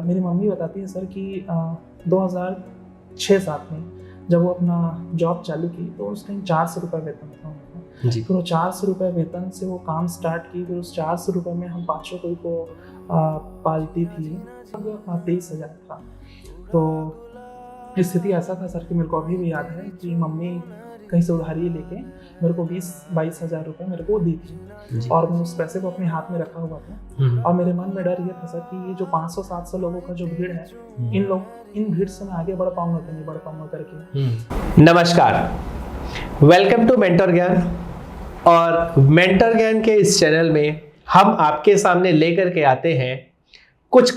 मेरी मम्मी बताती है सर कि 2006-7 में जब वो अपना जॉब चालू की तो उस टाइम 400 रुपये वेतन था उनका। जी। फिर वो 400 रुपये वेतन से वो काम स्टार्ट की। फिर उस 400 रुपये में हम 500 कोई को पालती थी, 23,000 था। तो स्थिति ऐसा था सर कि मेरे को अभी भी याद है कि मम्मी कहीं से उधारी लेके मेरे को 20-22 हज़ार रुपये मेरे को दी थी और मैं उस पैसे को अपने हाथ में रखा हुआ था। और मेरे मन में डर ये था सर कि ये जो 500-700 लोगों का जो भीड़ है, इन भीड़ से मैं आगे बढ़ पाऊंगा कि नहीं बढ़ पाऊंगा करके। नमस्कार, वेलकम टू मेंटर ज्ञान। और मेंटर ज्ञान के इस चैनल में हम आपके सामने लेकर के आते हैं कुछ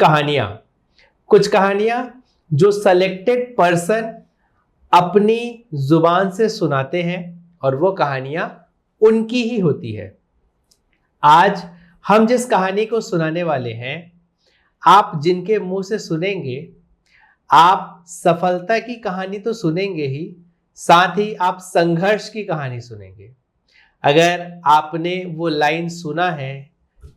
कहानियां जो सेलेक्टेड पर्सन अपनी जुबान से सुनाते हैं और वो कहानियां उनकी ही होती है। आज हम जिस कहानी को सुनाने वाले हैं, आप जिनके मुंह से सुनेंगे, आप सफलता की कहानी तो सुनेंगे ही, साथ ही आप संघर्ष की कहानी सुनेंगे। अगर आपने वो लाइन सुना है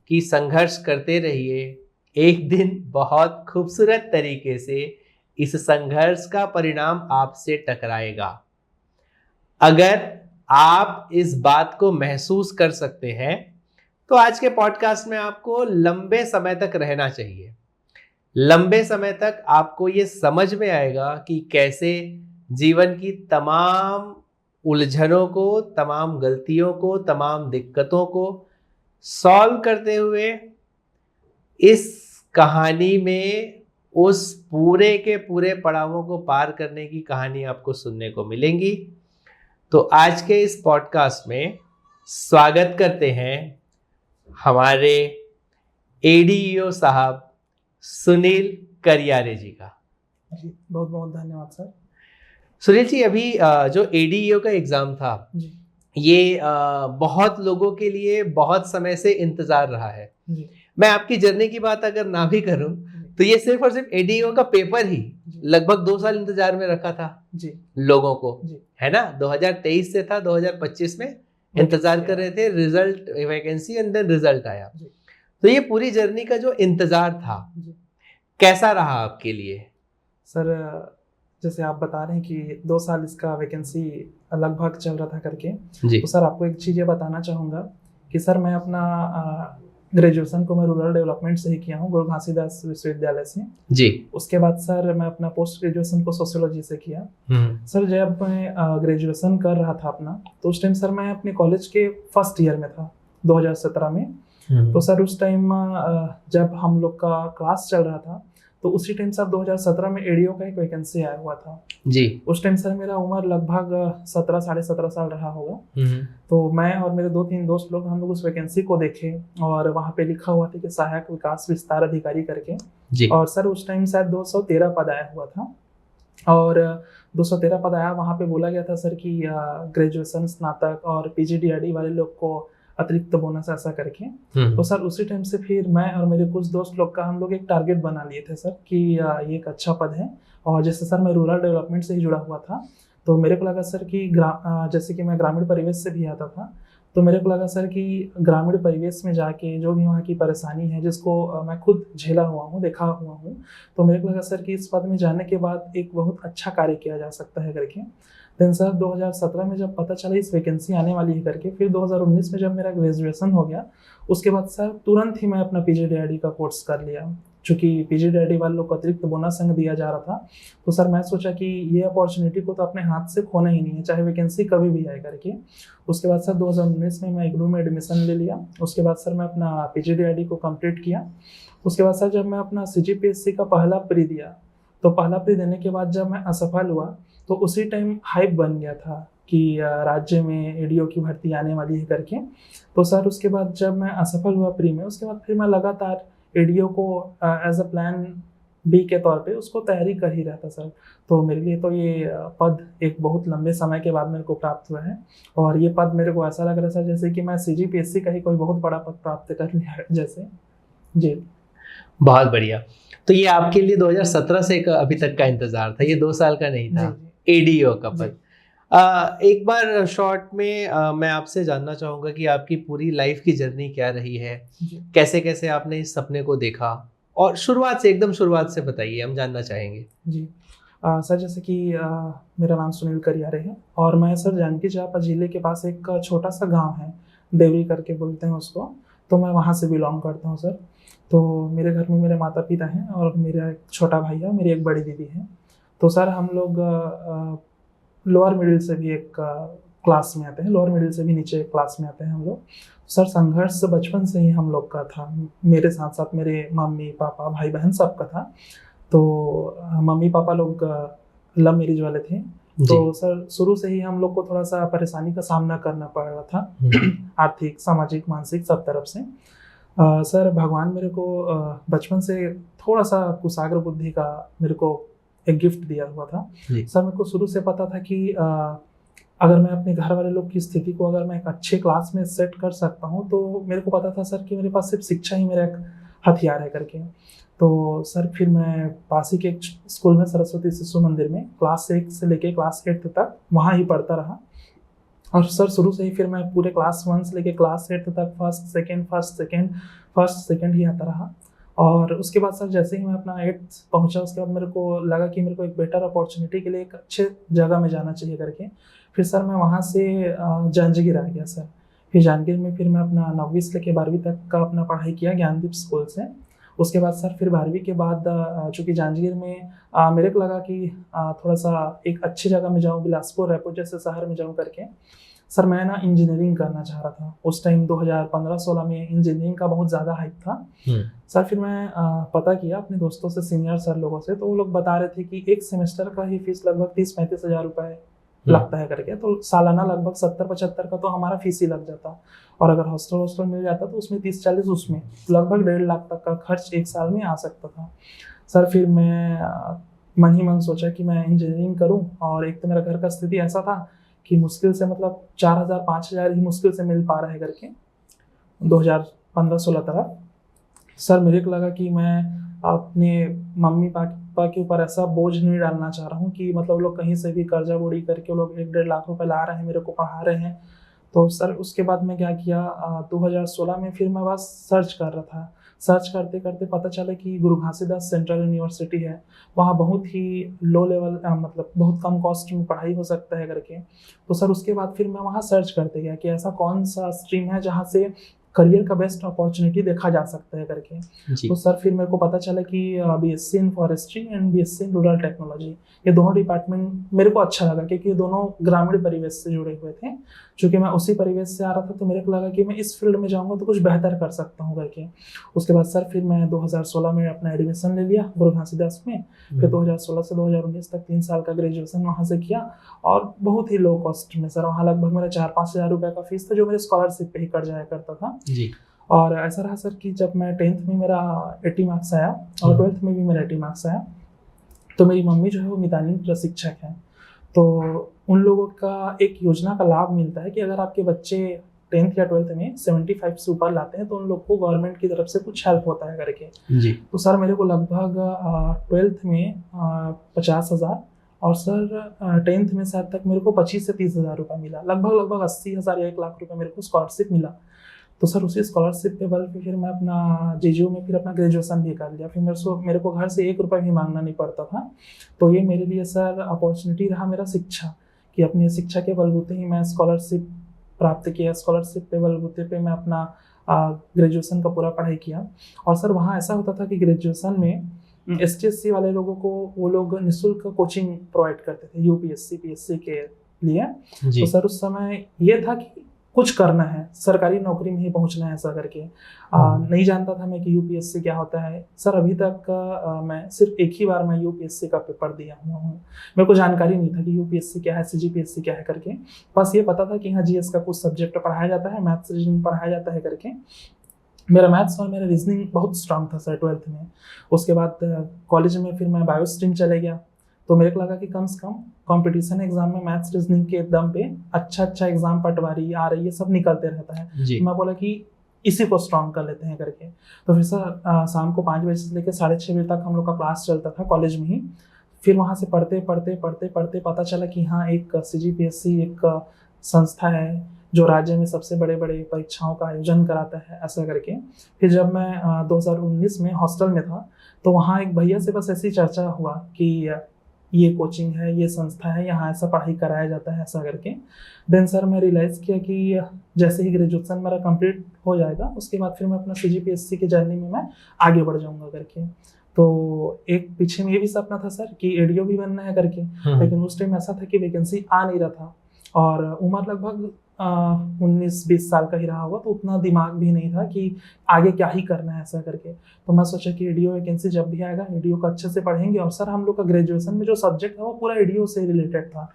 कि संघर्ष करते रहिए, एक दिन बहुत खूबसूरत तरीके से इस संघर्ष का परिणाम आपसे टकराएगा। अगर आप इस बात को महसूस कर सकते हैं तो आज के पॉडकास्ट में आपको लंबे समय तक रहना चाहिए। लंबे समय तक आपको ये समझ में आएगा कि कैसे जीवन की तमाम उलझनों को, तमाम गलतियों को, तमाम दिक्कतों को सॉल्व करते हुए इस कहानी में उस पूरे के पूरे पड़ावों को पार करने की कहानी आपको सुनने को मिलेंगी। तो आज के इस पॉडकास्ट में स्वागत करते हैं हमारे एडीईओ साहब सुनील करियारे जी का। जी बहुत बहुत धन्यवाद सर। सुनील जी, अभी जो एडीईओ का एग्ज़ाम था जी, ये बहुत लोगों के लिए बहुत समय से इंतज़ार रहा है। जी, मैं आपकी जर्नी की बात अगर ना भी करूं तो ये सिर्फ और सिर्फ एडीईओ का पेपर ही लगभग 2 साल इंतजार में रखा था जी, लोगों को, जी, है ना। 2023 से था, 2025 में इंतजार कर रहे थे result, vacancy, and then result आया। तो ये पूरी जर्नी का जो इंतजार था कैसा रहा आपके लिए? सर जैसे आप बता रहे हैं कि 2 साल इसका वैकेंसी लगभग चल रहा था करके, तो सर आपको एक चीज़ ये बताना चाहूँगा कि सर मैं अपना ग्रेजुएशन को मैं रूरल डेवलपमेंट से ही किया हूँ, गुरु घासीदास विश्वविद्यालय से जी। उसके बाद सर मैं अपना पोस्ट ग्रेजुएशन को सोशियोलॉजी से किया। सर जब मैं ग्रेजुएशन कर रहा था अपना, तो उस टाइम सर मैं अपने कॉलेज के फर्स्ट ईयर में था 2017 में। तो सर उस टाइम जब हम लोग का क्लास चल रहा था तो उसी टाइम सर 2017 में एडीओ का एक वैकेंसी आया हुआ था जी। उस टाइम सर मेरा उम्र लगभग 17 साढ़े 17 साल रहा होगा। तो मैं और मेरे 2-3 दोस्त लोग हम लोग उस वैकेंसी को देखे और वहाँ पे लिखा हुआ था कि सहायक विकास विस्तार अधिकारी करके जी। और सर उस टाइम शायद 213 पद आया हुआ था और 213 पद आया। वहाँ पे बोला गया था सर कि ग्रेजुएशन, स्नातक और पीजीडीआरडी वाले लोग को अतिरिक्त बोनस ऐसा करके। तो सर उसी टाइम से फिर मैं और मेरे कुछ दोस्त लोग का हम लोग एक टारगेट बना लिए थे सर कि ये एक अच्छा पद है। और जैसे सर मैं रूरल डेवलपमेंट से ही जुड़ा हुआ था, तो मेरे को लगा सर कि जैसे कि मैं ग्रामीण परिवेश से भी आता था, तो मेरे को लगा सर कि ग्रामीण परिवेश में जाके जो भी वहाँ की परेशानी है, जिसको मैं खुद झेला हुआ हूँ, देखा हुआ हूँ, तो मेरे को लगा सर कि इस पद में जाने के बाद एक बहुत अच्छा कार्य किया जा सकता है करके। देन सर 2017 में जब पता चला इस वैकेंसी आने वाली है करके, फिर 2019 में जब मेरा ग्रेजुएशन हो गया, उसके बाद सर तुरंत ही मैं अपना पीजीडीआरडी का कोर्स कर लिया। चूँकि पीजीडीआरडी वाले लोग को अतिरिक्त बोनस संग दिया जा रहा था, तो सर मैं सोचा कि ये अपॉर्चुनिटी को तो अपने हाथ से खोना ही नहीं है, चाहे वैकेंसी कभी भी आए करके। उसके बाद सर 2019 में मैं इग्नू में एडमिशन ले लिया। उसके बाद सर मैं अपना पीजीडीआरडी को कंप्लीट किया। उसके बाद सर जब मैं अपना सीजीपीएससी का पहला प्री दिया, तो पहला प्री देने के बाद जब मैं असफल हुआ, तो उसी टाइम हाइप बन गया था कि राज्य में एडीओ की भर्ती आने वाली है करके। तो सर उसके बाद जब मैं असफल हुआ प्री में, उसके बाद फिर मैं लगातार एडीओ को एज अ प्लान बी के तौर पे उसको तैयारी कर ही रहा था सर। तो मेरे लिए तो ये पद एक बहुत लंबे समय के बाद मेरे को प्राप्त हुआ है और ये पद मेरे को ऐसा लग रहा है सर जैसे कि मैं सीजीपीएससी का ही कोई बहुत बड़ा पद प्राप्त कर लिया है जैसे जी। बहुत बढ़िया। तो ये आपके लिए 2017 से अभी तक का इंतजार था, ये 2 साल का नहीं था एडीओ का पद। एक बार शॉर्ट में मैं आपसे जानना चाहूँगा कि आपकी पूरी लाइफ की जर्नी क्या रही है, कैसे कैसे आपने इस सपने को देखा और शुरुआत से, एकदम शुरुआत से बताइए, हम जानना चाहेंगे। जी सर, जैसे कि मेरा नाम सुनील करियारे है और मैं सर जानकी चांपा जिले के पास एक छोटा सा गांव है, देवरी करके बोलते हैं उसको, तो मैं वहाँ से बिलोंग करता हूँ सर। तो मेरे घर में मेरे माता पिता हैं और मेरा एक छोटा भाई है, मेरी एक बड़ी दीदी है। तो सर हम लोग लोअर मिडिल से भी एक क्लास में आते हैं, लोअर मिडिल से भी नीचे क्लास में आते हैं हम लोग। सर संघर्ष बचपन से ही हम लोग का था, मेरे साथ साथ मेरे मम्मी पापा भाई बहन सबका था। तो मम्मी पापा लोग लव मैरिज वाले थे, तो सर शुरू से ही हम लोग को थोड़ा सा परेशानी का सामना करना पड़ रहा था, आर्थिक सामाजिक मानसिक सब तरफ से। सर भगवान मेरे को बचपन से थोड़ा सा कुशाग्र बुद्धि का मेरे को एक गिफ्ट दिया हुआ था। सर मेरे को शुरू से पता था कि अगर मैं अपने घर वाले लोग की स्थिति को अगर मैं एक अच्छे क्लास में सेट कर सकता हूँ, तो मेरे को पता था सर कि मेरे पास सिर्फ शिक्षा ही मेरा एक हथियार है करके। तो सर फिर मैं पास ही के एक स्कूल में, सरस्वती शिशु मंदिर में, क्लास 1 से लेके क्लास 8 तक वहाँ ही पढ़ता रहा। और सर शुरू से ही फिर मैं पूरे क्लास 1 से लेके क्लास 8 तक फर्स्ट सेकंड ही आता रहा। और उसके बाद सर जैसे ही मैं अपना 8th पहुंचा, उसके बाद मेरे को लगा कि मेरे को एक बेटर अपॉर्चुनिटी के लिए एक अच्छे जगह में जाना चाहिए करके। फिर सर मैं वहाँ से जांजगीर आ गया सर। फिर जांजगीर में फिर मैं अपना 9वीं से लेके 12वीं तक का अपना पढ़ाई किया ज्ञानदीप स्कूल से। उसके बाद सर फिर 12वीं के बाद चूँकि जांजगीर में मेरे को लगा कि थोड़ा सा एक अच्छी जगह में जाऊँ, बिलासपुर रायपुर जैसे शहर में जाऊँ करके। सर मैं ना इंजीनियरिंग करना चाह रहा था उस टाइम, 2015-16 में इंजीनियरिंग का बहुत ज़्यादा हाइप था। सर फिर मैं पता किया अपने दोस्तों से, सीनियर सर लोगों से, तो वो लोग बता रहे थे कि एक सेमेस्टर का ही फीस लगभग 30-35 हज़ार रुपये लगता है करके। तो सालाना लगभग 70-75 का तो हमारा फीस ही लग जाता, और अगर हॉस्टल मिल जाता तो उसमें 30-40, उसमें लगभग 1.5 लाख तक का खर्च एक साल में आ सकता था। सर फिर मैं मन ही मन सोचा कि मैं इंजीनियरिंग करूं, और एक तो मेरा घर का स्थिति ऐसा था कि मुश्किल से मतलब 4,000-5,000 ही मुश्किल से मिल पा रहे करके 2015-16 तरफ। सर मेरे को लगा कि मैं अपने मम्मी पापा के ऊपर ऐसा बोझ नहीं डालना चाह रहा हूँ कि मतलब लोग कहीं से भी कर्जा बोड़ी करके लोग 1-1.5 लाख रुपए ला रहे हैं, मेरे को पढ़ा रहे हैं। तो सर उसके बाद मैं क्या किया, 2016 में फिर मैं बस सर्च कर रहा था। सर्च करते करते पता चला कि गुरु घासीदास सेंट्रल यूनिवर्सिटी है, वहाँ बहुत ही लो लेवल मतलब बहुत कम कॉस्ट में पढ़ाई हो सकता है करके। तो सर उसके बाद फिर मैं वहाँ सर्च करते गया कि ऐसा कौन सा स्ट्रीम है जहाँ से करियर का बेस्ट अपॉर्चुनिटी देखा जा सकता है करके। तो सर फिर मेरे को पता चला कि BSc in forestry and BSc in rural technology, ये दोनों डिपार्टमेंट मेरे को अच्छा लगा क्योंकि ये दोनों ग्रामीण परिवेश से जुड़े हुए थे। चूँकि मैं उसी परिवेश से आ रहा था, तो मेरे को लगा कि मैं इस फील्ड में जाऊँगा तो कुछ बेहतर कर सकता हूँ करके। उसके बाद सर फिर मैं 2016 में अपना एडमिशन ले लिया गुरु घासीदास में। फिर 2016 से 2019 तक 3 साल का ग्रेजुएशन वहाँ से किया, और बहुत ही लो कॉस्ट में सर। वहाँ लगभग मेरा 4-5 हज़ार रुपये का फीस था, जो मेरे स्कॉलरशिप पे ही कट जाया करता था जी। और ऐसा रहा सर कि जब मैं 10th में मेरा 80 मार्क्स आया और 12th में भी मेरा 80 मार्क्स आया, तो मेरी मम्मी जो है वो मितानिन प्रशिक्षक है। तो उन लोगों का एक योजना का लाभ मिलता है कि अगर आपके बच्चे 10th या 12th में 75 से ऊपर लाते हैं तो उन लोग को गवर्नमेंट की तरफ से कुछ हेल्प होता है करके जी। तो सर मेरे को लगभग 12th में 50,000 और सर 10th में शायद तक मेरे को 25 से 30 हज़ार रुपये मिला, लगभग 80,000 या 1 लाख रुपये मेरे को स्कॉलरशिप मिला। तो सर उसी स्कॉलरशिप पे बल पे फिर मैं अपना JGU में फिर अपना ग्रेजुएशन भी कर लिया। फिर मेरे को घर से 1 रुपये भी मांगना नहीं पड़ता था। तो ये मेरे लिए सर अपॉर्चुनिटी रहा मेरा शिक्षा, कि अपनी शिक्षा के बलबूते ही मैं स्कॉलरशिप प्राप्त किया। स्कॉलरशिप पे बलबूते पे मैं अपना ग्रेजुएशन का पूरा पढ़ाई किया। और सर वहाँ ऐसा होता था कि ग्रेजुएशन में ST/SC वाले लोगों को वो लोग निःशुल्क कोचिंग प्रोवाइड करते थे UPSC PSC के लिए। तो सर उस समय ये था कि कुछ करना है, सरकारी नौकरी में ही पहुंचना है ऐसा करके। नहीं जानता था मैं कि UPSC क्या होता है सर। अभी तक मैं सिर्फ एक ही बार मैं UPSC का पेपर दिया हुआ हूँ। मेरे को जानकारी नहीं था कि UPSC क्या है, CGPSC क्या है करके। बस ये पता था कि हाँ GS का कुछ सब्जेक्ट पढ़ाया जाता है, मैथ्स रीजनिंग पढ़ाया जाता है करके। मेरा मैथ्स और मेरा रीजनिंग बहुत स्ट्रांग था सर 12th में। उसके बाद कॉलेज में फिर मैं बायो स्ट्रीम चले गया। तो मेरे को लगा कि कम से कम कंपटीशन एग्जाम में मैथ्स रीजनिंग के दम पे अच्छा एग्जाम पटवारी आ रही है सब निकलते रहता है। तो मैं बोला कि इसी को स्ट्रांग कर लेते हैं करके। तो फिर सर शाम को 5 बजे से लेकर 6:30 बजे तक हम लोग का क्लास चलता था कॉलेज में ही। फिर वहाँ से पढ़ते पढ़ते पता चला कि हाँ एक CGPSC एक संस्था है जो राज्य में सबसे बड़े बड़े परीक्षाओं का आयोजन कराता है, ऐसा करके। फिर जब मैं 2019 में हॉस्टल में था, तो वहाँ एक भैया से बस ऐसी चर्चा हुआ कि ये कोचिंग है, ये संस्था है, यहाँ ऐसा पढ़ाई कराया जाता है, ऐसा करके। देन सर मैं रियलाइज़ किया कि जैसे ही ग्रेजुएशन मेरा कंप्लीट हो जाएगा, उसके बाद फिर मैं अपना CGPSC की जर्नी में मैं आगे बढ़ जाऊँगा करके। तो एक पीछे में ये भी सपना था सर कि एडीओ भी बनना है करके, लेकिन उस टाइम ऐसा था कि वैकेंसी आ नहीं रहा था, और उम्र लगभग 19-20 साल का ही रहा होगा, तो उतना दिमाग भी नहीं था कि आगे क्या ही करना है, ऐसा करके। तो मैं सोचा कि एडीओ वैकेंसी जब भी आएगा, एडीओ का अच्छे से पढ़ेंगे। और सर हम लोग का ग्रेजुएशन में जो सब्जेक्ट था वो पूरा एडीओ से रिलेटेड था,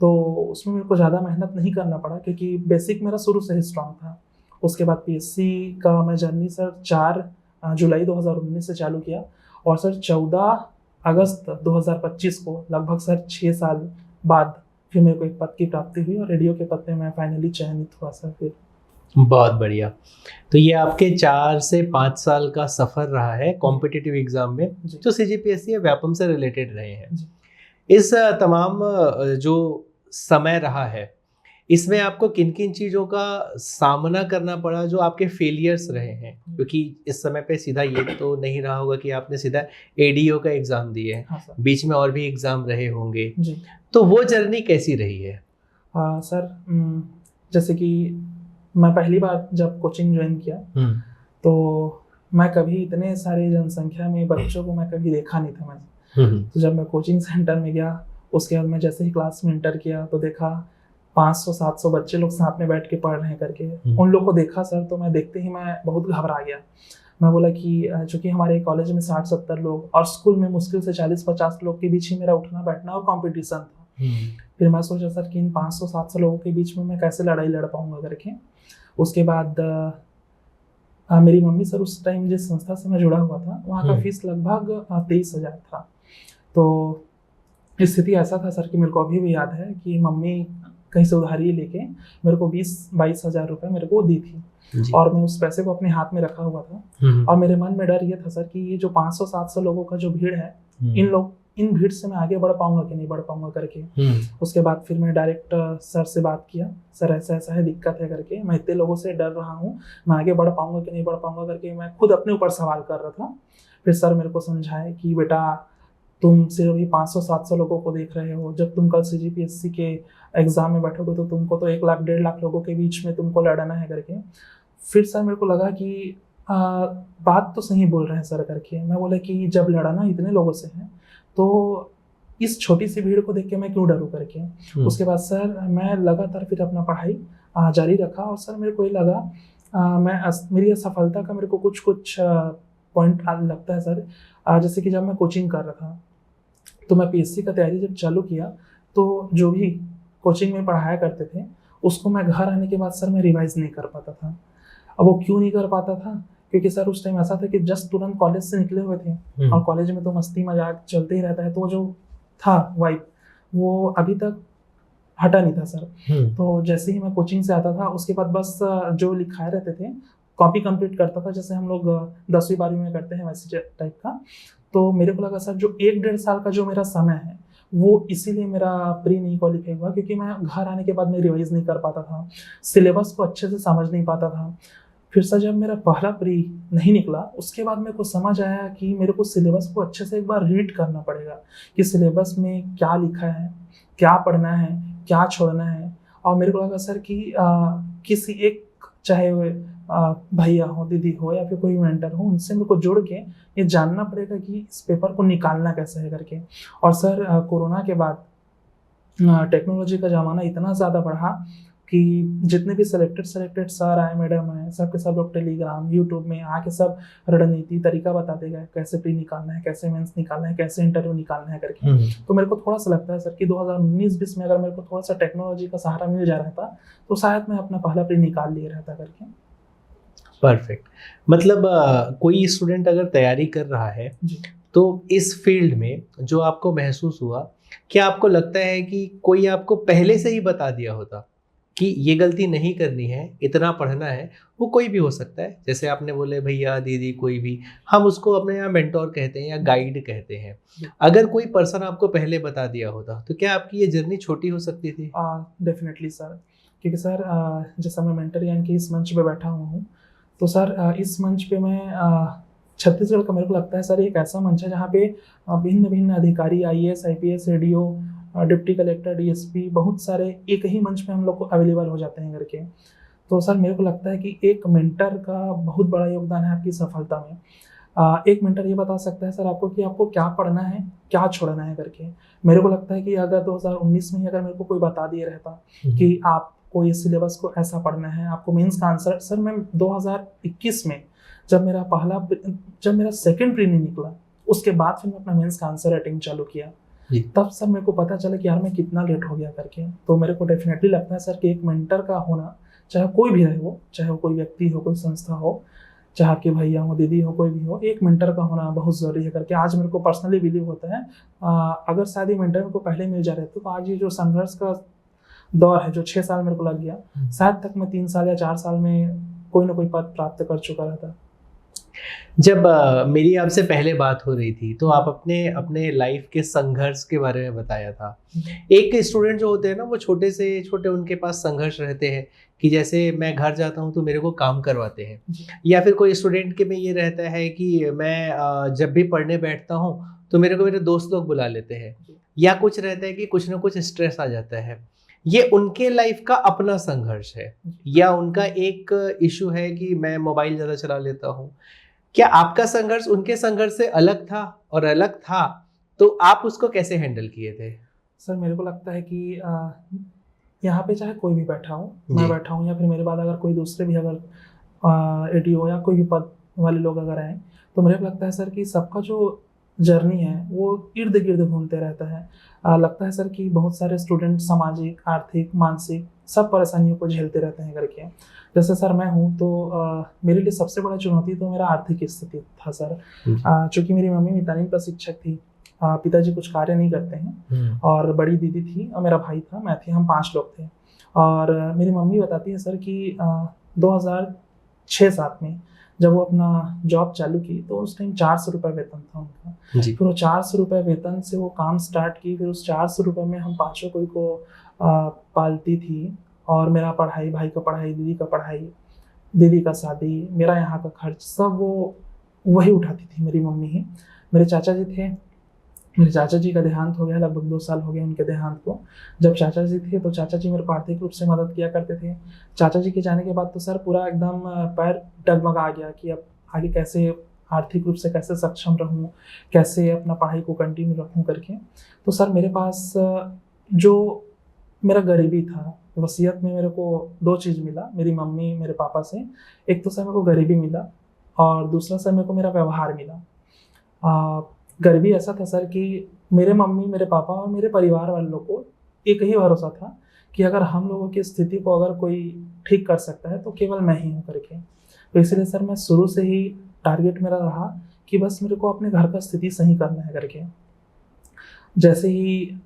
तो उसमें मेरे को ज़्यादा मेहनत नहीं करना पड़ा, क्योंकि बेसिक मेरा शुरू से ही स्ट्रांग था। उसके बाद PSC का मैं जर्नी सर 4 जुलाई 2019 से चालू किया, और सर 14 अगस्त 2025 को, लगभग सर 6 साल बाद फिर मेरे को एक पद की प्राप्ति हुई, और रेडियो के पद पे मैं फाइनली चयनित हुआ सर। फिर बहुत बढ़िया। तो ये आपके 4 से 5 साल का सफ़र रहा है कॉम्पिटिटिव एग्जाम में, जो CGPSC या व्यापम से रिलेटेड रहे हैं। इस तमाम जो समय रहा है, इसमें आपको किन किन चीज़ों का सामना करना पड़ा, जो आपके फेलियर्स रहे हैं? क्योंकि इस समय पे सीधा ये तो नहीं रहा होगा कि आपने सीधा ADO का एग्ज़ाम दिए है। हाँ, बीच में और भी एग्ज़ाम रहे होंगे, तो वो जर्नी कैसी रही है? सर जैसे कि मैं पहली बार जब कोचिंग ज्वाइन किया, तो मैं कभी इतने सारे जनसंख्या में बच्चों को मैं कभी देखा नहीं था मैं। तो जब मैं कोचिंग सेंटर में गया, उसके बाद मैं जैसे ही क्लास में इंटर किया, तो देखा 500-700 बच्चे लोग साथ में बैठ के पढ़ रहे हैं करके। उन लोग को देखा सर, तो मैं देखते ही मैं बहुत घबरा गया। मैं बोला कि चूंकि हमारे कॉलेज में 60-70 लोग, और स्कूल में मुश्किल से 40-50 लोग के बीच ही मेरा उठना बैठना और कंपटीशन था। फिर मैं सोचा सर कि इन 500-700 लोगों के बीच में मैं कैसे लड़ाई लड़ पाऊंगा करके। उसके बाद मेरी मम्मी सर उस टाइम जिस संस्था से मैं जुड़ा हुआ था, वहाँ का फीस लगभग 23,000 था। तो स्थिति ऐसा था सर कि मेरे को अभी भी याद है कि मम्मी कहीं से उधारी लेके मेरे को 20-22 हज़ार रुपये मेरे को दी थी, और मैं उस पैसे को अपने हाथ में रखा हुआ था। और मेरे मन में डर ये था सर कि ये जो 500-700 लोगों का जो भीड़ है, इन भीड़ से मैं आगे बढ़ पाऊंगा कि नहीं बढ़ पाऊंगा करके। उसके बाद फिर मैं डायरेक्ट सर से बात किया, सर ऐसा ऐसा है, दिक्कत है करके, मैं इतने लोगों से डर रहा हूँ, मैं आगे बढ़ पाऊंगा कि नहीं बढ़ पाऊंगा करके मैं खुद अपने ऊपर सवाल कर रहा था। फिर सर मेरे को समझाए कि बेटा तुम सिर्फ अभी 500-700 लोगों को देख रहे हो, जब तुम कल CGPSC के एग्जाम में बैठोगे तो तुमको तो 1 लाख 1.5 लाख लोगों के बीच में तुमको लड़ना है करके। फिर सर मेरे को लगा कि बात तो सही बोल रहे हैं सर करके। मैं बोला कि जब लड़ना इतने लोगों से है, तो इस छोटी सी भीड़ को देख के मैं क्यों डरूं करके। उसके बाद सर मैं लगातार फिर अपना पढ़ाई जारी रखा, और सर मेरे को ये लगा मेरी असफलता का मेरे को कुछ पॉइंट लगता है सर। जैसे कि जब मैं कोचिंग कर रहा था, तो मैं PSC का तैयारी जब चालू किया, तो जो भी कोचिंग में पढ़ाया करते थे, उसको मैं घर आने के बाद सर मैं रिवाइज नहीं कर पाता था। अब वो क्यों नहीं कर पाता था? क्योंकि सर उस टाइम ऐसा था कि जस्ट तुरंत कॉलेज से निकले हुए थे, और कॉलेज में तो मस्ती मजाक चलते ही रहता है, तो जो था वाइब वो अभी तक हटा नहीं था सर। तो जैसे ही मैं कोचिंग से आता था, उसके बाद बस जो लिखाए रहते थे कॉपी कंप्लीट करता था, जैसे हम लोग 10वीं 12वीं में करते हैं वैसे टाइप का। तो मेरे को लगा सर जो 1-1.5 साल का जो मेरा समय है, वो इसीलिए मेरा प्री नहीं क्वालिफाई हुआ, क्योंकि मैं घर आने के बाद मैं रिवाइज नहीं कर पाता था, सिलेबस को अच्छे से समझ नहीं पाता था। फिर सर जब मेरा पहला प्री नहीं निकला, उसके बाद मेरे को समझ आया कि मेरे को सिलेबस को अच्छे से एक बार रीड करना पड़ेगा कि सिलेबस में क्या लिखा है, क्या पढ़ना है, क्या छोड़ना है। और मेरे को लगा सर कि किसी एक, चाहे भैया हो, दीदी हो, या फिर कोई मेंटर हो, उनसे मेरे को जुड़ के ये जानना पड़ेगा कि इस पेपर को निकालना कैसे है करके। और सर कोरोना के बाद टेक्नोलॉजी का ज़माना इतना ज़्यादा बढ़ा कि जितने भी सेलेक्टेड सर आए, मैडम आए, सब के सब लोग टेलीग्राम, यूट्यूब में आके सब रणनीति तरीका बताते गए, कैसे प्री निकालना है, कैसे मेंस निकालना है, कैसे इंटरव्यू निकालना है करके। तो मेरे को थोड़ा सा लगता है सर कि 2019-20 में अगर मेरे को थोड़ा सा टेक्नोलॉजी का सहारा मिल जा रहा था, तो शायद मैं अपना पहला प्री निकाल लिया रहता करके। परफेक्ट। मतलब कोई स्टूडेंट अगर तैयारी कर रहा है, तो इस फील्ड में जो आपको महसूस हुआ, क्या आपको लगता है कि कोई आपको पहले से ही बता दिया होता कि ये गलती नहीं करनी है, इतना पढ़ना है? वो कोई भी हो सकता है, जैसे आपने बोले भैया दीदी, कोई भी, हम उसको अपने यहाँ मेंटोर कहते हैं या गाइड कहते हैं। अगर कोई पर्सन आपको पहले बता दिया होता, तो क्या आपकी ये जर्नी छोटी हो सकती थी? Definitely sir. क्योंकि सर जैसा मैं मेंटर यानी कि इस मंच पे बैठा हुआ हूँ, तो सर इस मंच पे मैं छत्तीसगढ़ का मेरे को लगता है सर एक ऐसा मंच है जहाँ पे भिन्न भिन्न अधिकारी IAS IPS ADO deputy collector DSP बहुत सारे एक ही मंच पे हम लोग को अवेलेबल हो जाते हैं करके। तो सर मेरे को लगता है कि एक मेंटर का बहुत बड़ा योगदान है आपकी सफलता में। एक मेंटर ये बता सकता है सर आपको कि आपको क्या पढ़ना है, क्या छोड़ना है करके। मेरे को लगता है कि अगर 2019 में ही अगर मेरे को कोई बता दिए रहता कि आपको ये सिलेबस को ऐसा पढ़ना है, आपको मेंस का आंसर, सर मैं 2021 में जब मेरा सेकंड प्री नहीं निकला, उसके बाद फिर मैं अपना मेंस का आंसर राइटिंग चालू किया, तब सर मेरे को पता चला कि यार मैं कितना लेट हो गया करके। तो मेरे को डेफिनेटली लगता है सर कि एक मेंटर का होना, चाहे कोई भी रहे वो, चाहे वो कोई व्यक्ति हो, कोई संस्था हो, चाहे आपके भैया हो, दीदी हो, कोई भी हो, एक मेंटर का होना बहुत ज़रूरी है करके आज मेरे को पर्सनली बिलीव होता है। अगर शायद ये मेंटर मेरे को पहले मिल जा रहे थे तो आज ये जो संघर्ष का दौर है, जो 6 साल मेरे को लग गया, शायद तक मैं 3 साल या 4 साल में कोई ना कोई पद प्राप्त कर चुका रहता। जब मेरी आपसे पहले बात हो रही थी तो आप अपने लाइफ के संघर्ष के बारे में बताया था। एक स्टूडेंट जो होते हैं ना, वो छोटे से छोटे उनके पास संघर्ष रहते हैं कि जैसे मैं घर जाता हूँ तो मेरे को काम करवाते हैं, या फिर कोई स्टूडेंट के में ये रहता है कि मैं जब भी पढ़ने बैठता हूँ तो मेरे को मेरे दोस्त लोग बुला लेते हैं, या कुछ रहता है कि कुछ ना कुछ स्ट्रेस आ जाता है। ये उनके लाइफ का अपना संघर्ष है, या उनका एक इशू है कि मैं मोबाइल ज़्यादा चला लेता हूँ। क्या आपका संघर्ष उनके संघर्ष से अलग था, और अलग था तो आप उसको कैसे हैंडल किए थे? सर मेरे को लगता है कि यहाँ पे चाहे कोई भी बैठा हो, मैं बैठा हूँ या फिर मेरे बाद अगर कोई दूसरे भी अगर ADO या कोई भी पद वाले लोग अगर आए, तो मेरे को लगता है सर कि सबका जो जर्नी है वो इर्द गिर्द घूमते रहता है। लगता है सर कि बहुत सारे स्टूडेंट सामाजिक, आर्थिक, मानसिक सब परेशानियों को झेलते रहते हैं करके। जैसे सर मैं हूँ तो मेरे लिए सबसे बड़ा चुनौती तो मेरा आर्थिक स्थिति था सर। चूँकि मेरी मम्मी मितानिन प्रशिक्षक थी, पिताजी कुछ कार्य नहीं करते हैं, और बड़ी दीदी थी और मेरा भाई था, मैं थी, हम 5 लोग थे। और मेरी मम्मी बताती है सर कि 2006-07 में जब वो अपना जॉब चालू की तो उस टाइम 400 रुपये वेतन था उनका। फिर वो 400 रुपये वेतन से वो काम स्टार्ट की, फिर उस 400 रुपये में हम 5 कोई को पालती थी, और मेरा पढ़ाई, भाई का पढ़ाई, दीदी का पढ़ाई, दीदी का शादी, मेरा यहाँ का खर्च सब वो वही उठाती थी, मेरी मम्मी ही। मेरे चाचा जी थे, मेरे चाचा जी का देहांत हो गया, लगभग 2 साल हो गए उनके देहांत को। जब चाचा जी थे तो चाचा जी मेरे को आर्थिक रूप से मदद किया करते थे। चाचा जी के जाने के बाद तो सर पूरा एकदम पैर डगमगा गया कि अब आगे कैसे आर्थिक रूप से कैसे सक्षम रहूं, कैसे अपना पढ़ाई को कंटिन्यू रखूं करके। तो सर मेरे पास जो मेरा गरीबी था, वसीयत में मेरे को 2 चीज़ मिला मेरी मम्मी मेरे पापा से। एक तो सर मेरे को गरीबी मिला, और दूसरा सर मेरे को मेरा व्यवहार मिला। गरीबी ऐसा था सर कि मेरे मम्मी, मेरे पापा और मेरे परिवार वाले लोगों को एक ही भरोसा था कि अगर हम लोगों की स्थिति को अगर कोई ठीक कर सकता है तो केवल मैं ही हूँ करके। तो इसलिए सर मैं शुरू से ही टारगेट मेरा रहा कि बस मेरे को अपने घर का स्थिति सही करना है करके। जैसे ही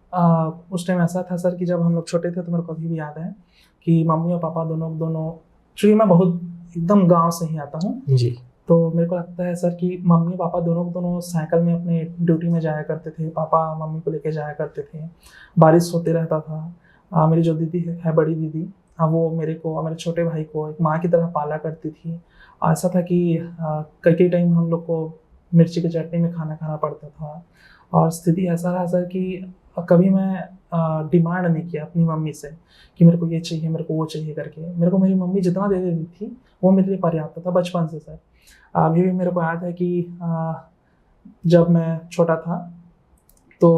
उस टाइम ऐसा था सर कि जब हम लोग छोटे थे तो मेरे को अभी भी याद है कि मम्मी और पापा दोनों, चूँकि मैं बहुत एकदम गाँव से ही आता हूँ जी, तो मेरे को लगता है सर कि मम्मी पापा दोनों साइकिल में अपने ड्यूटी में जाया करते थे। पापा मम्मी को लेके जाया करते थे, बारिश होते रहता था। मेरी जो दीदी है, बड़ी दीदी, वो मेरे को और मेरे छोटे भाई को एक माँ की तरह पाला करती थी। ऐसा था कि कई टाइम हम लोग को मिर्ची की चटनी में खाना खाना पड़ता था, और स्थिति ऐसा रहा सर कि कभी मैं डिमांड नहीं किया अपनी मम्मी से कि मेरे को ये चाहिए, मेरे को वो चाहिए करके। मेरे को मेरी मम्मी जितना दे देती थी वो मेरे लिए पर्याप्त था बचपन से सर। अभी भी मेरे को याद है कि जब मैं छोटा था तो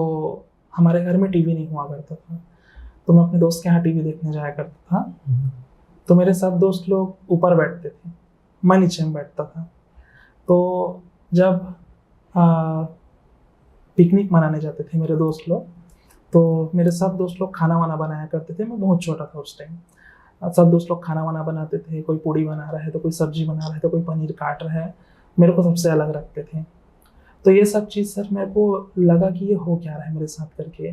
हमारे घर में टीवी नहीं हुआ करता था, तो मैं अपने दोस्त के यहाँ टीवी देखने जाया करता था। तो मेरे सब दोस्त लोग ऊपर बैठते थे, मैं नीचे में बैठता था। तो जब पिकनिक मनाने जाते थे मेरे दोस्त लोग, तो मेरे सब दोस्त लोग खाना वाना बनाया करते थे। मैं बहुत छोटा था उस टाइम। सब दोस्त लोग खाना वाना बनाते थे, कोई पूड़ी बना रहा है तो कोई सब्जी बना रहा है तो कोई पनीर काट रहा है, मेरे को सबसे अलग रखते थे। तो ये सब चीज़ सर मेरे को लगा कि ये हो क्या रहा है मेरे साथ करके।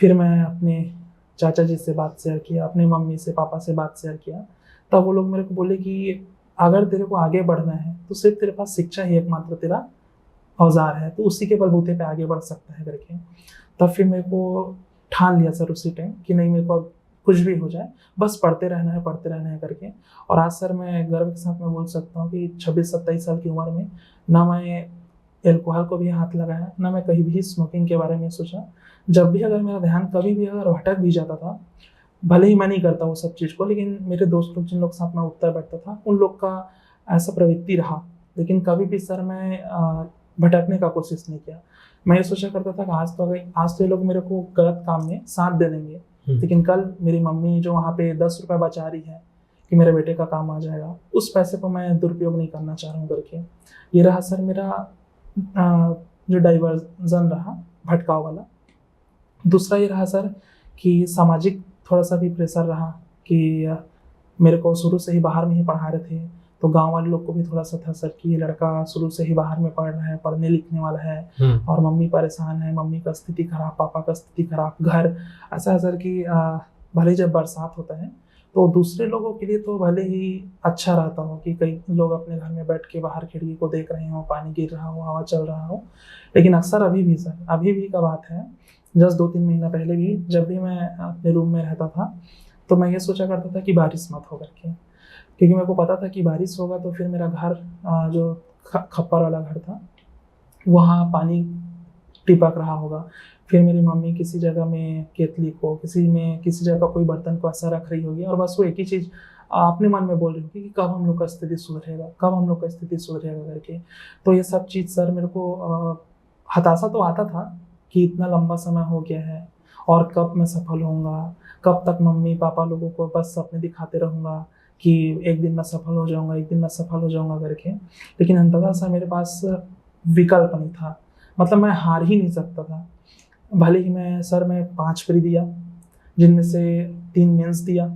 फिर मैं अपने चाचा जी से बात शेयर किया, अपने मम्मी से, पापा से बात शेयर किया, तब वो लोग मेरे को बोले कि अगर तेरे को आगे बढ़ना है तो सिर्फ तेरे पास शिक्षा ही एकमात्र तेरा औजार है, तो उसी के बलबूते पे आगे बढ़ सकता है करके। तब फिर मेरे को ठान लिया सर उसी टाइम कि नहीं, मेरे को कुछ भी हो जाए, बस पढ़ते रहना है करके। और आज सर मैं गर्व के साथ मैं बोल सकता हूँ कि 26-27 साल की उम्र में ना मैं एल्कोहल को भी हाथ लगाया, ना मैं कहीं भी स्मोकिंग के बारे में सोचा। जब भी अगर मेरा ध्यान कभी भी अगर भटक भी जाता था, भले ही मैं नहीं करता वो सब चीज़ को, लेकिन मेरे दोस्त लोग जिन लोग साथ में उठता बैठता था उन लोग का ऐसा प्रवृत्ति रहा। लेकिन कभी भी सर मैं भटकने का कोशिश नहीं किया। मैं ये सोचा करता था कि आज तो ये लोग मेरे को गलत काम में साथ दे देंगे, लेकिन कल मेरी मम्मी जो वहाँ पे 10 रुपये बचा रही है कि मेरे बेटे का काम आ जाएगा, उस पैसे को मैं दुरुपयोग नहीं करना चाह रहा हूँ करके। ये रहा सर मेरा जो डाइवर्जन रहा, भटकाव वाला। दूसरा ये रहा सर कि सामाजिक थोड़ा सा भी प्रेशर रहा कि मेरे को शुरू से ही बाहर में ही पढ़ा रहे थे, तो गांव वाले लोग को भी थोड़ा सा था सर कि ये लड़का शुरू से ही बाहर में पढ़ रहा है, पढ़ने लिखने वाला है, और मम्मी परेशान है, मम्मी का स्थिति खराब, पापा का स्थिति खराब, घर ऐसा है सर कि भले जब बरसात होता है तो दूसरे लोगों के लिए तो भले ही अच्छा रहता हो कि कई लोग अपने घर में बैठ के बाहर खिड़की को देख रहे हो, पानी गिर रहा हो, हवा चल रहा हो, लेकिन अक्सर अभी भी का बात है, जस्ट 2-3 महीना पहले भी जब भी मैं अपने रूम में रहता था तो मैं ये सोचा करता था कि बारिश मत हो करके, क्योंकि मेरे को पता था कि बारिश होगा तो फिर मेरा घर जो खप्पर वाला घर था वहाँ पानी टिपक रहा होगा, फिर मेरी मम्मी किसी जगह में केतली को किसी जगह कोई बर्तन को ऐसा रख रही होगी और बस वो एक ही चीज़ अपने मन में बोल रही होगी कि कब हम लोग का स्थिति सुधरेगा करके। तो ये सब चीज़ सर मेरे को हताशा तो आता था कि इतना लंबा समय हो गया है और कब मैं सफल होऊंगा, कब तक मम्मी पापा लोगों को बस सपने दिखाते रहूँगा कि एक दिन मैं सफल हो जाऊँगा करके। लेकिन अंततः सर मेरे पास विकल्प नहीं था, मतलब मैं हार ही नहीं सकता था। भले ही मैं 5 प्री दिया, जिनमें से 3 मेंस दिया,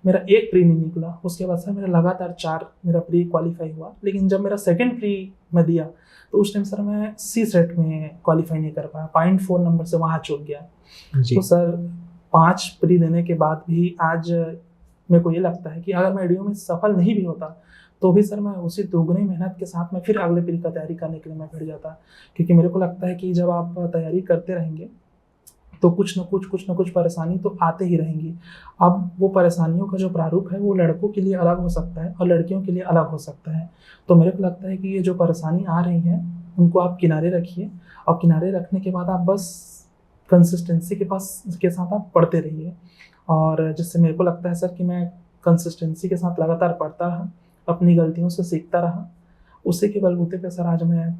मेरा 1 प्री नहीं निकला। उसके बाद सर मेरा लगातार 4 मेरा प्री क्वालिफाई हुआ, लेकिन जब मेरा 2nd प्री में दिया तो उस टाइम सर मैं सी सेट में क्वालिफाई नहीं कर पाया, 0.4 नंबर से वहाँ चूक गया। तो सर 5 प्री देने के बाद भी आज मेरे को ये लगता है कि अगर मैं एडीओ में सफल नहीं भी होता तो भी सर मैं उसी दोगुनी मेहनत के साथ में फिर अगले प्री का तैयारी करने के लिए मैं भिड़ जाता, क्योंकि मेरे को लगता है कि जब आप तैयारी करते रहेंगे तो कुछ न कुछ परेशानी तो आते ही रहेंगी। अब वो परेशानियों का जो प्रारूप है वो लड़कों के लिए अलग हो सकता है और लड़कियों के लिए अलग हो सकता है। तो मेरे को लगता है कि ये जो परेशानी आ रही है उनको आप किनारे रखिए, और किनारे रखने के बाद आप बस कंसिस्टेंसी के साथ आप पढ़ते रहिए। और जिससे मेरे को लगता है सर कि मैं कंसिस्टेंसी के साथ लगातार पढ़ता रहा, अपनी गलतियों से सीखता रहा, उसी के बलबूते पे सर आज मैं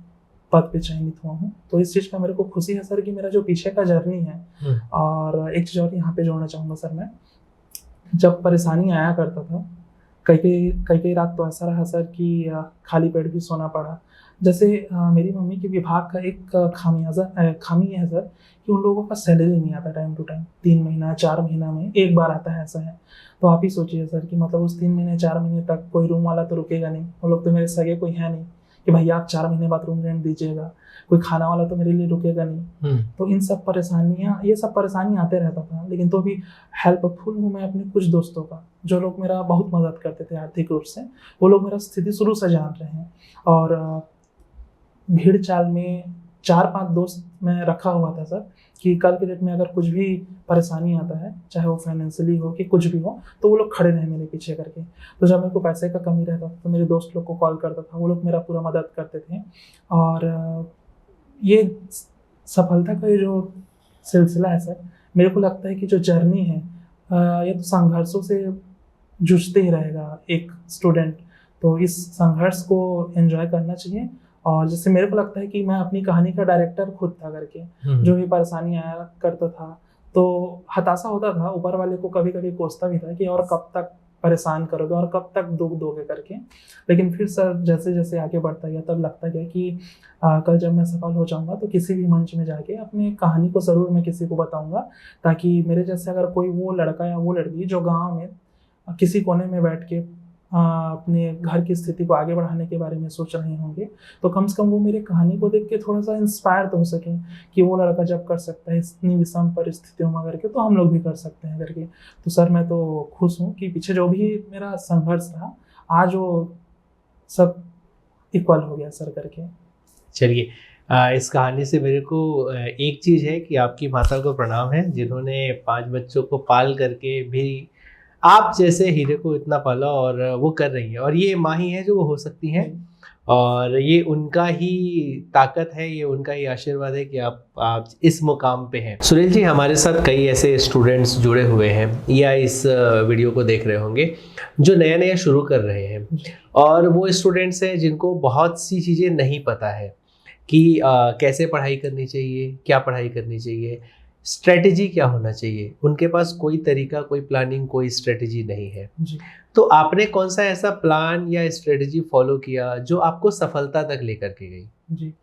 पद पे चयनित हुआ हूँ। तो इस चीज़ का मेरे को खुशी है सर कि मेरा जो पीछे का जर्नी है। और एक चीज़ और यहाँ पे जोड़ना चाहूँगा सर, मैं जब परेशानी आया करता था कई रात तो ऐसा रहा सर कि खाली पेट भी सोना पड़ा। जैसे मेरी मम्मी के विभाग का एक खामी है सर कि उन लोगों का सैलरी नहीं आता टाइम टू टाइम, 3 महीना 4 महीना में एक बार आता है, ऐसा है। तो आप ही सोचिए सर कि मतलब उस 3 महीने 4 महीने तक कोई रूम वाला तो रुकेगा नहीं, वो लोग तो मेरे सगे कोई है नहीं कि भैया आप 4 महीने बाद रूम रेंट दीजिएगा, कोई खाना वाला तो मेरे लिए रुकेगा नहीं। तो ये सब परेशानी आते रहता था, लेकिन तो भी हेल्पफुल हूँ मैं अपने कुछ दोस्तों का, जो लोग मेरा बहुत मदद करते थे आर्थिक रूप से। वो लोग मेरा स्थिति शुरू से जान रहे हैं, और भीड़ चाल में 4-5 दोस्त मैं रखा हुआ था सर कि कल के डेट में अगर कुछ भी परेशानी आता है, चाहे वो फाइनेंशियली हो कि कुछ भी हो, तो वो लोग खड़े रहे मेरे पीछे करके। तो जब मेरे को पैसे का कमी रहता था तो मेरे दोस्त लोग को कॉल करता था, वो लोग मेरा पूरा मदद करते थे। और ये सफलता का ये जो सिलसिला है सर, मेरे को लगता है कि जो जर्नी है ये तो संघर्षों से जूझते ही रहेगा एक स्टूडेंट। तो इस संघर्ष को एंजॉय करना चाहिए। और जैसे मेरे को लगता है कि मैं अपनी कहानी का डायरेक्टर खुद था करके, जो भी परेशानी आया करता था तो हताशा होता था, ऊपर वाले को कभी कभी कोसता भी था कि और कब तक परेशान करोगे और कब तक दुख दोगे करके। लेकिन फिर सर जैसे जैसे आगे बढ़ता गया तब लगता गया कि कल जब मैं सफल हो जाऊंगा तो किसी भी मंच में जाके अपनी कहानी को ज़रूर मैं किसी को बताऊंगा, ताकि मेरे जैसे अगर कोई वो लड़का या वो लड़की जो गाँव में किसी कोने में बैठ के अपने घर की स्थिति को आगे बढ़ाने के बारे में सोच रहे होंगे, तो कम से कम वो मेरी कहानी को देख के थोड़ा सा इंस्पायर तो हो सकें कि वो लड़का जब कर सकता है इतनी विषम परिस्थितियों में करके, तो हम लोग भी कर सकते हैं करके। तो सर मैं तो खुश हूँ कि पीछे जो भी मेरा संघर्ष रहा आज वो सब इक्वल हो गया सर करके। चलिए, इस कहानी से मेरे को एक चीज़ है कि आपकी माता को प्रणाम है, जिन्होंने 5 बच्चों को पाल करके भी आप जैसे हीरे को इतना पाला, और वो कर रही है, और ये माँ ही है जो वो हो सकती हैं, और ये उनका ही ताकत है, ये उनका ही आशीर्वाद है कि आप इस मुकाम पे हैं। सुनील जी, हमारे साथ कई ऐसे स्टूडेंट्स जुड़े हुए हैं या इस वीडियो को देख रहे होंगे जो नया नया शुरू कर रहे हैं, और वो स्टूडेंट्स हैं जिनको बहुत सी चीज़ें नहीं पता है कि कैसे पढ़ाई करनी चाहिए, क्या पढ़ाई करनी चाहिए, स्ट्रेटजी क्या होना चाहिए। उनके पास कोई तरीका, कोई प्लानिंग, कोई स्ट्रेटजी नहीं है जी। तो आपने कौन सा ऐसा प्लान या स्ट्रेटजी फॉलो किया जो आपको सफलता तक लेकर के गई? जी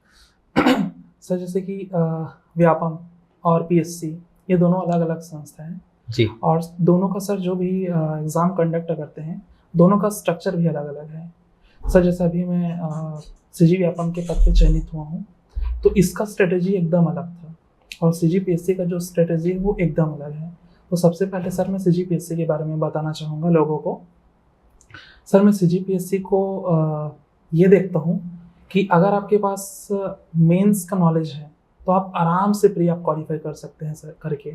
सर, जैसे कि व्यापम और पीएससी ये दोनों अलग अलग संस्था हैं जी, और दोनों का सर जो भी एग्ज़ाम कंडक्ट करते हैं, दोनों का स्ट्रक्चर भी अलग अलग है। सर जैसे अभी मैं सीजी व्यापम के पद पे चयनित हुआ हूँ, तो इसका स्ट्रेटजी एकदम अलग था और सीजीपीएससी का जो स्ट्रेटजी है वो एकदम अलग है। तो सबसे पहले सर मैं सीजीपीएससी के बारे में बताना चाहूँगा लोगों को। सर मैं सीजीपीएससी को ये देखता हूँ कि अगर आपके पास मेंस का नॉलेज है तो आप आराम से प्री आप क्वालिफाई कर सकते हैं सर करके।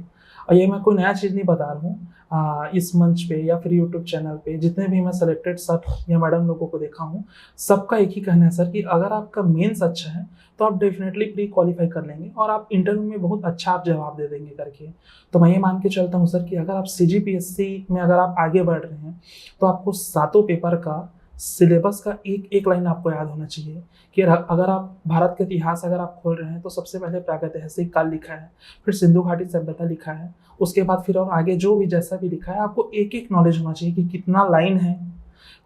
और ये मैं कोई नया चीज़ नहीं बता रहा हूँ, इस मंच पे या फिर यूट्यूब चैनल पे जितने भी मैं सेलेक्टेड सर या मैडम लोगों को देखा हूँ, सबका एक ही कहना है सर कि अगर आपका मेंस अच्छा है तो आप डेफिनेटली प्री क्वालिफाई कर लेंगे और आप इंटरव्यू में बहुत अच्छा आप जवाब दे देंगे करके। तो मैं ये मान के चलता हूँ सर कि अगर आप सीजीपीएससी में अगर आप आगे बढ़ रहे हैं तो आपको सातों पेपर का सिलेबस का एक एक लाइन आपको याद होना चाहिए कि अगर आप भारत के इतिहास अगर आप खोल रहे हैं तो सबसे पहले प्रागैतिहासिक काल लिखा है, फिर सिंधु घाटी सभ्यता लिखा है, उसके बाद फिर और आगे जो भी जैसा भी लिखा है आपको एक एक नॉलेज होना चाहिए कि कितना लाइन है,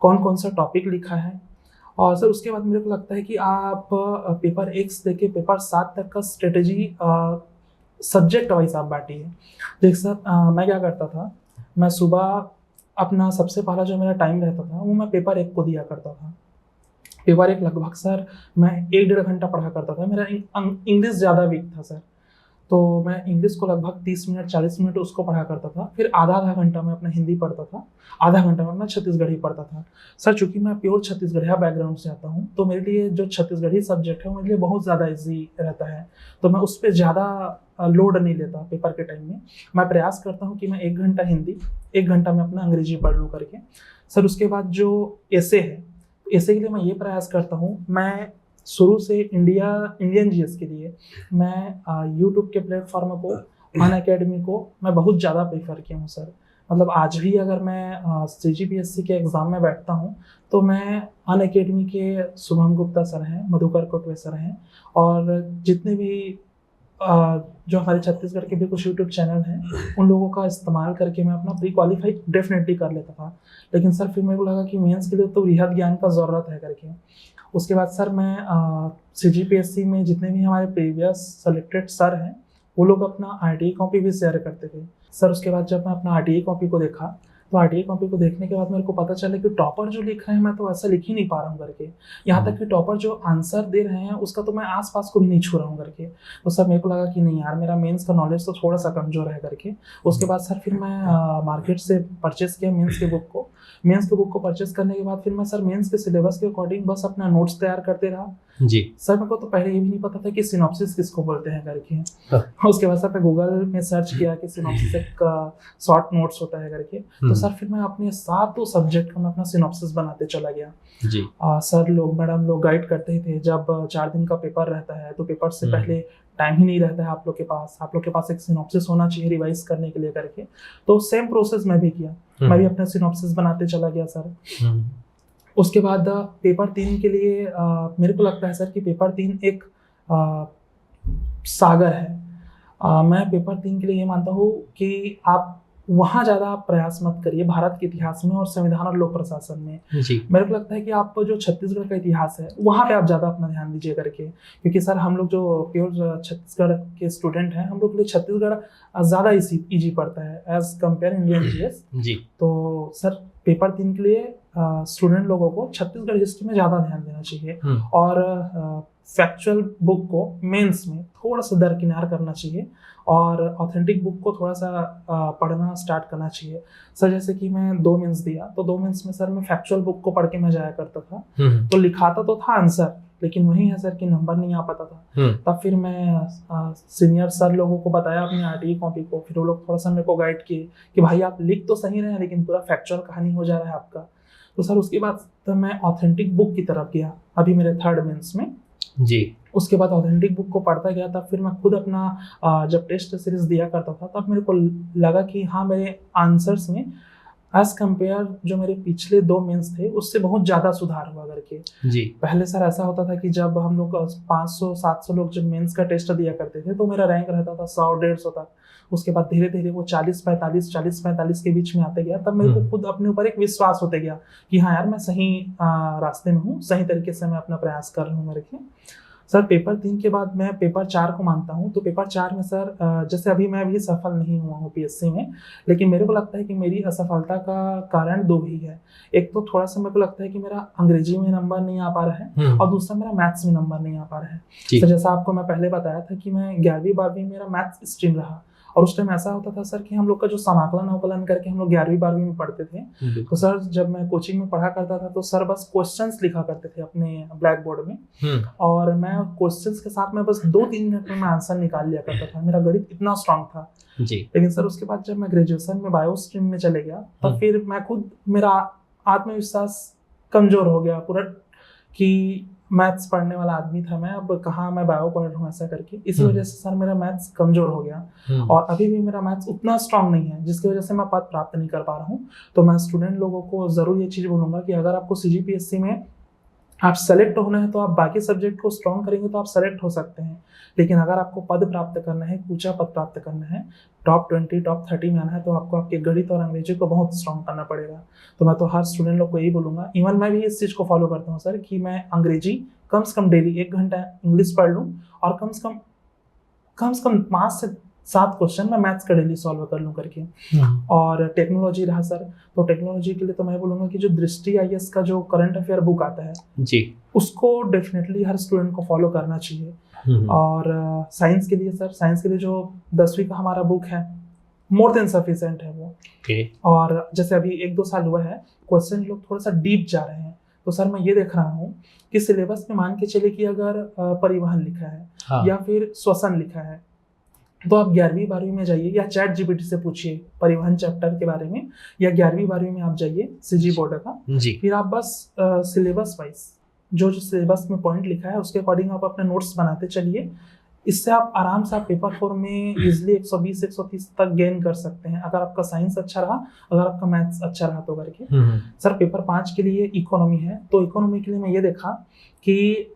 कौन कौन सा टॉपिक लिखा है। और सर उसके बाद मेरे को लगता है कि आप पेपर 1 से लेके पेपर 7 तक का स्ट्रेटेजी सब्जेक्ट वाइज आप बांटिए। देख सर मैं क्या करता था, मैं सुबह अपना सबसे पहला जो मेरा टाइम रहता था वो मैं पेपर 1 को दिया करता था। पेपर 1 लगभग सर मैं 1-1.5 घंटा पढ़ा करता था। मेरा इंग्लिश ज़्यादा वीक था सर, तो मैं इंग्लिश को लगभग 30 मिनट 40 मिनट उसको पढ़ा करता था। फिर आधा घंटा मैं अपना हिंदी पढ़ता था, आधा घंटा में अपना छत्तीसगढ़ी पढ़ता था। सर चूँकि मैं प्योर छत्तीसगढ़िया बैकग्राउंड से आता हूँ तो मेरे लिए जो छत्तीसगढ़ी सब्जेक्ट है वो मेरे लिए बहुत ज़्यादा ईजी रहता है, तो मैं उस पर ज़्यादा लोड नहीं लेता पेपर के टाइम में। मैं प्रयास करता हूँ कि मैं 1 घंटा हिंदी, 1 घंटा में अपना अंग्रेजी पढ़ लूँ करके। सर उसके बाद जो एसे है, एसे के लिए मैं ये प्रयास करता हूँ, मैं शुरू से इंडियन जीएस के लिए मैं यूट्यूब के प्लेटफॉर्म को, अनअकैडमी को मैं बहुत ज़्यादा प्रेफर किया हूँ सर। मतलब आज भी अगर मैं सीजीपीएससी के एग्ज़ाम में बैठता हूँ तो मैं अनअकैडमी के शुभम गुप्ता सर हैं, मधुकर कोटवे सर हैं और जितने भी जो हमारे छत्तीसगढ़ के भी कुछ यूट्यूब चैनल हैं उन लोगों का इस्तेमाल करके मैं अपना प्री क्वालिफाई डेफिनेटली कर लेता था। लेकिन सर फिर मेरे को लगा कि मेंस के लिए तो वृहद ज्ञान का ज़रूरत है करके। उसके बाद सर मैं सीजीपीएससी में जितने भी हमारे प्रीवियस सेलेक्टेड सर हैं वो लोग अपना आरटीई कॉपी भी शेयर करते थे सर। उसके बाद जब मैं अपना आरटीई कॉपी को देखा तो आरटीई कॉपी को देखने के बाद मेरे को पता चला कि टॉपर जो लिख रहे हैं मैं तो ऐसा लिख ही नहीं पा रहा हूँ करके। यहाँ तक कि टॉपर जो आंसर दे रहे हैं उसका तो मैं आसपास को भी नहीं छू रहा हूँ करके। तो सर मेरे को लगा कि नहीं यार, मेरा मेंस का नॉलेज तो थोड़ा सा कमजोर है करके। उसके बाद सर फिर मैं मार्केट से परचेस किया मेंस के बुक को। मेंस के बुक को परचेस करने के बाद फिर मैं सर मेंस के सिलेबस के अकॉर्डिंग बस अपना नोट्स तैयार करते रहा जी। सर मेरे को तो पहले ये भी नहीं पता था कि सिनॉप्सिस किसको बोलते हैं करके। उसके बाद सर मैं गूगल में सर्च किया कि सिनॉप्सिस एक शॉर्ट नोट्स होता है करके। तो सर फिर मैं अपने सातों सब्जेक्ट का मैं अपना सिनॉप्सिस बनाते चला गया जी। सर लोग मैडम लोग गाइड करते ही थे। जब 4 दिन का पेपर रहता है तो पेपर से पहले टाइम ही नहीं रहता है आप लोग के पास एक सिनॉप्सिस होना चाहिए रिवाइज करने के लिए करके। तो सेम प्रोसेस मैं भी किया, मैं भी अपना सिनॉप्सिस बनाते चला गया सर। उसके बाद पेपर 3 के लिए मेरे को लगता है सर कि पेपर 3 एक सागर है। मैं पेपर 3 के लिए ये मानता हूँ कि आप वहाँ ज़्यादा आप प्रयास मत करिए भारत के इतिहास में और संविधान और लोक प्रशासन में जी। मेरे को लगता है कि आप जो छत्तीसगढ़ का इतिहास है वहाँ पे आप ज़्यादा अपना ध्यान दीजिए करके। क्योंकि सर हम लोग जो प्योर छत्तीसगढ़ के स्टूडेंट हैं हम लोग के लिए छत्तीसगढ़ ज़्यादा ईजी पड़ता है एज कम्पेयर इंडियन जीएस जी। तो सर पेपर 3 के लिए स्टूडेंट लोगों को छत्तीसगढ़ हिस्ट्री में ज़्यादा ध्यान देना चाहिए और फैक्चुअल बुक को मेंस में थोड़ा सा दरकिनार करना चाहिए और ऑथेंटिक बुक को थोड़ा सा पढ़ना स्टार्ट करना चाहिए सर। जैसे कि मैं 2 मेंस दिया तो 2 मेंस में सर मैं फैक्चुअल बुक को पढ़ के मैं जाया करता था तो लिखाता तो था आंसर लेकिन वही है सर कि नंबर नहीं आ पाता था। तब फिर मैं सीनियर सर लोगों को बताया अपनी आरटीई कॉपी को, फिर वो लोग थोड़ा सा मेरे को गाइड किए कि भाई आप लिख तो सही रहे हैं लेकिन पूरा फैक्चुअल कहानी हो जा रहा है आपका। तो सर उसके बाद तो मैं ऑथेंटिक बुक की तरफ गया अभी मेरे 3rd मेंस में जी। उसके बाद ऑथेंटिक बुक को पढ़ता गया। तब फिर मैं खुद अपना जब टेस्ट सीरीज दिया करता था तब मेरे को लगा कि हाँ मेरे आंसर्स में एज कम्पेयर जो मेरे पिछले 2 मेंस थे उससे बहुत ज़्यादा सुधार हुआ करके जी। पहले सर ऐसा होता था कि जब हम लोग 500-700 लोग जब मेंस का टेस्ट दिया करते थे तो मेरा रैंक रहता था 100-150 तक। उसके बाद धीरे धीरे वो 40-45 के बीच में आते गया। तब मेरे को खुद अपने ऊपर एक विश्वास होते गया कि हाँ यार मैं सही रास्ते में हूँ, सही तरीके से मैं अपना प्रयास कर रहा हूँ मेरे के। सर पेपर 3 के बाद मैं पेपर 4 को मानता हूँ। तो पेपर 4 में सर जैसे अभी मैं भी सफल नहीं हुआ हूँ पीएससी में, लेकिन मेरे को लगता है कि मेरी असफलता का कारण 2 ही है। एक तो थोड़ा सा मेरे को लगता है कि मेरा अंग्रेजी में नंबर नहीं आ पा रहा है और दूसरा मेरा मैथ्स में नंबर नहीं आ पा रहा है। तो जैसा आपको मैं पहले बताया था कि मैं 11वीं-12वीं मेरा मैथ्स स्ट्रीम रहा और उस टाइम ऐसा होता था सर कि हम लोग का जो समाकलन अवकलन करके हम लोग 11वीं-12वीं में पढ़ते थे। तो सर जब मैं कोचिंग में पढ़ा करता था तो सर बस क्वेश्चंस लिखा करते थे अपने ब्लैक बोर्ड में और मैं क्वेश्चंस के साथ में बस 2-3 मिनट में मैं आंसर निकाल लिया करता था। मेरा गणित इतना स्ट्रांग था जी। लेकिन सर उसके बाद जब मैं ग्रेजुएशन में बायो स्ट्रीम में चले गया तब फिर मैं खुद मेरा आत्मविश्वास कमजोर हो गया पूरा कि मैथ्स पढ़ने वाला आदमी था मैं, अब कहाँ मैं बायो पढ़ रहा हूँ ऐसा करके। इसी वजह से सर मेरा मैथ्स कमजोर हो गया और अभी भी मेरा मैथ्स उतना स्ट्रांग नहीं है जिसकी वजह से मैं पद प्राप्त नहीं कर पा रहा हूँ। तो मैं स्टूडेंट लोगों को जरूर ये चीज बोलूंगा कि अगर आपको सीजीपीएससी में आप सेलेक्ट होना है तो आप बाकी सब्जेक्ट को स्ट्रॉन्ग करेंगे तो आप सेलेक्ट हो सकते हैं, लेकिन अगर आपको पद प्राप्त करना है, ऊंचा पद प्राप्त करना है, टॉप 20 टॉप 30 में आना है तो आपको आपके गणित और अंग्रेजी को बहुत स्ट्रॉन्ग करना पड़ेगा। तो मैं तो हर स्टूडेंट लोग को यही बोलूंगा, इवन मैं भी इस चीज को फॉलो करता हूँ सर कि मैं अंग्रेजी कम से कम डेली 1 घंटा इंग्लिश पढ़ लूँ और कम से कम 5 से 7 क्वेश्चन मैं मैथ्स का डेली सॉल्व कर लूँ करके। और टेक्नोलॉजी रहा सर, तो टेक्नोलॉजी के लिए तो मैं बोलूँगा कि जो दृष्टि आईएएस का जो करंट अफेयर बुक आता है जी उसको डेफिनेटली हर स्टूडेंट को फॉलो करना चाहिए। और साइंस के लिए सर, साइंस के लिए जो 10वीं का हमारा बुक है मोर देन सफिशिएंट है वो। और जैसे अभी 1-2 साल हुआ है क्वेश्चन लोग थोड़ा सा डीप जा रहे हैं, तो सर मैं ये देख रहा हूँ कि सिलेबस में मान के चले कि अगर परिवहन लिखा है या फिर श्वसन लिखा है तो आप 11वीं-12वीं में जाइए या चैट जीपीटी से पूछिए परिवहन चैप्टर के बारे में, या 11वीं-12वीं में आप जाइए सीजी बोर्ड का, फिर आप बस सिलेबस वाइज जो सिलेबस में पॉइंट लिखा है उसके अकॉर्डिंग आप अपने नोट्स बनाते चलिए। इससे आप आराम से आप पेपर 4 में इजिली 120-130 तक गेन कर सकते हैं अगर आपका साइंस अच्छा रहा, अगर आपका मैथ्स अच्छा रहा तो करके। सर पेपर 5 के लिए इकोनॉमी है, तो इकोनॉमी के लिए मैं ये देखा कि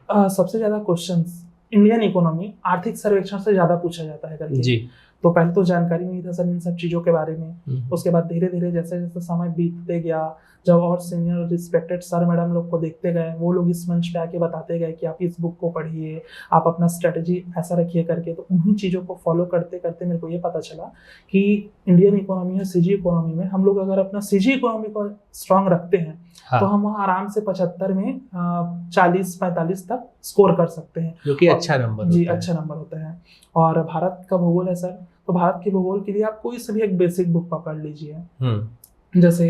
सबसे ज्यादा क्वेश्चंस इंडियन इकोनॉमी आर्थिक सर्वेक्षण से ज्यादा पूछा जाता है करके जी। तो पहले तो जानकारी नहीं था सर इन सब चीजों के बारे में। उसके बाद धीरे धीरे जैसे जैसे समय बीतते गया, जब और सीनियर रिस्पेक्टेड सर मैडम लोग को देखते गए, वो लोग इस मंच पे आके बताते गए कि आप इस बुक को पढ़िए, आप अपना स्ट्रेटेजी ऐसा रखिए करके, तो उन्हीं चीज़ों को फॉलो करते करते मेरे को ये पता चला कि इंडियन इकोनॉमी है सीजी इकोनॉमी में हम लोग अगर अपना सीजी इकोनॉमी को स्ट्रांग रखते हैं तो हम वहाँ आराम से 75 में 40-45 तक स्कोर कर सकते हैं, जो कि अच्छा नंबर जी अच्छा नंबर होता है। और भारत का भूगोल है सर, तो भारत के भूगोल के लिए आप कोई से भी एक बेसिक बुक पकड़ लीजिए। जैसे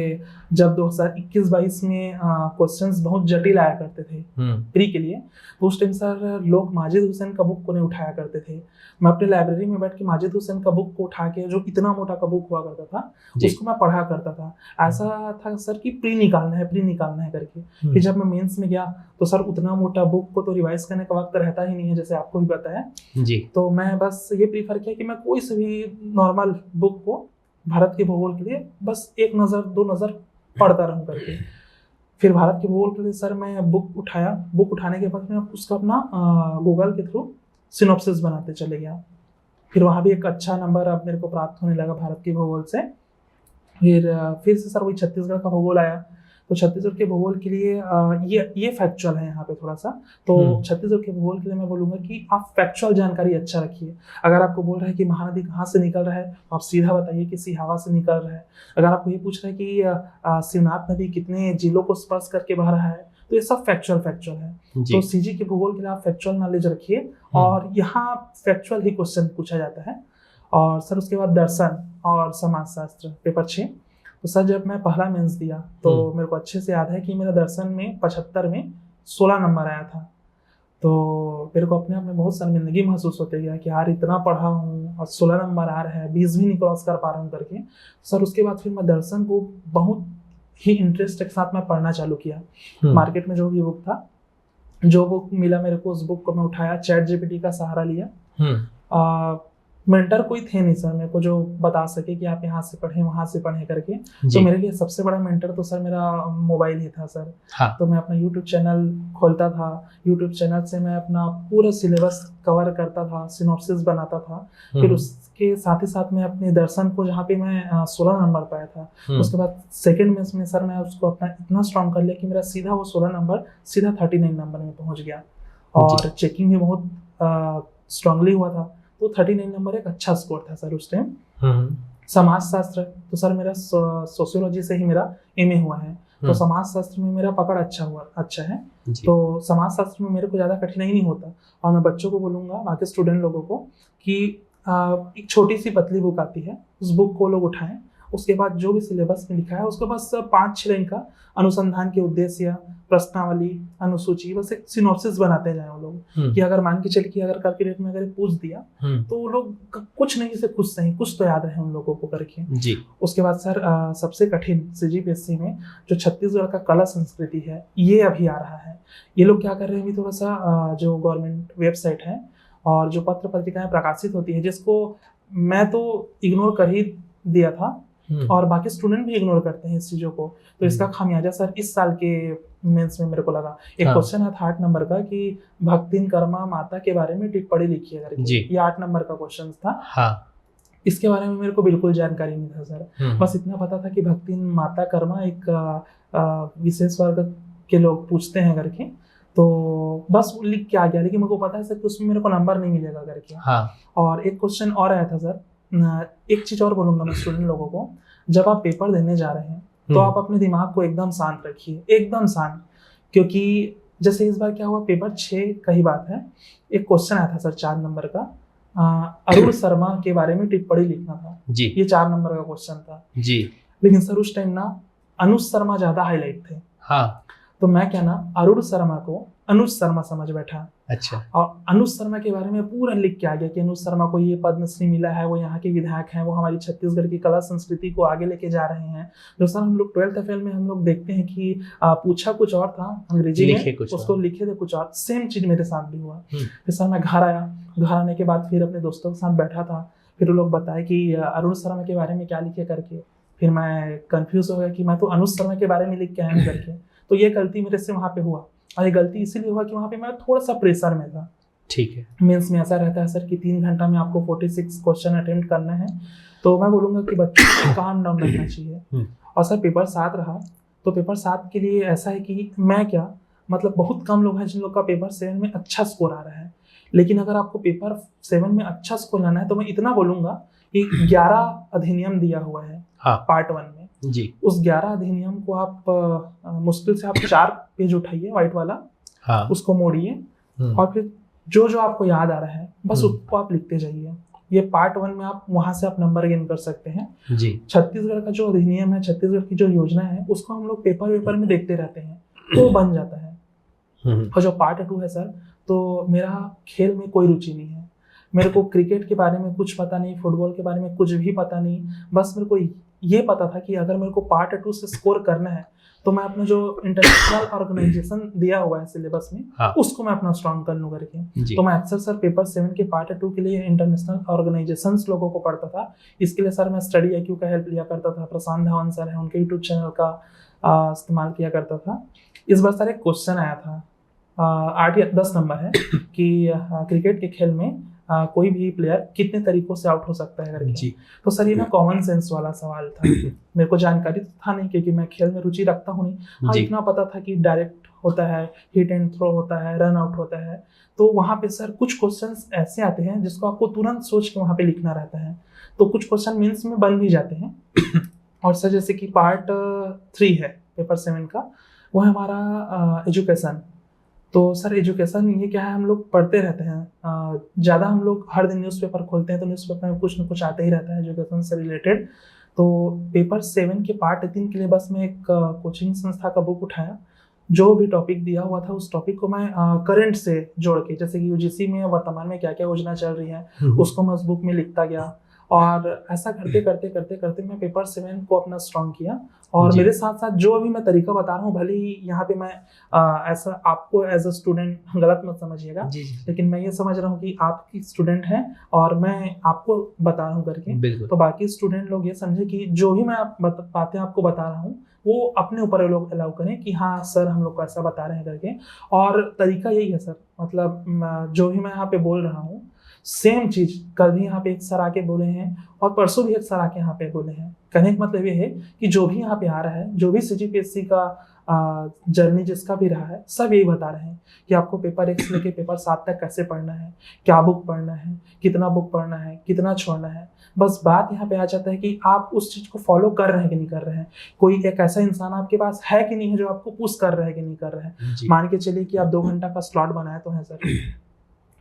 जब 2021-22 में क्वेश्चंस बहुत जटिल आया करते थे प्री के लिए, तो उस टाइम सर लोग माजिद हुसैन का बुक को नहीं उठाया करते थे। मैं अपने लाइब्रेरी में बैठ के माजिद हुसैन का बुक को उठा के, जो इतना मोटा का बुक हुआ करता था, उसको मैं पढ़ा करता था। ऐसा था सर कि प्री निकालना है करके। फिर जब मैं मेंस में गया तो सर उतना मोटा बुक को तो रिवाइज करने का वक्त रहता ही नहीं है, जैसे आपको भी पता है जी। तो मैं बस ये प्रीफर किया कि मैं कोई से भी नॉर्मल बुक को भारत के भूगोल के लिए बस 1 नज़र 2 नज़र पढ़ता रहूं करके। फिर भारत के भूगोल के लिए सर मैं बुक उठाया, बुक उठाने के बाद मैं उसका अपना गूगल के थ्रू सिनॉप्सिस बनाते चले गया। फिर वहाँ भी एक अच्छा नंबर अब मेरे को प्राप्त होने लगा भारत के भूगोल से। फिर से सर वही छत्तीसगढ़ का भूगोल आया, तो छत्तीसगढ़ के भूगोल के लिए ये फैक्चुअल है यहाँ पे थोड़ा सा। तो छत्तीसगढ़ के भूगोल के लिए मैं बोलूँगा कि आप फैक्चुअल जानकारी अच्छा रखिए। अगर आपको बोल रहा है कि महानदी कहाँ से निकल रहा है तो आप सीधा बताइए कि सिहावा से निकल रहा है। अगर आपको ये पूछ रहा है कि शिवनाथ नदी कितने जिलों को स्पर्श करके बह रहा है, तो ये सब फैक्चुअल है। तो सीजी के भूगोल के लिए आप फैक्चुअल नॉलेज रखिए और यहाँ फैक्चुअल ही क्वेश्चन पूछा जाता है। और सर उसके बाद दर्शन और समाजशास्त्र पेपर 6। तो सर जब मैं पहला मेंस दिया तो मेरे को अच्छे से याद है कि मेरा दर्शन में 75 में 16 नंबर आया था। तो मेरे को अपने आप में बहुत शर्मिंदगी महसूस होते गया कि यार इतना पढ़ा हूँ और 16 नंबर आ रहा है, 20 भी नहीं क्रॉस कर पा रहा हूँ करके। सर उसके बाद फिर मैं दर्शन को बहुत ही इंटरेस्ट के साथ मैं पढ़ना चालू किया। मार्केट में जो भी बुक था, जो बुक मिला मेरे को, उस बुक को मैं उठाया, चैट जीपीटी का सहारा लिया। मेंटर कोई थे नहीं सर मेरे को जो बता सके कि आप यहाँ से पढ़ें वहाँ से पढ़ें करके। तो मेरे लिए सबसे बड़ा मेंटर तो सर मेरा मोबाइल ही था सर। हाँ। तो मैं अपना यूट्यूब चैनल खोलता था, यूट्यूब चैनल से मैं अपना पूरा सिलेबस कवर करता था, सिनॉप्सिस बनाता था। फिर उसके साथ ही साथ मैं अपने दर्शन को, जहाँ पे मैं 16 नंबर पाया था, उसके बाद सेकेंड में सर मैं उसको अपना इतना स्ट्रॉन्ग कर लिया कि मेरा सीधा वो 16 नंबर सीधा 39 नंबर में पहुँच गया। और चेकिंग भी बहुत स्ट्रांगली हुआ था। तो 39 नंबर एक अच्छा स्कोर था सर उस टाइम। समाजशास्त्र तो सर मेरा सोशियोलॉजी से ही मेरा एमए हुआ है, तो समाजशास्त्र में मेरा पकड़ अच्छा है। तो समाजशास्त्र में मेरे को ज़्यादा कठिनाई नहीं होता। और मैं बच्चों को बोलूँगा, बाकी स्टूडेंट लोगों को, कि एक छोटी सी पतली बुक आती है, उस बुक को लोग उठाएं, उसके बाद जो भी सिलेबस में लिखा है उसको बस 5-6 लाइन का अनुसंधान के उद्देश्य, प्रश्नावली, अनुसूची, बस एक सिनॉप्सिस बनाते जाए वो लोग। कि अगर मान के चल कि अगर कैलकुलेट में अगर पूछ दिया तो वो लोग कुछ नहीं से कुछ सही, कुछ तो याद रहे उन लोगों को करके जी। उसके बाद सर सबसे कठिन CGPSC में जो छत्तीसगढ़ का कला संस्कृति है, ये अभी आ रहा है। ये लोग क्या कर रहे हैं अभी, थोड़ा सा जो गवर्नमेंट वेबसाइट है और जो पत्र पत्रिकाएं प्रकाशित होती है, जिसको मैं तो इग्नोर कर ही दिया था और बाकी स्टूडेंट भी इग्नोर करते हैं इस चीजों को। तो इसका खामियाजा सर इस साल के मेंस में मेरे को लगा। एक क्वेश्चन है 8 नंबर का कि भक्तिन कर्मा माता के बारे में टिप्पणी लिखी है करके। ये 8 नंबर का क्वेश्चन था। हाँ। इसके बारे में मेरे को बिल्कुल जानकारी नहीं था सर। बस इतना पता था कि भक्तिन माता कर्मा एक विशेष वर्ग के लोग पूछते हैं करके, तो बस लिख के आ गया। लेकिन मेरे को पता है सर कि उसमें मेरे को नंबर नहीं मिलेगा करके। हाँ। और एक क्वेश्चन और आया था सर, एक चीज और बोलूंगा मैं स्टूडेंट लोगों को, जब आप पेपर देने जा रहे हैं तो आप अपने दिमाग को एकदम शांत रखिए, एकदम शांत। क्योंकि जैसे इस बार क्या हुआ, पेपर 6 का ही बात है, एक क्वेश्चन आया था सर 4 नंबर का, अरुण शर्मा के बारे में टिप्पणी लिखना था जी। ये 4 नंबर का क्वेश्चन था जी। लेकिन सर उस टाइम ना अनुज शर्मा ज्यादा हाईलाइट थे। हाँ। तो मैं क्या ना अरुण शर्मा को अनुज शर्मा समझ बैठा। अच्छा। और अनुज शर्मा के बारे में पूरा लिख के आ गया कि अनुज शर्मा को ये पद्मश्री मिला है, वो यहाँ के विधायक हैं, वो हमारी छत्तीसगढ़ की कला संस्कृति को आगे लेके जा रहे हैं। जो सर हम लोग 12th फेल में हम लोग देखते हैं कि पूछा कुछ और था अंग्रेजी में, उसको लिखे थे कुछ और। सेम चीज मेरे साथ भी हुआ। फिर सर मैं घर आया, घर आने के बाद फिर अपने दोस्तों के साथ बैठा था, फिर वो लोग बताए कि अरुण शर्मा के बारे में क्या लिखे करके। फिर मैं कंफ्यूज हो गया कि मैं तो अनुज शर्मा के बारे में लिख के आया हूँ करके। तो ये गलती मेरे से वहाँ पे हुआ, और ये गलती इसीलिए हुआ कि वहाँ पे मैं थोड़ा सा प्रेशर में था। ठीक है। मेंस में ऐसा रहता है सर कि 3 घंटा में आपको 46 क्वेश्चन अटेम्प्ट करना है। तो मैं बोलूँगा कि बच्चों को काम डाउन रखना चाहिए। और सर पेपर 7 रहा, तो पेपर 7 के लिए ऐसा है कि मैं क्या, मतलब बहुत कम लोग हैं जिन लोग का पेपर 7 में अच्छा स्कोर आ रहा है। लेकिन अगर आपको पेपर 7 में अच्छा स्कोर लाना है तो मैं इतना बोलूँगा कि 11 अधिनियम दिया हुआ है। हाँ। पार्ट 1 में जी। उस 11 अधिनियम को आप मुश्किल से आप 4 पेज उठाइए व्हाइट वाला। हाँ। उसको मोड़िए और फिर जो जो आपको याद आ रहा है बस उसको आप लिखते जाइए। ये पार्ट 1 में आप वहां से आप नंबर गेन कर सकते हैं जी। छत्तीसगढ़ का जो अधिनियम है, छत्तीसगढ़ की जो योजना है, उसको हम लोग पेपर में देखते रहते हैं तो बन जाता है। और जो पार्ट 2 है सर, तो मेरा खेल में कोई रुचि नहीं है। मेरे को क्रिकेट के बारे में कुछ पता नहीं, फुटबॉल के बारे में कुछ भी पता नहीं। बस मेरे को ये पता था कि अगर मेरे को पार्ट 2 से स्कोर करना है तो मैं अपना जो इंटरनेशनल ऑर्गेनाइजेशन दिया हुआ है सिलेबस में, हाँ। उसको मैं अपना स्ट्रॉन्ग कर लूं करके। तो मैं अक्सर सर पेपर 7 के पार्ट 2 के लिए इंटरनेशनल ऑर्गेनाइजेशंस लोगों को पढ़ता था। इसके लिए सर मैं स्टडी IQ का हेल्प लिया करता था। प्रशांत धवन सर है, उनके यूट्यूब चैनल का इस्तेमाल किया करता था। इस बार सर एक क्वेश्चन आया था 8 या 10 नंबर है कि क्रिकेट के खेल में कोई भी प्लेयर कितने तरीकों से आउट हो सकता है करके। तो सर ये ना कॉमन सेंस वाला सवाल था। मेरे को जानकारी तो था नहीं क्योंकि मैं खेल में रुचि रखता हूँ नहीं। हाँ, इतना पता था कि डायरेक्ट होता है, हिट एंड थ्रो होता है, रन आउट होता है। तो वहाँ पे सर कुछ क्वेश्चंस ऐसे आते हैं जिसको आपको तुरंत सोच के वहाँ पे लिखना रहता है। तो कुछ क्वेश्चन मीन्स में बन भी जाते हैं। और सर जैसे कि पार्ट 3 है पेपर 7 का, वो है हमारा एजुकेशन। तो सर एजुकेशन ये क्या है, हम लोग पढ़ते रहते हैं ज़्यादा। हम लोग हर दिन न्यूज़पेपर खोलते हैं तो न्यूज़पेपर में कुछ न कुछ आते ही रहता है एजुकेशन से रिलेटेड। तो पेपर 7 के पार्ट 3 के लिए बस मैं एक कोचिंग संस्था का बुक उठाया जो भी टॉपिक दिया हुआ था उस टॉपिक को मैं करंट से जोड़ के, जैसे कि यूजीसी में वर्तमान में क्या क्या योजना चल रही है उसको मैं उस बुक में लिखता गया, और ऐसा करते करते करते करते मैं पेपर 7 को अपना स्ट्रॉन्ग किया। और मेरे साथ साथ जो अभी मैं तरीका बता रहा हूँ, भले ही यहाँ पे मैं ऐसा आपको एज अ स्टूडेंट गलत मत समझिएगा, लेकिन मैं ये समझ रहा हूँ कि आपकी स्टूडेंट है और मैं आपको बता रहा हूँ करके, तो बाकी स्टूडेंट लोग ये समझे कि जो भी मैं बातें आपको बता रहा हूँ वो अपने ऊपर लोग अलाउ करें कि हाँ सर हम लोग को ऐसा बता रहे हैं करके। और तरीका यही है सर, मतलब जो भी मैं यहाँ पे बोल रहा हूँ सेम चीज कल भी यहाँ पे एक सर आके बोले हैं और परसों भी एक सर आके यहाँ पे बोले हैं। कहने का मतलब ये है कि जो भी यहाँ पे आ रहा है, जो भी CGPSC का जर्नी जिसका भी रहा है, सब यही बता रहे हैं कि आपको पेपर 1 से लेके पेपर 7 तक कैसे पढ़ना है, क्या बुक पढ़ना है, कितना बुक पढ़ना है, कितना छोड़ना है। बस बात यहाँ पे आ जाता है कि आप उस चीज को फॉलो कर रहे हैं कि नहीं कर रहे हैं। कोई एक ऐसा इंसान आपके पास है कि नहीं है जो आपको पुश कर रहा है कि नहीं कर रहे हैं। मान के चलिए कि आप 2 घंटा का स्लॉट बनाए तो है सर,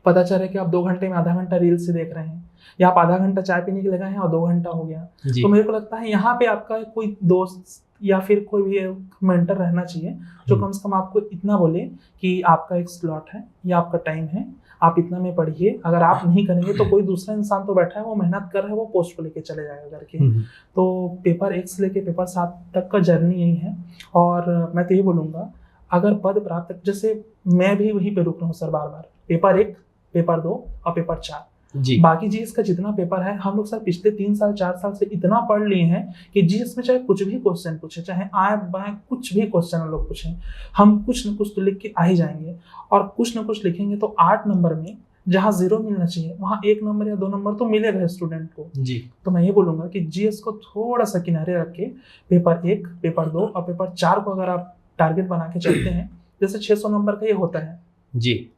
पता चल रहा है कि आप 2 घंटे में आधा घंटा रील से देख रहे हैं, या आप आधा घंटा चाय पीने के लगाए हैं और 2 घंटा हो गया। तो मेरे को लगता है यहाँ पे आपका कोई दोस्त या फिर कोई भी मेंटर रहना चाहिए जो कम से कम आपको इतना बोले कि आपका एक स्लॉट है या आपका टाइम है, आप इतना में पढ़िए। अगर आप नहीं करेंगे तो कोई दूसरा इंसान तो बैठा है, वो मेहनत कर रहा है, वो पोस्ट को लेके चले जाएगा करके। तो पेपर 1 से लेके पेपर 7 तक का जर्नी यही है। और मैं तो ये बोलूँगा, अगर पद प्राप्त, जैसे मैं भी वहीं पे रुक रहा हूँ सर बार बार, पेपर 1, पेपर 2 और पेपर 4 बाकी जीएस का जितना पेपर है हम लोग सर पिछले 3 साल 4 साल से इतना पढ़ लिए हैं कि जीएस में चाहे कुछ भी क्वेश्चन पूछे, चाहे आए बाएं कुछ भी क्वेश्चन हम लोग पूछें, हम कुछ न कुछ तो लिख के आ ही जाएंगे। और कुछ न कुछ लिखेंगे तो 8 नंबर में जहाँ 0 मिलना चाहिए वहाँ 1 नंबर या 2 नंबर तो मिलेगा स्टूडेंट को जी। तो मैं ये बोलूंगा कि जीएस को थोड़ा सा किनारे रख के पेपर 1, पेपर 2 और पेपर 4 को अगर आप टारगेट बना के चलते हैं, जैसे 600 नंबर का ये होता है जी,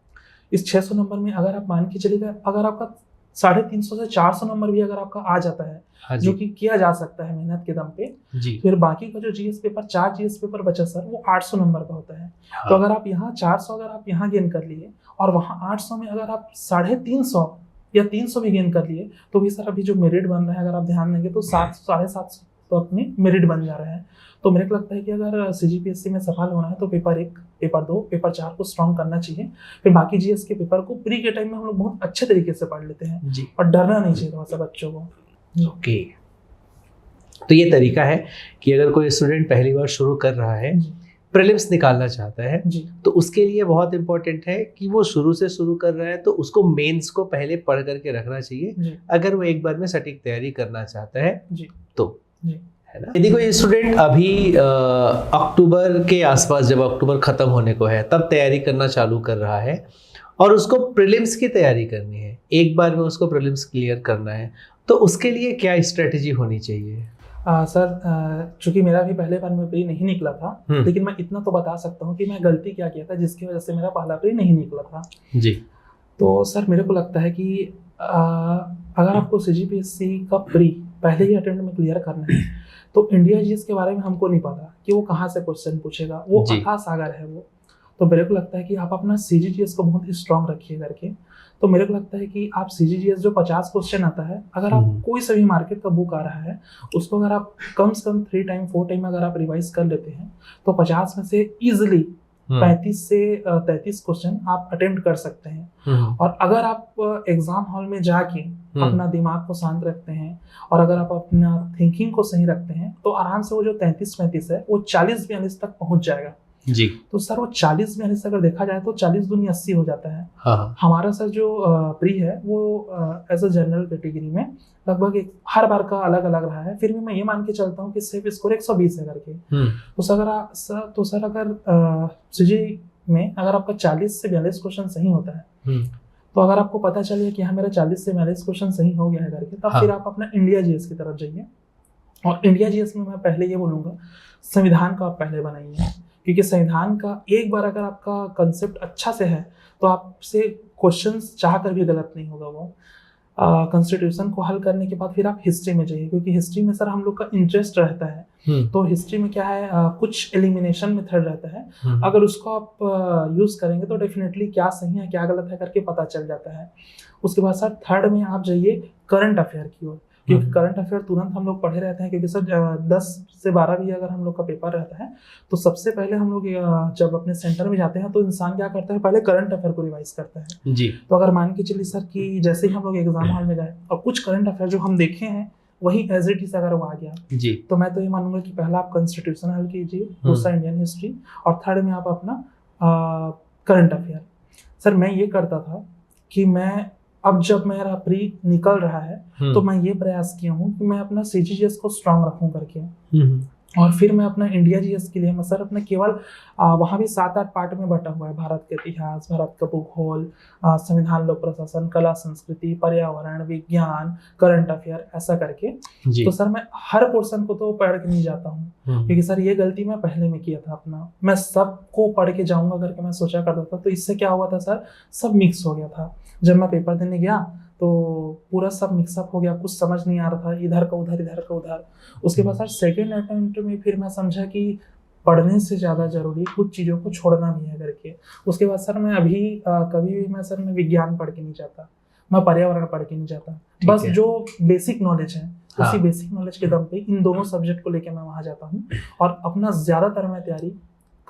इस 600 नंबर में अगर आप मान के चलिएगा, अगर आपका 350 से 400 नंबर भी अगर आपका आ जाता है, जो कि किया जा सकता है मेहनत के दम पे जी, फिर बाकी का जो जीएस पेपर 4 जीएस पेपर बचा सर वो 800 नंबर का होता है। तो अगर आप यहाँ 400 अगर आप यहाँ गेन कर लिए और वहाँ 800 में अगर आप 350 या 300 भी गेन कर लिए तो भी सर अभी जो मेरिट बन रहा है अगर आप ध्यान देंगे तो 700-750 तो अपने मेरिट बन जा रहे हैं। तो मेरे को लगता है कि अगर CGPSC में सफल होना है तो पेपर 1, पेपर 2, पेपर 4 को स्ट्रॉन्ग करना चाहिए। फिर बाकी जीएस के पेपर को प्री के टाइम में हम लोग बहुत अच्छे तरीके से पढ़ लेते हैं जी, और डरना नहीं चाहिए थोड़ा सा बच्चों को। ओके, तो ये तरीका है कि अगर कोई स्टूडेंट पहली बार शुरू कर रहा है, प्रीलिम्स निकालना चाहता है जी, तो उसके लिए बहुत इंपॉर्टेंट है कि वो शुरू से शुरू कर रहा है तो उसको मेंस को पहले पढ़ करके रखना चाहिए अगर वो एक बार में सटीक तैयारी करना चाहता है जी, तो जी। है ना। यदि कोई स्टूडेंट अभी अक्टूबर के आसपास, जब अक्टूबर खत्म होने को है, तब तैयारी करना चालू कर रहा है और उसको प्रीलिम्स की तैयारी करनी है, एक बार में उसको प्रीलिम्स क्लियर करना है, तो उसके लिए क्या स्ट्रेटेजी होनी चाहिए? सर चूंकि मेरा भी पहले बार में प्री नहीं निकला था, लेकिन मैं इतना तो बता सकता हूँ कि मैं गलती क्या किया था जिसकी वजह से मेरा पहला प्री नहीं निकला था जी। तो सर मेरे को लगता है कि अगर आपको CGPSC का प्री पहले ही अटेम्प्ट में क्लियर करना है तो इंडिया जीएस के बारे में हमको नहीं पता कि वो कहाँ से क्वेश्चन पूछेगा, वो अथाह सागर है वो। तो मेरे को लगता है कि आप अपना CGPSC को बहुत स्ट्रॉन्ग रखिए करके। तो मेरे को लगता है कि आप CGPSC जो 50 क्वेश्चन आता है, अगर आप कोई सा भी मार्केट का बुक आ रहा है उसको अगर आप कम से कम 3 टाइम 4 टाइम अगर आप रिवाइज कर लेते हैं तो 50 में से इजिली 35 से 33 क्वेश्चन आप अटेम्प्ट कर सकते हैं। और अगर आप एग्जाम हॉल में जाके अपना दिमाग को शांत रखते हैं और अगर आप अपना थिंकिंग को सही रखते हैं तो आराम से वो जो 33-35 है वो 40-42 तक पहुंच जाएगा जी। तो सर वो 40-42 अगर देखा जाए तो 40 दूनी 80 हो जाता है। हाँ। हमारा सर जो प्री है वो एज अ जनरल कैटेगरी में लगभग हर बार का अलग अलग रहा है, फिर भी मैं ये मान के चलता हूँ कि सेफ स्कोर 120 है करके। तो सर अगर सीजी में अगर आपका 40 से 42 क्वेश्चन सही होता है तो अगर आपको पता चले कि हाँ मेरा 40 से 42 क्वेश्चन सही हो गया है करके, तब फिर आप अपना इंडिया जीएस की तरफ जाइए। और इंडिया जीएस में मैं पहले ये बोलूँगा संविधान का आप पहले बनाइए, क्योंकि संविधान का एक बार अगर आपका कंसेप्ट अच्छा से है तो आपसे क्वेश्चंस चाह कर भी गलत नहीं होगा। वो कॉन्स्टिट्यूशन को हल करने के बाद फिर आप हिस्ट्री में जाइए, क्योंकि हिस्ट्री में सर हम लोग का इंटरेस्ट रहता है। तो हिस्ट्री में क्या है, कुछ एलिमिनेशन मेथड रहता है, अगर उसको आप यूज करेंगे तो डेफिनेटली क्या सही है क्या गलत है करके पता चल जाता है। उसके बाद सर थर्ड में आप जाइए करंट अफेयर की ओर। क्योंकि करंट अफेयर तुरंत हम लोग पढ़े रहते हैं, क्योंकि सर 10 से 12 भी अगर हम लोग का पेपर रहता है तो सबसे पहले हम लोग जब अपने सेंटर में जाते हैं तो इंसान क्या करता है, पहले करंट अफेयर को रिवाइज करता है जी। तो अगर मान के चलिए सर कि जैसे ही हम लोग एग्जाम हॉल में गए और कुछ करंट अफेयर जो हम देखे हैं वही एज इट इज अगर वो आ गया जी, तो मैं तो ये मानूंगा कि पहला आप कॉन्स्टिट्यूशन हल कीजिए, दूसरा इंडियन हिस्ट्री, और थर्ड में आप अपना करंट अफेयर। सर मैं ये करता था कि मैं अब जब मेरा प्री निकल रहा है तो मैं ये प्रयास किया हूँ कि मैं अपना सीजीजीएस को स्ट्रांग रखूं करके, और फिर मैं अपना इंडिया जीएस के लिए मैं सर अपना केवल वहाँ भी 7-8 पार्ट में बटा हुआ है, भारत का इतिहास, भारत का भूगोल, संविधान, लोक प्रशासन, कला संस्कृति, पर्यावरण, विज्ञान, करंट अफेयर, ऐसा करके। तो सर मैं हर पोर्शन को तो पढ़ के नहीं जाता हूँ, क्योंकि सर ये गलती मैं पहले में किया था अपना, मैं सबको पढ़ के जाऊंगा करके मैं सोचा करता था, तो इससे क्या हुआ था सर, सब मिक्स हो गया था। जब मैं पेपर देने गया तो पूरा सब मिक्सअप हो गया, कुछ समझ नहीं आ रहा था, इधर का उधर, इधर का उधर। उसके बाद सर सेकेंड अटेम्प्ट में फिर मैं समझा कि पढ़ने से ज़्यादा जरूरी कुछ चीज़ों को छोड़ना भी है करके। उसके बाद सर मैं अभी कभी भी मैं विज्ञान पढ़ के नहीं जाता, मैं पर्यावरण पढ़ के नहीं जाता, बस जो बेसिक नॉलेज है उसी बेसिक नॉलेज के दम पे इन दोनों सब्जेक्ट को लेकर मैं वहाँ जाता हूँ, और अपना ज़्यादातर मैं तैयारी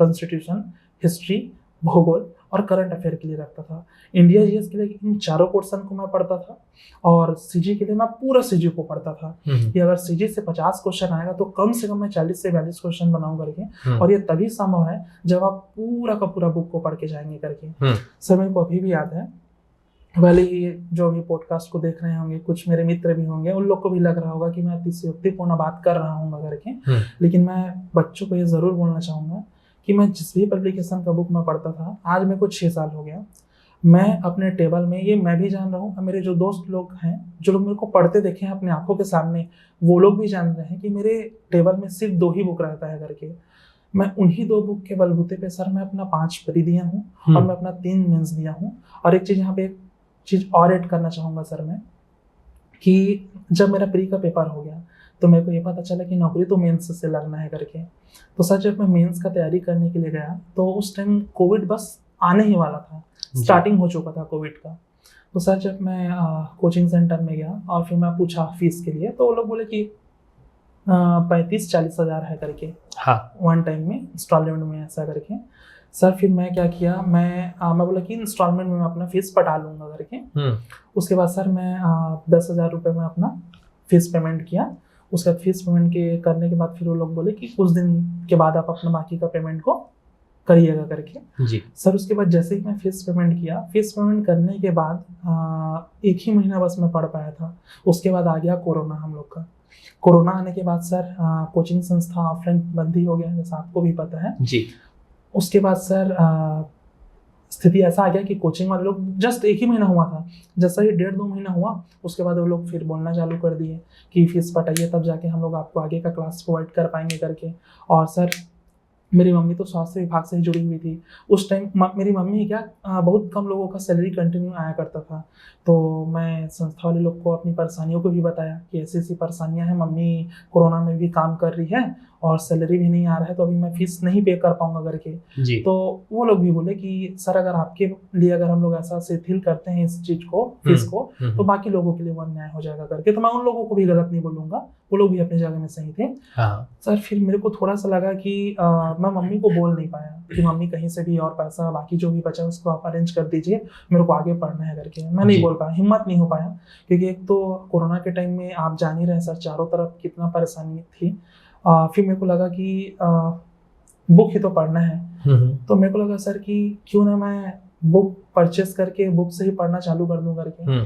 कॉन्स्टिट्यूशन, हिस्ट्री, भूगोल और करंट अफेयर के लिए रखता था। इंडिया जीएस के लिए इन चारों पोर्शन को मैं पढ़ता था, और सीजी के लिए मैं पूरा सीजी को पढ़ता था कि अगर सीजी से 50 क्वेश्चन आएगा तो कम से कम मैं 40 से 42 क्वेश्चन बनाऊं करके, और ये तभी संभव है जब आप पूरा का पूरा बुक को पढ़ के जाएंगे करके। सर मेरे को अभी भी याद है, भले ही जो भी पॉडकास्ट को देख रहे होंगे कुछ मेरे मित्र भी होंगे, उन लोग को भी लग रहा होगा कि मैं अतिशयोक्तिपूर्ण बात कर रहा हूँ करके, लेकिन मैं बच्चों को ये जरूर बोलना चाहूंगा कि मैं जिस भी पब्लिकेशन का बुक मैं पढ़ता था, आज मेरे को 6 साल हो गया, मैं अपने टेबल में, ये मैं भी जान रहा हूँ, मेरे जो दोस्त लोग हैं, जो लोग मेरे को पढ़ते देखे हैं अपने आंखों के सामने, वो लोग भी जान रहे हैं कि मेरे टेबल में सिर्फ 2 ही बुक रहता है करके। मैं उन्हीं 2 बुक के बलबूते पे सर मैं अपना 5 प्री दिया हूँ और मैं अपना 3 मेंस दिया हूँ। और एक चीज़ यहाँ पे, एक चीज़ और ऐड करना चाहूँगा सर मैं, कि जब मेरा प्री का पेपर हो गया तो मेरे को ये पता चला कि नौकरी तो मेंस से लगना है करके। तो सर जब मैं मेंस का तैयारी करने के लिए गया तो उस टाइम कोविड बस आने ही वाला था, स्टार्टिंग हो चुका था कोविड का। तो सर जब मैं कोचिंग सेंटर में गया और फिर मैं पूछा फीस के लिए, तो वो लोग बोले कि 35-40 हज़ार है करके, वन टाइम में इंस्टॉलमेंट में ऐसा करके। सर फिर मैं क्या किया, मैं बोला कि इंस्टॉलमेंट में मैं अपना फीस पटा लूँगा करके। उसके बाद सर मैं 10,000 रुपये में अपना फीस पेमेंट किया। उसके बाद फीस पेमेंट करने के बाद फिर वो लोग बोले कि कुछ दिन के बाद आप अपना बाकी का पेमेंट को करिएगा करके जी। सर उसके बाद जैसे ही मैं फीस पेमेंट किया, फीस पेमेंट करने के बाद 1 ही महीना बस मैं पढ़ पाया था। उसके बाद आ गया कोरोना हम लोग का। कोरोना आने के बाद सर कोचिंग संस्था ऑफलाइन बंद ही हो गया, जैसा आपको भी पता है जी। उसके बाद सर स्थिति ऐसा आ गया कि कोचिंग वाले लोग, जस्ट 1 ही महीना हुआ था, जैसा ही 1.5-2 महीना हुआ उसके बाद वो लोग फिर बोलना चालू कर दिए कि फीस पटाइए तब जाके हम लोग आपको आगे का क्लास प्रोवाइड कर पाएंगे करके। और सर मेरी मम्मी तो स्वास्थ्य विभाग से ही जुड़ी हुई थी उस टाइम। मेरी मम्मी क्या बहुत कम लोगों का सैलरी कंटिन्यू आया करता था, तो मैं संस्था वाले लोग को अपनी परेशानियों को भी बताया कि ऐसी ऐसी परेशानियां हैं, मम्मी कोरोना में भी काम कर रही है और सैलरी भी नहीं आ रहा है, तो अभी मैं फीस नहीं पे कर पाऊंगा करके जी। तो वो लोग भी बोले कि सर अगर आपके लिए अगर हम लोग ऐसा शिथिल करते हैं इस चीज को, फीस को, तो बाकी लोगों के लिए वो अन्याय हो जाएगा करके। तो मैं उन लोगों को भी गलत नहीं बोलूंगा, वो लोग भी अपनी जगह में सही थे। सर फिर मेरे को थोड़ा सा लगा कि मैं मम्मी को बोल नहीं पाया कि मम्मी कहीं से भी और पैसा बाकी जो भी बचा उसको आप अरेंज कर दीजिए, मेरे को आगे पढ़ना है करके। मैं नहीं बोल पाया, हिम्मत नहीं हो पाया, क्योंकि एक तो कोरोना के टाइम में आप जान ही रहे सर चारों तरफ कितना परेशानी थी। फिर मेरे को लगा कि बुक ही तो पढ़ना है, तो मेरे को लगा सर कि क्यों ना मैं बुक परचेस करके बुक से ही पढ़ना चालू कर दूं करके।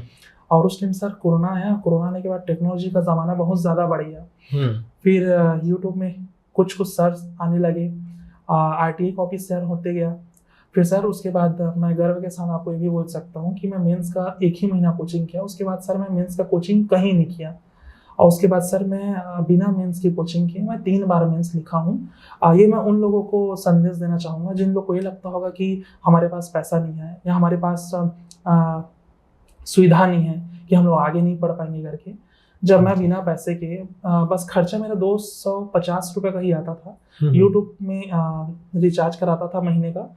और उस टाइम सर कोरोना आया, कोरोना आने के बाद टेक्नोलॉजी का ज़माना बहुत ज़्यादा बढ़ गया। फिर यूट्यूब में कुछ सर्च आने लगे, RTI कॉपी शेयर होते गया। फिर सर उसके बाद मैं गर्व के साथ आपको ये भी बोल सकता हूँ कि मैं मेंस का 1 ही महीना कोचिंग किया, उसके बाद सर मैं मेंस का कोचिंग कहीं नहीं किया। और उसके बाद सर मैं बिना मेंस की कोचिंग किए मैं 3 बार मेंस लिखा हूँ। ये मैं उन लोगों को संदेश देना चाहूँगा जिन लोग को ये लगता होगा कि हमारे पास पैसा नहीं है या हमारे पास सुविधा नहीं है कि हम लोग आगे नहीं पढ़ पाएंगे करके। जब मैं बिना पैसे के बस खर्चा मेरा 250 रुपये का ही आता था, यूट्यूब में रिचार्ज कराता था महीने का,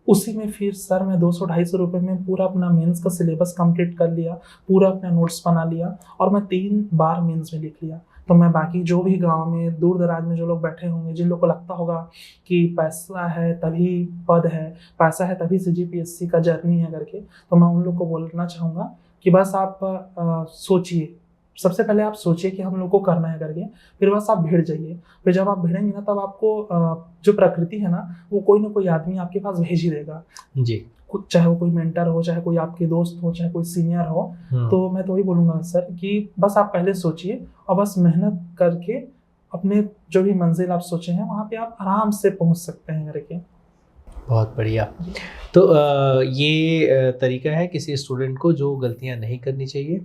उसी में फिर सर मैं 200-250 रुपये में पूरा अपना मेंस का सिलेबस कंप्लीट कर लिया, पूरा अपना नोट्स बना लिया और मैं 3 बार मेंस में लिख लिया। तो मैं बाकी जो भी गांव में दूर दराज में जो लोग बैठे होंगे, जिन लोग को लगता होगा कि पैसा है तभी पद है, पैसा है तभी CGPSC का जर्नी है करके, तो मैं उन लोग को बोलना चाहूँगा कि बस आप सोचिए, सबसे पहले आप सोचिए कि हम लोग को करना है करके, फिर बस आप भिड़ जाइए। फिर जब आप भिड़ेंगे ना, तब आपको जो प्रकृति है ना, वो कोई ना कोई आदमी आपके पास भेज ही देगा जी। चाहे वो कोई मेंटर हो, चाहे कोई आपके दोस्त हो, चाहे कोई सीनियर हो। तो मैं तो वही बोलूँगा सर कि बस आप पहले सोचिए और बस मेहनत करके अपने जो भी मंजिल आप सोचे हैं वहाँ पे आप आराम से पहुँच सकते हैं करके। बहुत बढ़िया। तो ये तरीका है किसी स्टूडेंट को जो गलतियाँ नहीं करनी चाहिए,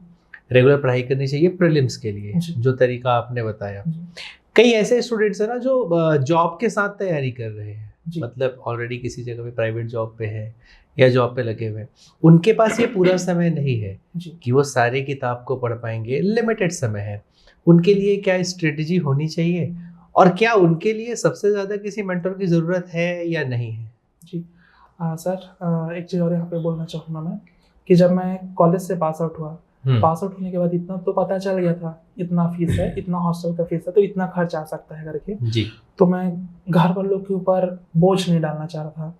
रेगुलर पढ़ाई करनी चाहिए प्रीलिम्स के लिए, जो तरीका आपने बताया। कई ऐसे स्टूडेंट्स हैं ना जो जॉब के साथ तैयारी कर रहे हैं, मतलब ऑलरेडी किसी जगह पे प्राइवेट जॉब पे है या जॉब पे लगे हुए हैं, उनके पास ये पूरा समय नहीं है कि वो सारी किताब को पढ़ पाएंगे, लिमिटेड समय है। उनके लिए क्या स्ट्रेटजी होनी चाहिए और क्या उनके लिए सबसे ज़्यादा किसी मेंटर की ज़रूरत है या नहीं है? जी सर, एक चीज़ और यहाँ पे बोलना चाहूँगा मैं कि जब मैं कॉलेज से पास आउट हुआ, पास आउट होने के बाद इतना तो पता चल गया था, इतना फीस है, इतना हॉस्टल का फीस है, तो इतना खर्च आ सकता है करके जी। तो मैं घर वालों के ऊपर बोझ नहीं डालना चाह रहा था।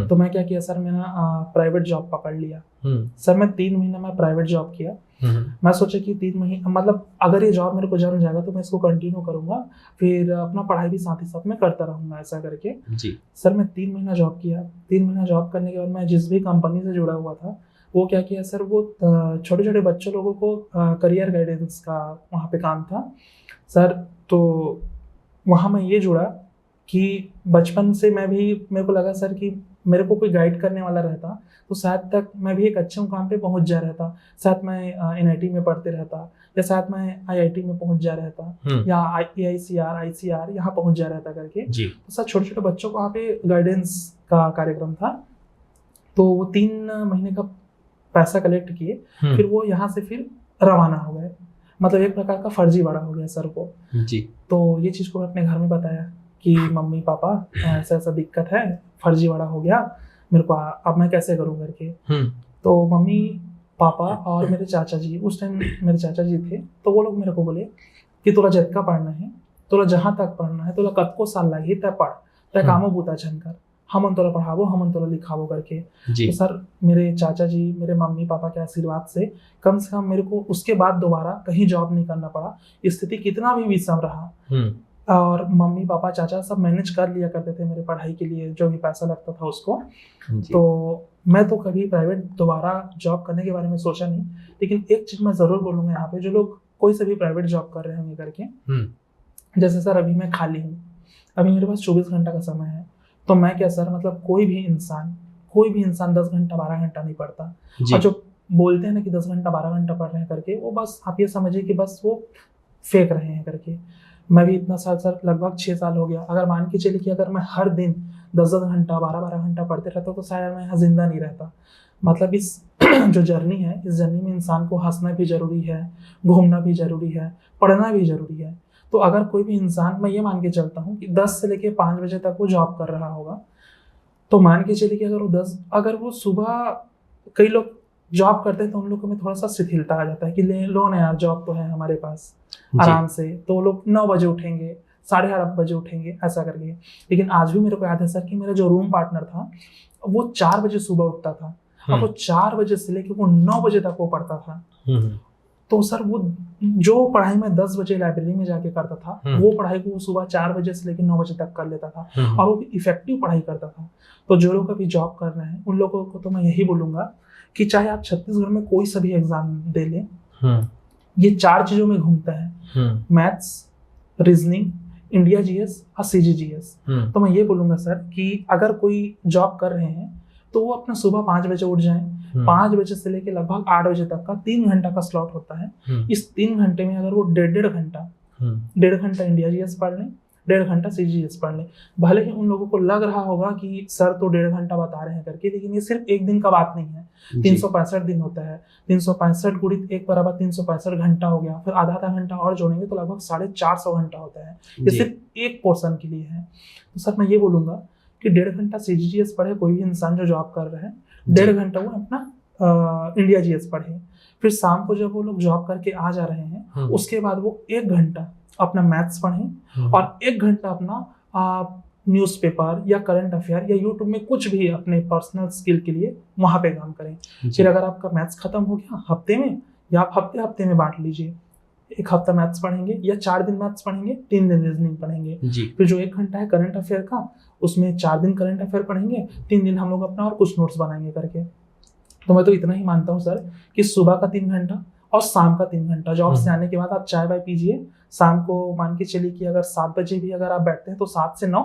तो मैं क्या किया सर, मैंने प्राइवेट जॉब पकड़ लिया। सर मैं 3 महीने में प्राइवेट जॉब किया। मैं सोचा कि 3 महीने मतलब अगर ये जॉब मेरे को जम जाएगा तो मैं इसको कंटिन्यू करूंगा, फिर अपना पढ़ाई भी साथ ही साथ में करता रहूंगा, ऐसा करके जी। सर मैं 3 महीना जॉब किया। 3 महीना जॉब करने के बाद मैं जिस भी कंपनी से जुड़ा हुआ था, वो क्या किया सर, वो छोटे छोटे बच्चों लोगों को करियर गाइडेंस का वहाँ पे काम था सर। तो वहाँ मैं ये जुड़ा कि बचपन से मेरे को लगा सर कि मेरे को कोई गाइड करने वाला रहता तो शायद तक मैं भी एक अच्छे मुकाम पे पहुंच जा रहता, शायद मैं NIT में पढ़ते रहता, या शायद मैं IIT में पहुंच जा रहता, या AICR ICR यहाँ पहुंच जा रहता करके जी। तो सर छोटे छोटे बच्चों को वहाँ पे गाइडेंस का कार्यक्रम था। तो वो 3 महीने का पैसा कलेक्ट किए, फिर वो यहाँ से फिर रवाना हो गए, मतलब एक प्रकार का फर्जी बड़ा हो गया सर को जी। तो ये चीज़ को मैं अपने घर में बताया कि मम्मी पापा ऐसा ऐसा दिक्कत है, फर्जी बड़ा हो गया मेरे को, अब मैं कैसे करूँ करके। तो मम्मी पापा और मेरे चाचा जी, उस टाइम मेरे चाचा जी थे, तो वो लोग मेरे को बोले कि तोला जितना पढ़ना है, तोला जहाँ तक पढ़ना है, तोला कब को साल लगी तय पढ़, तय कामो बूता छनकर, हम तोला पढ़ावो, हम तोला लिखावो करके जी। तो सर मेरे चाचा जी, मेरे मम्मी पापा के आशीर्वाद से कम मेरे को उसके बाद दोबारा कहीं जॉब नहीं करना पड़ा। स्थिति कितना भी विषम रहा और मम्मी पापा चाचा सब मैनेज कर लिया करते थे मेरे पढ़ाई के लिए, जो भी पैसा लगता था उसको। तो मैं तो कभी प्राइवेट दोबारा जॉब करने के बारे में सोचा नहीं, लेकिन एक चीज मैं जरूर बोलूंगा यहाँ पे, जो लोग कोई से भी प्राइवेट जॉब कर रहे होंगे करके, जैसे सर अभी मैं खाली हूँ, अभी मेरे पास 24 घंटा का समय है, तो मैं क्या सर, मतलब कोई भी इंसान 10 घंटा 12 घंटा नहीं पढ़ता। और जो बोलते हैं ना कि 10 घंटा 12 घंटा पढ़ रहे हैं करके, वो बस आप ये समझिए कि बस वो फेंक रहे हैं करके। मैं भी इतना साल सर, लगभग 6 साल हो गया, अगर मान के चलिए कि अगर मैं हर दिन 10-10 घंटा 12-12 घंटा पढ़ते रहता तो शायद मैं यहाँ जिंदा नहीं रहता। मतलब इस जो जर्नी है, इस जर्नी में इंसान को हंसना भी जरूरी है, घूमना भी जरूरी है, पढ़ना भी जरूरी है। तो अगर कोई भी इंसान, मैं ये मान के चलता हूँ कि 10 से लेके 5 बजे तक वो जॉब कर रहा होगा, तो मान के चलिए कि अगर वो सुबह, कई लोग जॉब करते हैं तो उन लोगों में थोड़ा सा शिथिलता आ जाता है कि ले लो ना यार, जॉब तो है हमारे पास आराम से, तो वो लोग 9 बजे उठेंगे, 8:30 बजे उठेंगे, ऐसा करके। लेकिन आज भी मेरे को याद है सर कि मेरा जो रूम पार्टनर था वो 4 बजे सुबह उठता था और वो 4 बजे से लेके वो 9 बजे तक वो पढ़ता था। तो सर वो जो पढ़ाई में 10 बजे लाइब्रेरी में जाके करता था, वो पढ़ाई को वो सुबह 4 बजे से लेकर 9 बजे तक कर लेता था और वो भी इफेक्टिव पढ़ाई करता था। तो जो लोग अभी जॉब कर रहे हैं उन लोगों को तो मैं यही बोलूंगा कि चाहे आप छत्तीसगढ़ में कोई सा भी एग्जाम दे लें, ये 4 चीजों में घूमता है, मैथ्स, रीजनिंग, इंडिया GS और CGGS। तो मैं ये बोलूंगा सर कि अगर कोई जॉब कर रहे हैं तो वो अपना सुबह 5 बजे उठ जाएं, 5 बजे से लेके लगभग 8 बजे तक का 3 घंटा का स्लॉट होता है। इस 3 घंटे में अगर वो 1.5 घंटा इंडिया GS पढ़ लें, 1.5 घंटा CGGS पढ़ लें, भले ही उन लोगों को लग रहा होगा कि सर तो 1.5 घंटा बता रहे हैं करके, लेकिन ये सिर्फ एक दिन का बात नहीं है, 365 दिन होता है, 365 गुणित 1 बराबर 365 घंटा हो गया, फिर आधा घंटा और जोड़ेंगे तो लगभग 450 घंटा होता है। ये सिर्फ एक पोर्शन के लिए है। तो सर मैं ये बोलूंगा कि 1.5 घंटा CGGS पढ़े कोई भी इंसान जो जॉब कर रहा है, 1.5 घंटा वो अपना इंडिया GS पढ़े। फिर शाम को जब वो लोग जॉब करके आ जा रहे हैं, उसके बाद वो 1 घंटा अपना मैथ्स पढ़ें और 1 घंटा अपना न्यूज़पेपर या करंट अफेयर या यूट्यूब में कुछ भी अपने पर्सनल स्किल के लिए वहाँ पे काम करें। फिर अगर आपका मैथ्स खत्म हो गया हफ्ते में, या आप हफ्ते में बांट लीजिए, 1 हफ्ता मैथ्स पढ़ेंगे या 4 दिन मैथ्स पढ़ेंगे, 3 दिन रीजनिंग पढ़ेंगे। फिर जो 1 घंटा है करंट अफेयर का, उसमें 4 दिन करंट अफेयर पढ़ेंगे, 3 दिन हम लोग अपना और कुछ नोट्स बनाएंगे करके। तो मैं तो इतना ही मानता हूँ सर कि सुबह का 3 घंटा और शाम का 3 घंटा, जॉब से आने के बाद आप चाय वाय पीजिए। शाम को मान के चलिए कि अगर 7 बजे भी अगर आप बैठते हैं तो 7 से 9,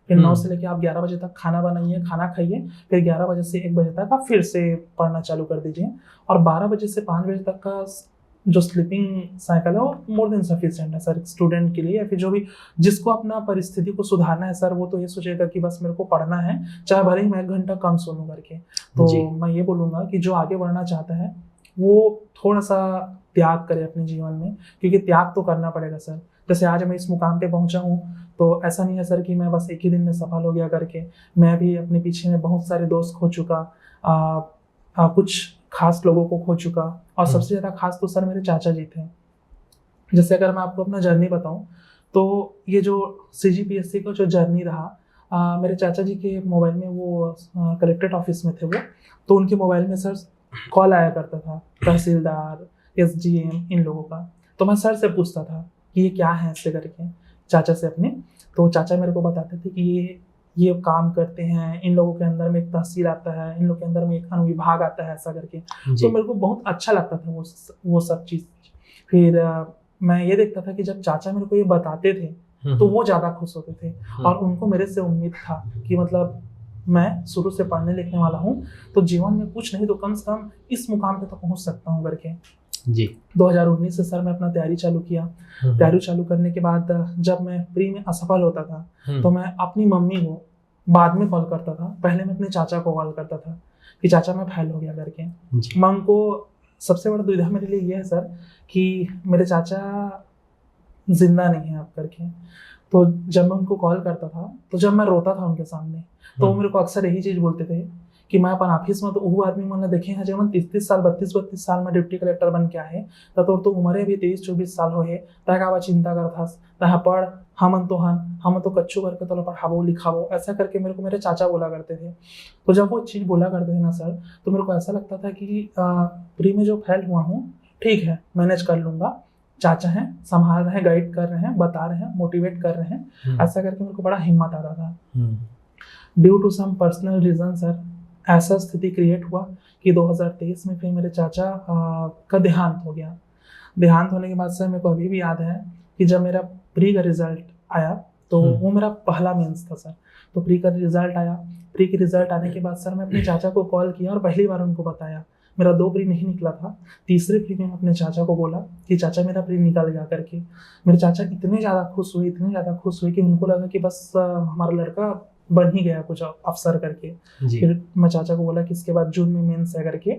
फिर 9 से लेके आप 11 बजे तक खाना बनाइए, खाना खाइए, फिर 11 बजे से 1 बजे तक आप फिर से पढ़ना चालू कर दीजिए। और 12 बजे से 5 बजे तक का जो स्लीपिंग साइकिल है वो मोर देन सफिशिएंट है सर स्टूडेंट के लिए, या फिर जो भी जिसको अपना परिस्थिति को सुधारना है सर, वो तो ये सोचेगा कि बस मेरे को पढ़ना है, चाहे भले ही मैं 1 घंटा कम सोऊं करके। तो मैं ये बोलूँगा कि जो आगे बढ़ना चाहता है वो थोड़ा सा त्याग करे अपने जीवन में, क्योंकि त्याग तो करना पड़ेगा सर। जैसे आज मैं इस मुकाम पे पहुंचा हूँ तो ऐसा नहीं है सर कि मैं बस एक ही दिन में सफल हो गया करके। मैं भी अपने पीछे में बहुत सारे दोस्त खो चुका, कुछ खास लोगों को खो चुका, और सबसे ज़्यादा खास तो सर मेरे चाचा जी थे। जैसे अगर मैं आपको अपना जर्नी बताऊं तो ये जो CGPSC का जो जर्नी रहा, मेरे चाचा जी के मोबाइल में, वो कलेक्ट्रेट ऑफिस में थे वो, तो उनके मोबाइल में सर कॉल आया करता था तहसीलदार, SGM इन लोगों का। तो मैं सर से पूछता था कि ये क्या है ऐसे करके, चाचा से अपने। तो चाचा मेरे को बताते थे कि ये काम करते हैं, इन लोगों के अंदर में एक तहसील आता है, इन लोगों के अंदर में एक अनुविभाग आता है, ऐसा करके। तो मेरे को बहुत अच्छा लगता था वो सब चीज़। फिर मैं ये देखता था कि जब चाचा मेरे को ये बताते थे तो वो ज़्यादा खुश होते थे, और उनको मेरे से उम्मीद था कि मतलब मैं शुरू से पढ़ने लिखने वाला हूँ तो जीवन में कुछ नहीं तो कम से कम इस मुकाम पे तो पहुँच सकता हूँ करके। जी 2019 से सर मैं अपना तैयारी चालू किया। तैयारी चालू करने के बाद जब मैं प्री में असफल होता था तो मैं अपनी मम्मी को बाद में कॉल करता था, पहले मैं अपने चाचा को कॉल करता था कि चाचा मैं फेल हो गया करके। मैं उनको, सबसे बड़ा दुविधा मेरे लिए ये है सर कि मेरे चाचा जिंदा नहीं है आप करके। तो जब मैं उनको कॉल करता था तो जब मैं रोता था उनके सामने तो वो मेरे को अक्सर यही चीज़ बोलते थे कि मैं अपन ऑफिस में तो वो आदमी मैंने देखे हैं जब 30 साल 32 साल में डिप्टी कलेक्टर बन के आए तो उम्र भी 23-24 साल हो है, तह चिंता करता तह पढ़, हम तो कच्चू करके तो पढ़ावो लिखावो, ऐसा करके मेरे को मेरे चाचा बोला करते थे। तो जब वो चीज़ बोला करते थे ना सर, तो मेरे को ऐसा लगता था कि प्री में जो फेल हुआ हूँ ठीक है, मैनेज कर लूँगा, चाचा हैं संभाल रहे हैं, गाइड कर रहे हैं, बता रहे हैं, मोटिवेट कर रहे हैं, ऐसा करके मेरे को बड़ा हिम्मत आता था। Due to some personal reason sir ऐसा स्थिति क्रिएट हुआ कि 2023 में फिर मेरे चाचा का देहांत हो गया। देहांत होने के बाद सर मेरे को अभी भी याद है कि जब मेरा प्री का रिजल्ट आया तो वो मेरा पहला मेंस था सर। तो प्री का रिजल्ट आया, प्री के रिजल्ट आने के बाद सर मैं अपने चाचा को कॉल किया और पहली बार उनको बताया। मेरा 2 प्री नहीं निकला था, तीसरे प्री में अपने चाचा को बोला कि चाचा मेरा प्री निकल गया करके। मेरे चाचा इतने ज़्यादा खुश हुए कि उनको लगा कि बस हमारा लड़का बन ही गया कुछ अफसर करके। फिर मैं चाचा को बोला कि इसके बाद जून में मेंस है करके।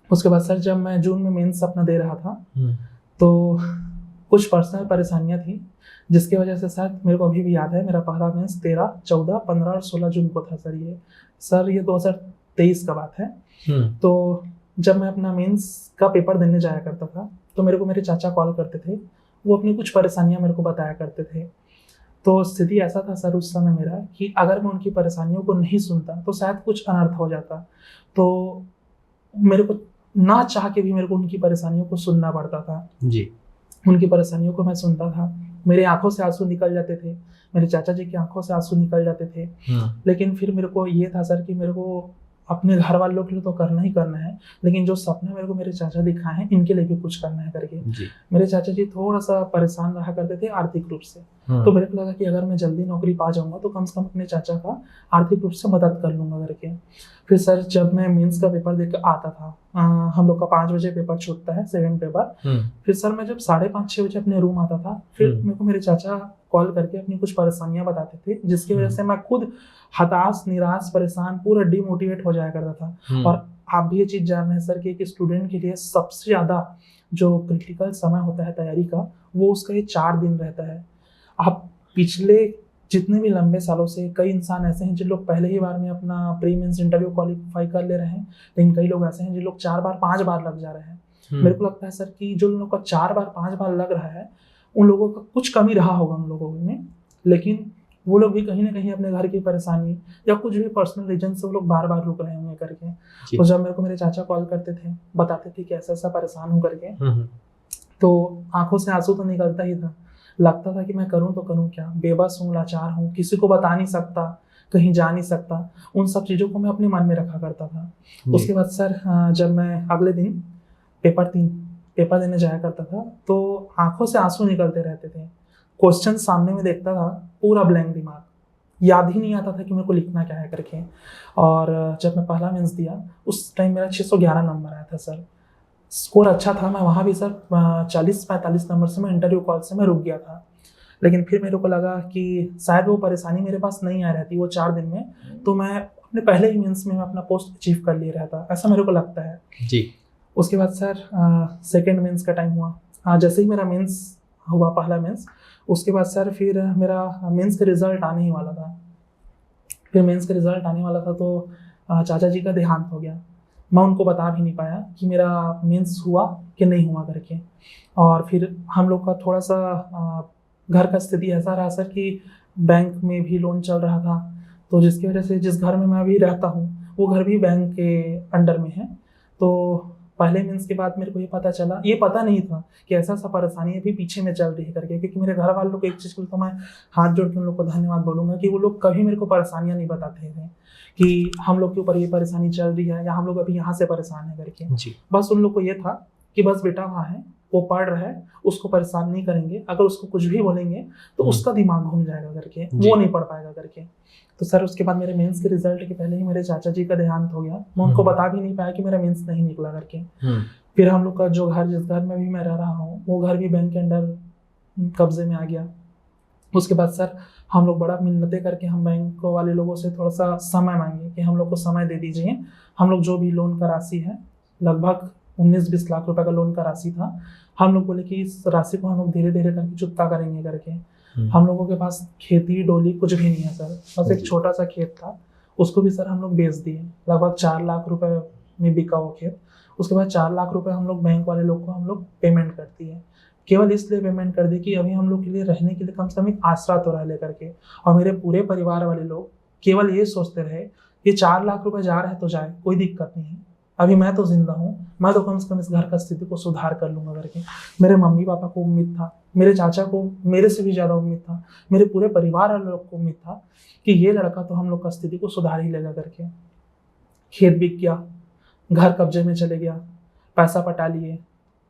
उसके बाद सर जब मैं जून में मेंस अपना दे रहा था तो कुछ पर्सनल परेशानियां थी जिसकी वजह से सर मेरे को अभी भी याद है, मेरा पहला मेंस 13, 14, 15 और 16 जून को था सर ये 2023 का बात है। तो जब मैं अपना मेंस का पेपर देने जाया करता था तो मेरे को मेरे चाचा कॉल करते थे, वो अपनी कुछ परेशानियां मेरे को बताया करते थे। तो स्थिति ऐसा था सर उस समय मेरा कि अगर मैं उनकी परेशानियों को नहीं सुनता तो शायद कुछ अनर्थ हो जाता। तो मेरे को ना चाह के भी मेरे को उनकी परेशानियों को सुनना पड़ता था जी। उनकी परेशानियों को मैं सुनता था, मेरे आंखों से आंसू निकल जाते थे, मेरे चाचा जी की आंखों से आंसू निकल जाते थे। लेकिन फिर मेरे को ये था सर कि मेरे को अपने घर वालों के लिए तो करना ही करना है, लेकिन जो सपना मेरे को मेरे चाचा दिखाए हैं इनके लिए भी कुछ करना है करके जी। मेरे चाचा जी थोड़ा सा परेशान रहा करते थे आर्थिक रूप से। तो मेरे को लगा कि अगर मैं जल्दी नौकरी पा जाऊंगा तो कम से कम अपने चाचा का आर्थिक रूप से मदद कर लूंगा करके। फिर सर जब मैं मेंस का पेपर देकर आता था, हम लोग का 5 बजे पेपर छूटता है, सेकंड पेपर। फिर सर मैं जब 5:30-6 बजे अपने रूम आता था, फिर मेरे को मेरे चाचा कॉल करके अपनी कुछ परेशानियां बताते थे जिसकी वजह से मैं खुद हताश, निराश, परेशान, पूरा डिमोटिवेट हो जाया करता था। और आप भी ये चीज जान रहे हैं सर कि एक स्टूडेंट के लिए सबसे ज्यादा जो क्रिटिकल समय होता है तैयारी का, वो उसका ये 4 दिन रहता है। आप पिछले जितने भी लंबे सालों से कई इंसान ऐसे हैं जिन लोग पहले ही बार में अपना प्री मेंस इंटरव्यू क्वालिफाई कर ले रहे हैं, लेकिन कई लोग ऐसे हैं जिन लोग 4 बार 5 बार लग जा रहे हैं। मेरे को लगता है सर कि जो लोगों का 4 बार 5 बार लग रहा है उन लोगों का कुछ कमी रहा होगा उन लोगों में, लेकिन वो लोग भी कहीं ना कहीं अपने घर की परेशानी या कुछ भी पर्सनल रीजन से वो लोग बार बार रुक रहे होंगे करके। तो जब मेरे को मेरे चाचा कॉल करते थे, बताते थे कि ऐसा ऐसा परेशान हूँ करके, तो आंखों से आंसू तो निकलता ही था। लगता था कि मैं करूँ तो करूँ क्या, बेबस हूँ, लाचार हूँ, किसी को बता नहीं सकता, कहीं जा नहीं सकता। उन सब चीज़ों को मैं अपने मन में रखा करता था। उसके बाद सर जब मैं अगले दिन पेपर देने जाया करता था तो आंखों से आंसू निकलते रहते थे। क्वेश्चन सामने में देखता था, पूरा ब्लैंक दिमाग, याद ही नहीं आता था कि मेरे को लिखना क्या है करके। और जब मैं पहला मेंस दिया उस टाइम मेरा 611 नंबर आया था सर। स्कोर अच्छा था, मैं वहाँ भी सर 40-45 नंबर से मैं इंटरव्यू कॉल से मैं रुक गया था। लेकिन फिर मेरे को लगा कि शायद वो परेशानी मेरे पास नहीं आ रहती वो 4 दिन में, तो मैं अपने पहले ही मेंस में अपना पोस्ट अचीव कर ले रहा था, ऐसा मेरे को लगता है जी। उसके बाद सर सेकेंड मेंस का टाइम हुआ। जैसे ही मेरा मेंस हुआ, पहला मेंस, उसके बाद सर फिर मेरा मेंस का रिजल्ट आने ही वाला था। फिर मेंस का रिजल्ट आने वाला था तो चाचा जी का देहांत हो गया। मैं उनको बता भी नहीं पाया कि मेरा मेंस हुआ कि नहीं हुआ करके। और फिर हम लोग का थोड़ा सा घर का स्थिति ऐसा रहा सर कि बैंक में भी लोन चल रहा था, तो जिसकी वजह से जिस घर में मैं अभी रहता हूँ वो घर भी बैंक के अंडर में है। तो पहले मेंस के बाद मेरे को ये पता नहीं था कि ऐसा सा परेशानी अभी पीछे में चल रही है करके। क्योंकि मेरे घर वालों को एक चीज़ को तो मैं हाथ जोड़ के उन लोग को धन्यवाद बोलूँगा कि वो लोग कभी मेरे को परेशानियाँ नहीं बताते थे कि हम लोग के ऊपर ये परेशानी चल रही है या हम लोग अभी यहाँ से परेशान है करके। बस उन लोग को ये था कि बस बेटा वहाँ है, वो पढ़ रहा है, उसको परेशान नहीं करेंगे, अगर उसको कुछ भी बोलेंगे तो उसका दिमाग घूम जाएगा करके, वो नहीं पढ़ पाएगा करके। तो सर उसके बाद मेरे मेंस के रिजल्ट के पहले ही मेरे चाचा जी का देहांत हो गया। मैं उनको बता भी नहीं पाया कि मेरा मेंस नहीं निकला करके। फिर हम लोग का जो घर, जिस घर में भी मैं रह रहा हूँ, वो घर भी बैंक के अंडर कब्जे में आ गया। उसके बाद सर हम लोग बड़ा मिन्नतें करके हम बैंक वाले लोगों से थोड़ा सा समय मांगे कि हम लोग को समय दे दीजिए। हम लोग जो भी लोन का राशि है, लगभग 19-20 लाख रुपए का लोन का राशि था, हम लोग बोले कि इस राशि को हम लोग धीरे धीरे करके चुकता करेंगे करके। हम लोगों के पास खेती डोली कुछ भी नहीं है सर, बस एक छोटा सा खेत था, उसको भी सर हम लोग बेच दिए। लगभग 4 लाख रुपए में बिका वो खेत। उसके बाद 4 लाख रुपए हम लोग बैंक वाले लोग को हम लोग पेमेंट कर दिए। केवल इसलिए पेमेंट कर दी कि अभी हम लोग के लिए रहने के लिए कम से कम एक आसरा तो रह ले करके। और मेरे पूरे परिवार वाले लोग केवल ये सोचते रहे कि 4 लाख रुपए जा रहे तो जाए, कोई दिक्कत नहीं है, अभी मैं तो जिंदा हूँ, मैं तो कम से कम इस घर का स्थिति को सुधार कर लूंगा करके। मेरे मम्मी पापा को उम्मीद था, मेरे चाचा को मेरे से भी ज़्यादा उम्मीद था, मेरे पूरे परिवार वाले लोग को उम्मीद था कि ये लड़का तो हम लोग का स्थिति को सुधार ही लेगा करके। खेत बिक गया, घर कब्जे में चले गया, पैसा पटा लिए,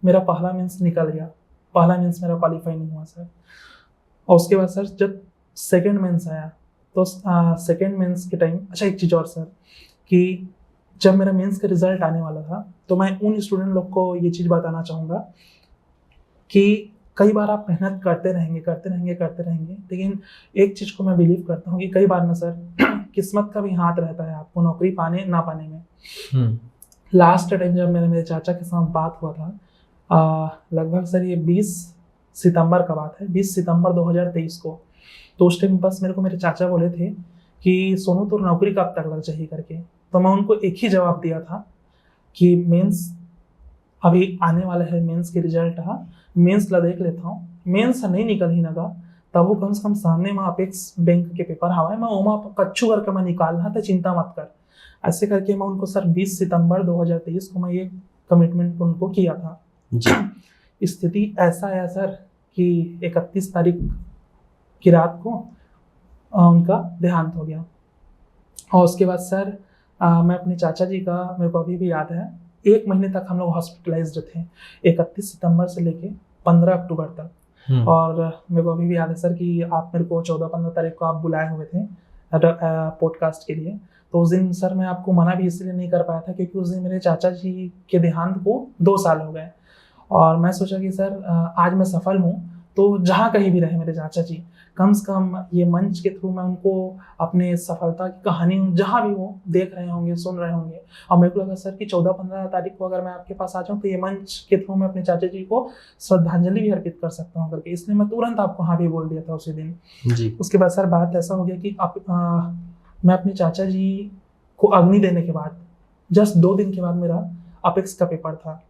मेरा पहला मेंस निकल गया। पहला मेंस मेरा क्वालिफाई नहीं हुआ सर। और उसके बाद सर जब सेकेंड मेंस आया तो सेकेंड मेंस के टाइम, अच्छा एक चीज़ और सर, कि जब मेरा मेंस का रिजल्ट आने वाला था तो मैं उन स्टूडेंट लोग को ये चीज़ बताना चाहूँगा कि कई बार आप मेहनत करते रहेंगे, लेकिन एक चीज़ को मैं बिलीव करता हूँ कि कई बार ना सर किस्मत का भी हाथ रहता है आपको नौकरी पाने ना पाने में। लास्ट टाइम जब मेरे चाचा के साथ बात हुआ था, लगभग सर ये 20 सितंबर का बात है, 20 सितंबर 2023 को। तो उस टाइम बस मेरे को मेरे चाचा बोले थे कि सोनू तो नौकरी कब तक लग जाएगी करके। तो मैं उनको एक ही जवाब दिया था कि मेंस अभी आने वाला है, मेंस के रिजल्ट रहा, मेंस ला देख लेता हूँ, मेंस नहीं निकल ही लगा तब वो कम से कम सामने में अपेक्स बैंक के पेपर हवा है, मैं ओमा कच्चू करके मैं निकालना था, चिंता मत कर। ऐसे करके मैं उनको सर 20 सितंबर 2023 को मैं ये कमिटमेंट उनको किया था। स्थिति ऐसा है सर कि 31 तारीख की रात को उनका देहांत हो गया। और उसके बाद सर मैं अपने चाचा जी का, मेरे को अभी भी याद है, 1 महीने तक हम लोग हॉस्पिटलाइज्ड थे, 31 सितंबर से लेके 15 अक्टूबर तक। और मेरे को अभी भी याद है सर कि आप मेरे को 14-15 तारीख को आप बुलाए हुए थे पॉडकास्ट के लिए। तो उस दिन सर मैं आपको मना भी इसलिए नहीं कर पाया था क्योंकि उस दिन मेरे चाचा जी के देहांत को 2 साल हो गए। और मैं सोचा कि सर आज मैं सफल हूँ तो जहाँ कहीं भी रहे मेरे चाचा जी, कम से कम ये मंच के थ्रू मैं उनको अपने सफलता की कहानी जहाँ भी वो देख रहे होंगे, सुन रहे होंगे। और मेरे को लगा सर कि 14-15 तारीख को अगर मैं आपके पास आ जाऊँ तो ये मंच के थ्रू मैं अपने चाचा जी को श्रद्धांजलि भी अर्पित कर सकता हूँ करके, इसलिए मैं तुरंत आपको हाँ भी बोल दिया था उसी दिन जी। उसके बाद सर बात ऐसा हो गया कि मैं अपने चाचा जी को अग्नि देने के बाद जस्ट 2 दिन के बाद मेरा अपेक्स का पेपर था।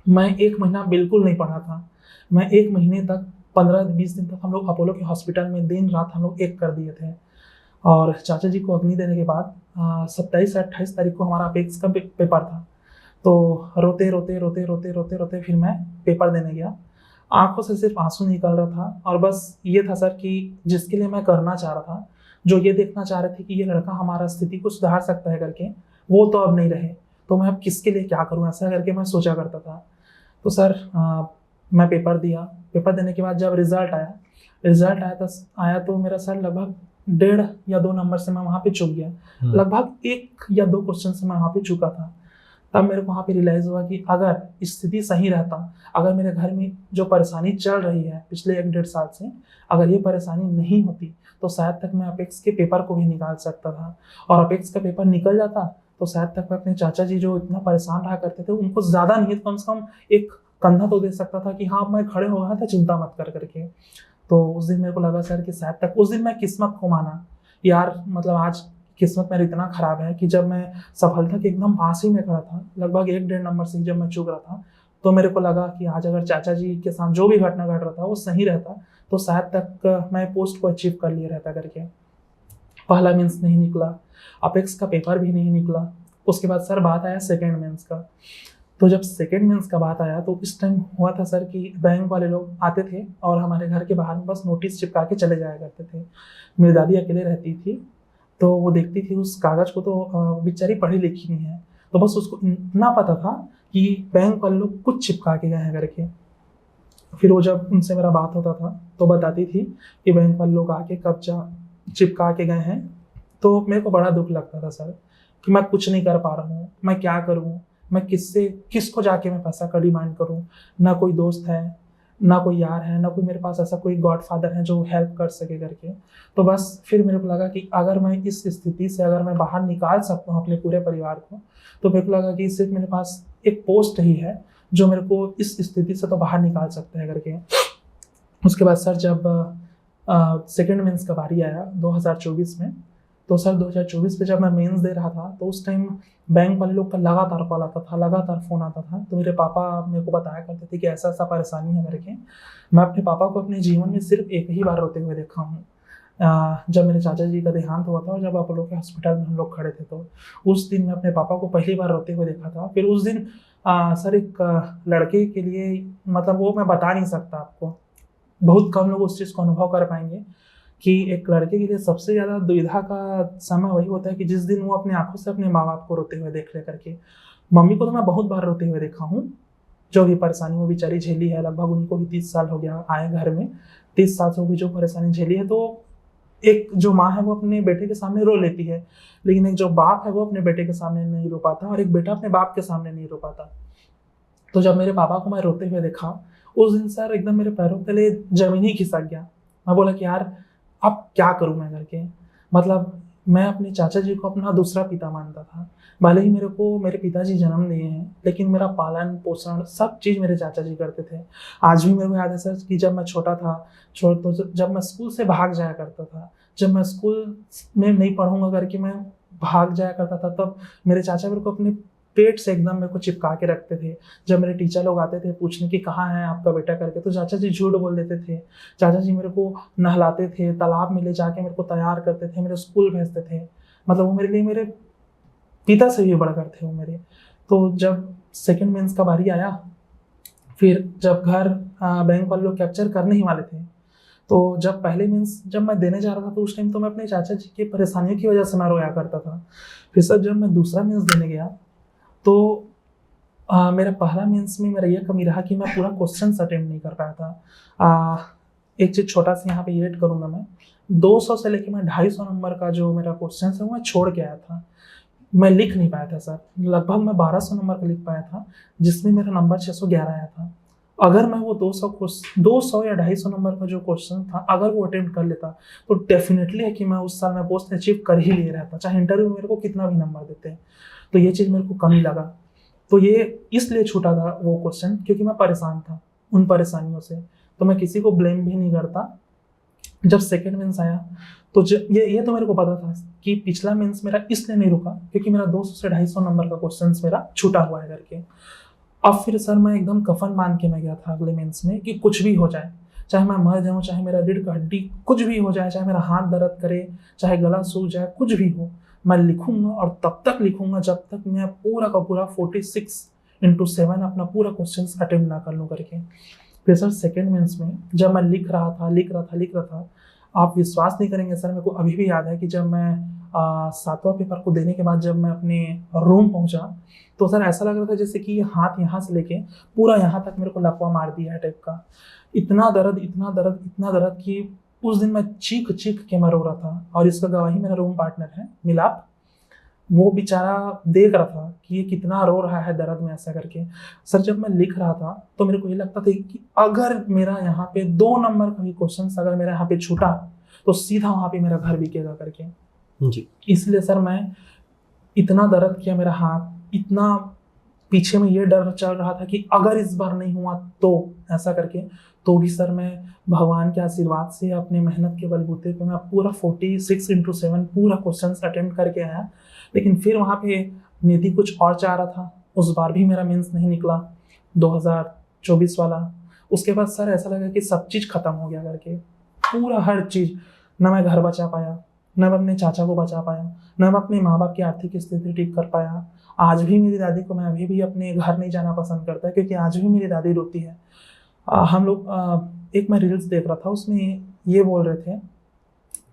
मैं 1 महीना बिल्कुल नहीं पढ़ा था। मैं 1 महीने तक 15-20 दिन तक हम लोग अपोलो के हॉस्पिटल में दिन रात हम लोग एक कर दिए थे। और चाचा जी को अग्नि देने के बाद 27 या 28 तारीख को हमारा अपेक्स का पेपर था। तो रोते रोते रोते रोते रोते रोते फिर मैं पेपर देने गया। आंखों से सिर्फ आंसू निकल रहा था और बस ये था सर कि जिसके लिए मैं करना चाह रहा था, जो ये देखना चाह रहे थे कि ये लड़का हमारा स्थिति को सुधार सकता है करके, वो तो अब नहीं रहे, तो मैं अब किसके लिए क्या करूं, ऐसा करके मैं सोचा करता था। तो सर मैं पेपर दिया। पेपर देने के बाद जब रिजल्ट आया तो मेरा सर लगभग 1.5 या 2 नंबर से मैं वहाँ पे चूक गया। लगभग 1 या 2 क्वेश्चन से मैं वहाँ पे चूका था। तब मेरे को वहाँ पे रियलाइज़ हुआ कि अगर स्थिति सही रहता, अगर मेरे घर में जो परेशानी चल रही है पिछले 1-1.5 साल से, अगर ये परेशानी नहीं होती तो शायद तक मैं अपेक्स के पेपर को भी निकाल सकता था। और अपेक्स का पेपर निकल जाता तो शायद तक मैं अपने चाचा जी जो इतना परेशान रहा करते थे उनको ज़्यादा नहीं तो कम से कम एक कंधा तो दे सकता था कि हाँ मैं खड़े हो गया था, चिंता मत कर करके। तो उस दिन मेरे को लगा सर कि शायद तक उस दिन मैं किस्मत को माना यार, मतलब आज किस्मत मेरी इतना खराब है कि जब मैं सफलता के एकदम पास ही में खड़ा था, लगभग 1-1.5 नंबर से जब मैं चूक रहा था, तो मेरे को लगा कि आज अगर चाचा जी के साथ जो भी घटना घट रहा था वो सही रहता तो शायद तक मैं पोस्ट को अचीव कर लिया रहता करके। पहला मेंस नहीं निकला, अपेक्स का पेपर भी नहीं निकला। उसके बाद सर बात आया सेकेंड मेंस का। तो जब सेकेंड मेंस का बात आया तो इस टाइम हुआ था सर कि बैंक वाले लोग आते थे और हमारे घर के बाहर में बस नोटिस चिपका के चले जाया करते थे। मेरी दादी अकेले रहती थी तो वो देखती थी उस कागज़ को, तो बेचारी पढ़ी लिखी नहीं है, तो बस उसको इतना पता था कि बैंक वाले लोग कुछ चिपका के गए हैं करके। फिर वो जब उनसे मेरा बात होता था तो बताती थी कि बैंक वाले लोग आके कब्जा चिपका के गए हैं। तो मेरे को बड़ा दुख लगता था सर कि मैं कुछ नहीं कर पा रहा हूँ, मैं क्या करूँ, मैं किसको जाके मैं पैसा का डिमांड करूँ। ना कोई दोस्त है, ना कोई यार है, ना कोई मेरे पास ऐसा कोई गॉडफादर है जो हेल्प कर सके करके। तो बस फिर मेरे को लगा कि अगर मैं इस स्थिति से अगर मैं बाहर निकाल सकता हूँ अपने पूरे परिवार को, तो मेरे को लगा कि सिर्फ मेरे पास एक पोस्ट ही है जो मेरे को इस स्थिति से तो बाहर निकाल सकता है करके। उसके बाद सर जब सेकेंड मेंस का बारी आया 2024 में, तो सर 2024 में जब मैं मेंस दे रहा था तो उस टाइम बैंक वाले लोग का लगातार कॉल आता था, लगातार फ़ोन आता था। तो मेरे पापा मेरे को बताया करते थे कि ऐसा ऐसा परेशानी है करके। मैं अपने पापा को अपने जीवन में सिर्फ एक ही बार रोते हुए देखा हूँ, जब मेरे चाचा जी का देहांत हुआ था और जब अपोलो के हॉस्पिटल में हम लोग खड़े थे, तो उस दिन मैं अपने पापा को पहली बार रोते हुए देखा था। फिर उस दिन सर एक लड़के के लिए, मतलब वो मैं बता नहीं सकता आपको, बहुत कम लोग उस चीज़ को अनुभव कर पाएंगे कि एक लड़के के लिए सबसे ज़्यादा दुविधा का समय वही होता है कि जिस दिन वो अपने आंखों से अपने माँ बाप को रोते हुए देख ले करके। मम्मी को तो मैं बहुत बार रोते हुए देखा हूँ, जो भी परेशानी वो बेचारी झेली है, लगभग उनको भी 30 साल हो गया आए घर में, 30 साल से वो भी जो परेशानी झेली है। तो एक जो माँ है वो अपने बेटे के सामने रो लेती है, लेकिन एक जो बाप है वो अपने बेटे के सामने नहीं रो पाता और एक बेटा अपने बाप के सामने नहीं रो पाता। तो जब मेरे पापा को मैं रोते हुए देखा उस दिन सर एकदम मेरे पैरों तले जमीन ही खिसक गया। मैं बोला कि यार अब क्या करूं मैं करके। मतलब मैं अपने चाचा जी को अपना दूसरा पिता मानता था। भले ही मेरे को मेरे पिताजी जन्म दिए हैं, लेकिन मेरा पालन पोषण सब चीज़ मेरे चाचा जी करते थे। आज भी मेरे को याद है सर कि जब मैं छोटा था, तो जब मैं स्कूल से भाग जाया करता था, जब मैं स्कूल में नहीं पढ़ूंगा करके मैं भाग जाया करता था, तब मेरे चाचा मेरे को अपने पेट से एकदम मेरे को चिपका के रखते थे। जब मेरे टीचर लोग आते थे पूछने कि कहाँ है आपका बेटा करके, तो चाचा जी झूठ बोल देते थे। चाचा जी मेरे को नहलाते थे, तालाब में ले जाके मेरे को तैयार करते थे, मेरे स्कूल भेजते थे। मतलब वो मेरे लिए मेरे पिता से भी बढ़कर थे वो मेरे। तो जब सेकेंड मेंस का बारी आया, फिर जब घर बैंक वाले लोग कैप्चर करने ही वाले थे, तो जब पहले मेंस जब मैं देने जा रहा था तो उस टाइम तो मैं अपने चाचा जी की परेशानियों की वजह से मैं रोया करता था। फिर सर जब मैं दूसरा मेंस देने गया तो मेरा पहला मेंस में मेरा यह कमी रहा कि मैं पूरा क्वेश्चन अटेम्प्ट नहीं कर पाया था। एक चीज़ छोटा सा यहाँ पे ऐड करूँगा, मैं 200 से लेकर मैं 250 नंबर का जो मेरा क्वेश्चन है वो मैं छोड़ के आया था। मैं लिख नहीं पाया था सर, लगभग मैं 1200 नंबर का लिख पाया था, जिसमें मेरा नंबर 611 आया था। अगर मैं वो 200 या 250 नंबर का जो क्वेश्चन था अगर वो अटेम्प्ट कर लेता तो डेफिनेटली है कि मैं उस साल में पोस्ट अचीव कर ही ले रहता, चाहे इंटरव्यू में मेरे को कितना भी नंबर देते हैं। तो ये चीज़ मेरे को कम ही लगा। तो ये इसलिए छूटा था वो क्वेश्चन क्योंकि मैं परेशान था उन परेशानियों से। तो मैं किसी को ब्लेम भी नहीं करता। जब सेकेंड मेंस आया तो ये तो मेरे को पता था कि पिछला मेंस मेरा इसलिए नहीं रुका क्योंकि मेरा 200 से 250 नंबर का क्वेश्चन मेरा छूटा हुआ है करके। अब फिर सर मैं एकदम कफन बांध के मैं गया था अगले मेंस में कि कुछ भी हो जाए, चाहे मैं मर जाऊं, चाहे मेरा रीढ़ का हड्डी कुछ भी हो जाए, चाहे मेरा हाथ दर्द करे, चाहे गला सूख जाए, कुछ भी हो, मैं लिखूंगा और तब तक लिखूंगा जब तक मैं पूरा का पूरा 46x7 अपना पूरा क्वेश्चन अटेम्प्ट ना कर लूँ करके। फिर सर सेकेंड मेंस में जब मैं लिख रहा था, आप विश्वास नहीं करेंगे सर, मेरे को अभी भी याद है कि जब मैं 7वां पेपर को देने के बाद जब मैं अपने रूम पहुंचा तो सर ऐसा लग रहा था जैसे कि हाथ यहाँ से लेके पूरा यहाँ तक मेरे को लकवा मार दिया है टाइप का। इतना दर्द कि उस दिन मैं चीख के मैं रो रहा था। और इसका गवाही मेरा रूम पार्टनर है मिलाप, वो बेचारा देख रहा था कि ये कितना रो रहा है दर्द में ऐसा करके। सर जब मैं लिख रहा था तो मेरे को ये लगता था कि अगर मेरा यहाँ पे 2 नंबर का भी क्वेश्चन अगर मेरा यहाँ पे छूटा तो सीधा वहाँ पे मेरा घर बिकेगा करके जी। इसलिए सर मैं इतना दर्द किया, मेरा हाथ इतना पीछे में ये डर चल रहा था कि अगर इस बार नहीं हुआ तो ऐसा करके। तो भी सर मैं भगवान के आशीर्वाद से अपने मेहनत के बलबूते पे मैं पूरा 46x7 पूरा क्वेश्चन अटेम्प्ट करके आया। लेकिन फिर वहाँ पे निधि कुछ और चाह रहा था, उस बार भी मेरा मेंस नहीं निकला 2024 वाला। उसके बाद सर ऐसा लगा कि सब चीज़ खत्म हो गया करके, पूरा हर चीज़। न मैं घर बचा पाया, न मैं अपने चाचा को बचा पाया, न मैं अपने माँ बाप की आर्थिक स्थिति ठीक कर पाया। आज भी मेरी दादी को मैं अभी भी अपने घर नहीं जाना पसंद करता क्योंकि आज भी मेरी दादी रोती है। हम लोग एक मैं रील्स देख रहा था, उसमें ये बोल रहे थे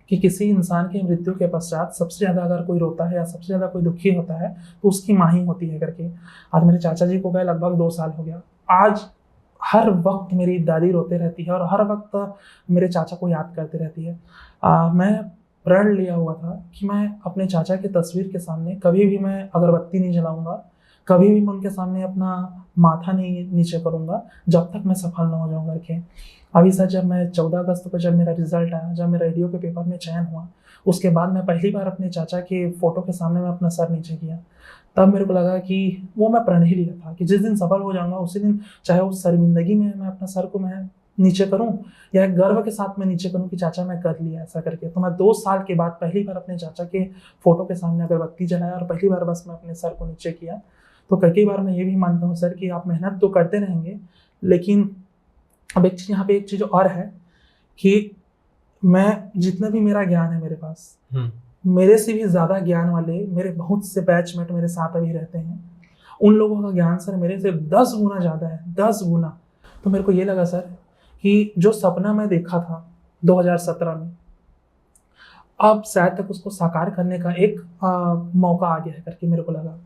कि किसी इंसान की मृत्यु के पश्चात सबसे ज़्यादा अगर कोई रोता है या सबसे ज़्यादा कोई दुखी होता है तो उसकी माँ ही होती है करके। आज मेरे चाचा जी को गए लगभग 2 साल हो गया। आज हर वक्त मेरी दादी रोते रहती है और हर वक्त मेरे चाचा को याद करती रहती है। मैं प्रण लिया हुआ था कि मैं अपने चाचा की तस्वीर के सामने कभी भी मैं अगरबत्ती नहीं जलाऊंगा, कभी भी मैं उनके सामने अपना माथा नहीं नीचे करूंगा जब तक मैं सफल ना हो जाऊँ करके। अभी सर जब मैं 14 अगस्त को जब मेरा रिजल्ट आया, जब मेरा रेडियो के पेपर में चयन हुआ, उसके बाद मैं पहली बार अपने चाचा के फोटो के सामने मैं अपना सर नीचे किया। तब मेरे को लगा कि वो मैं प्रण ही लिया था कि जिस दिन सफल हो जाऊंगा उसी दिन, चाहे उस शर्मिंदगी में मैं अपना सर को मैं नीचे करूं या एक गर्व के साथ मैं नीचे करूं कि चाचा मैं कर लिया ऐसा करके। तो मैं 2 साल के बाद पहली बार अपने चाचा के फोटो के सामने अगरबत्ती जलाया और पहली बार बस मैं अपने सर को नीचे किया। तो कई बार मैं ये भी मानता हूँ सर कि आप मेहनत तो करते रहेंगे, लेकिन अब एक चीज़ यहाँ पे एक चीज़ और है कि मैं जितना भी मेरा ज्ञान है मेरे पास, मेरे से भी ज़्यादा ज्ञान वाले मेरे बहुत से बैचमेट मेरे साथ अभी रहते हैं। उन लोगों का ज्ञान सर मेरे से 10 गुना ज़्यादा है, 10 गुना। तो मेरे को ये लगा सर कि जो सपना मैं देखा था 2017 में, अब शायद तक उसको साकार करने का एक मौका आ गया है करके मेरे को लगा।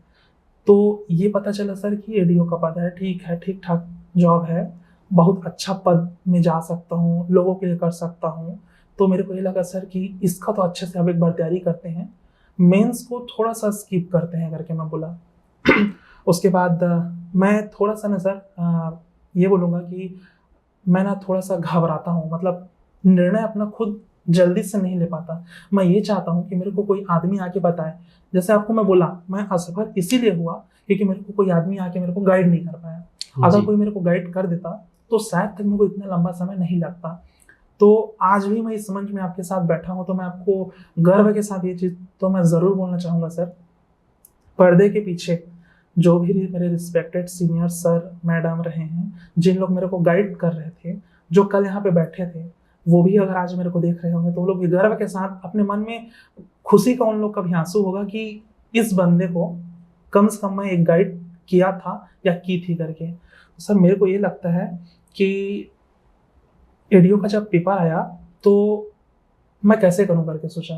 तो ये पता चला सर कि एडीओ का पद है, ठीक ठाक जॉब है, बहुत अच्छा पद में जा सकता हूँ, लोगों के लिए कर सकता हूँ। तो मेरे को ये लगा सर कि इसका तो अच्छे से अब एक बार तैयारी करते हैं, मेंस को थोड़ा सा स्किप करते हैं करके मैं बोला। उसके बाद मैं थोड़ा सा ना सर ये बोलूँगा कि मैं ना थोड़ा सा घबराता हूँ, मतलब निर्णय अपना खुद जल्दी से नहीं ले पाता। मैं ये चाहता हूँ कि मेरे को कोई आदमी आके बताए। जैसे आपको मैं बोला, मैं असफल इसीलिए हुआ क्योंकि मेरे को कोई आदमी आके मेरे को गाइड नहीं कर पाया। अगर कोई मेरे को गाइड कर देता तो शायद तक मेरे को इतना लंबा समय नहीं लगता। तो आज भी मैं इस मंच में आपके साथ बैठा हूँ तो मैं आपको गर्व के साथ ये चीज़ तो मैं ज़रूर बोलना चाहूँगा सर, पर्दे के पीछे जो भी मेरे रिस्पेक्टेड सीनियर सर मैडम रहे हैं, जिन लोग मेरे को गाइड कर रहे थे, जो कल यहाँ पे बैठे थे, वो भी अगर आज मेरे को देख रहे होंगे तो वो लोग गर्व के साथ अपने मन में खुशी का उन लोग का भी आंसू होगा कि इस बंदे को कम से कम मैं एक गाइड किया था या की थी करके। तो सर मेरे को ये लगता है कि एडीओ का जब पेपर आया तो मैं कैसे करूं करके सोचा।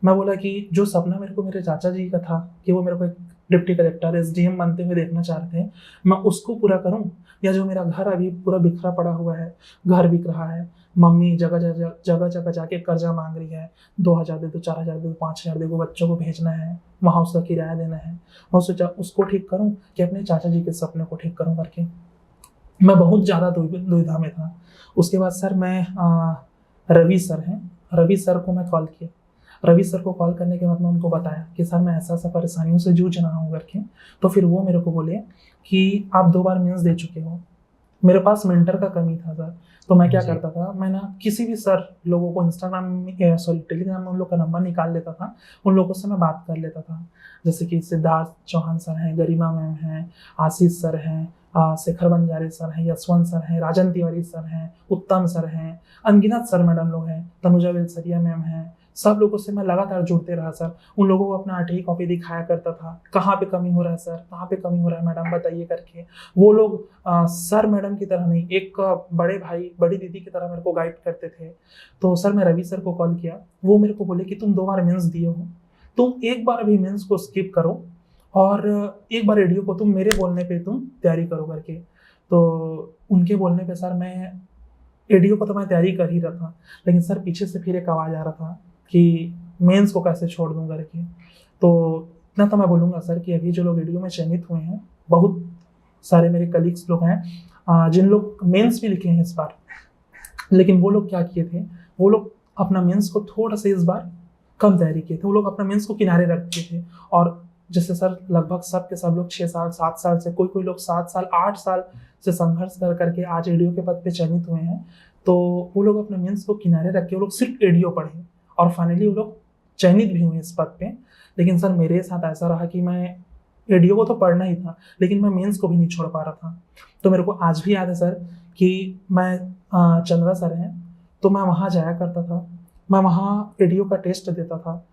मैं बोला कि जो सपना मेरे को मेरे चाचा जी का था कि वो मेरे को एक डिप्टी कलेक्टर एसडीएम बनते हुए देखना चाह रहे थे, मैं उसको पूरा करूं, या जो मेरा घर अभी पूरा बिखरा पड़ा हुआ है, घर बिक रहा है, मम्मी जगह जाके कर्जा मांग रही है, 2000 दे दो, 4000 दे दो, 5000 दे दो, बच्चों को भेजना है, वहाँ उसका किराया देना है, मैं सोचा उसको ठीक करूँ कि अपने चाचा जी के सपने को ठीक करूँ करके। मैं बहुत ज़्यादा दुविधा में था। उसके बाद सर मैं रवि सर हैं, रवि सर को मैं कॉल किया। रवि सर को कॉल करने के बाद मैं उनको बताया कि सर मैं ऐसा ऐसा परेशानियों से जूझ रहा हूँ करके। तो फिर वो मेरे को बोले कि आप 2 बार मेंस दे चुके हो। मेरे पास मेंटर का कमी था सर। तो मैं क्या करता था, मैं ना किसी भी सर लोगों को इंस्टाग्राम में टेलीग्राम में उन लोग का नंबर निकाल लेता था, उन लोगों से मैं बात कर लेता था। जैसे कि सिद्धार्थ चौहान सर हैं, गरिमा मैम हैं, आशीष सर हैं, शेखर बंजारे सर हैं, यशवंत सर हैं, राजन तिवारी सर हैं, उत्तम सर हैं, अनगिनत सर मैडम लोग हैं, तनुजा वेलसरिया मैम हैं। सब लोगों से मैं लगातार जुड़ते रहा सर। उन लोगों को अपना 8वीं कॉपी दिखाया करता था, कहाँ पे कमी हो रहा है सर, कहाँ पे कमी हो रहा है मैडम बताइए करके। वो लोग सर मैडम की तरह नहीं, एक बड़े भाई बड़ी दीदी की तरह मेरे को गाइड करते थे। तो सर मैं रवि सर को कॉल किया, वो मेरे को बोले कि तुम 2 बार मेंस दिए हो, तुम एक बार अभी मेंस को स्किप करो और एक बार रेडियो को तुम मेरे बोलने पे तुम तैयारी करो करके। तो उनके बोलने पे सर मैं रेडियो को तो मैं तैयारी कर ही रहा था, लेकिन सर पीछे से फिर एक आवाज़ आ रहा था कि मेंस को कैसे छोड़ दूं करके। तो इतना तो मैं बोलूँगा सर कि अभी जो लोग रेडियो में चयनित हुए हैं, बहुत सारे मेरे कलीग्स लोग हैं जिन लोग मेंस भी लिखे हैं इस बार, लेकिन वो लोग क्या किए थे, वो लोग अपना मेंस को थोड़ा सा इस बार कम तैयारी किए थे। वो लोग अपना मेंस को किनारे रख दिए थे। और जैसे सर लगभग सब के सब लोग 6 साल 7 साल से, कोई लोग 7 साल 8 साल से संघर्ष कर करके आज रेडियो के पद पे चयनित हुए हैं। तो वो लोग अपने मेंस को किनारे रख के वो लोग सिर्फ रेडियो पढ़े और फाइनली वो लोग चयनित भी हुए इस पद पे। लेकिन सर मेरे साथ ऐसा रहा कि मैं रेडियो को तो पढ़ना ही था, लेकिन मैं मेंस को भी नहीं छोड़ पा रहा था। तो मेरे को आज भी याद है सर कि मैं चंद्रा सर हैं, तो मैं वहाँ जाया करता था, मैं वहाँ रेडियो का टेस्ट देता था।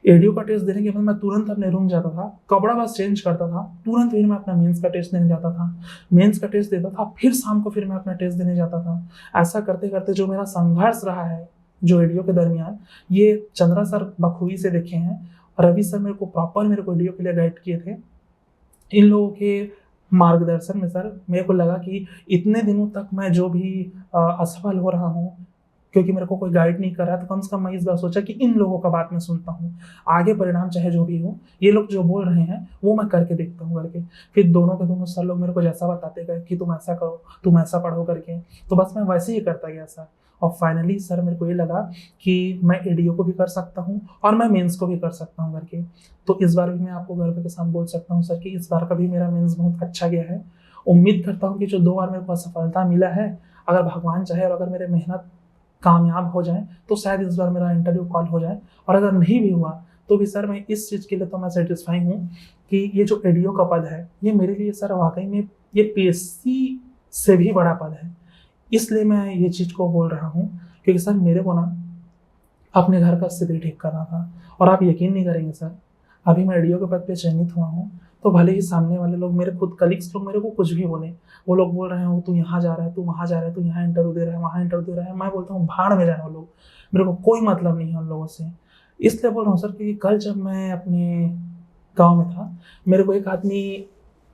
रेडियो का टेस्ट देने के बाद मैं तुरंत अपने रूम जाता था, कपड़ा बस चेंज करता था, तुरंत फिर मैं अपना मेंस का टेस्ट देने जाता था। मेंस का टेस्ट देता था, फिर शाम को फिर मैं अपना टेस्ट देने जाता था। ऐसा करते करते जो मेरा संघर्ष रहा है जो रेडियो के दरमियान, ये चंद्रा सर बखूबी से देखे हैं। रवि सर मेरे को रेडियो के लिए गाइड किए थे। इन लोगों के मार्गदर्शन में सर मेरे को लगा कि इतने दिनों तक मैं जो भी असफल हो रहा हूँ, क्योंकि मेरे को कोई गाइड नहीं कर रहा, तो कम से कम मैं इस बार सोचा कि इन लोगों का बात मैं सुनता हूँ, आगे परिणाम चाहे जो भी हो, ये लोग जो बोल रहे हैं वो मैं करके देखता हूँ करके। फिर दोनों के दोनों सर लोग मेरे को जैसा बताते गए कि तुम ऐसा करो, तुम ऐसा पढ़ो करके, तो बस मैं वैसे ही करता गया सर। और फाइनली सर मेरे को ये लगा कि मैं एडीओ को भी कर सकता हूँ और मैं मेंस को भी कर सकता हूँ करके। तो इस बार भी मैं आपको गर्व के साथ बोल सकता हूँ सर कि इस बार का भी मेरा मेंस बहुत अच्छा गया है। उम्मीद करता हूँ कि जो 2 बार मेरे को असफलता मिला है, अगर भगवान चाहे और अगर मेरे मेहनत कामयाब हो जाए तो शायद इस बार मेरा इंटरव्यू कॉल हो जाए। और अगर नहीं भी हुआ तो भी सर मैं इस चीज़ के लिए तो मैं सेटिस्फाई हूँ कि ये जो एडीओ का पद है, ये मेरे लिए सर वाकई में ये पीएससी से भी बड़ा पद है। इसलिए मैं ये चीज़ को बोल रहा हूँ क्योंकि सर मेरे को ना अपने घर का स्थिति ठीक करना था। और आप यकीन नहीं करेंगे सर, अभी मैं एडीओ के पद पे चयनित हुआ हूँ, तो भले ही सामने वाले लोग, मेरे खुद कलीग्स लोग मेरे को कुछ भी बोले, वो लोग बोल रहे हो तू यहाँ जा रहा है, तू वहाँ जा रहा है, तू यहाँ इंटरव्यू दे रहा है, वहाँ इंटरव्यू दे रहा है, मैं बोलता हूँ भाड़ में जाए वो लोग, मेरे को कोई मतलब नहीं है उन लोगों से। इसलिए बोल रहा हूँ सर कि कल जब मैं अपने गाँव में था, मेरे को एक आदमी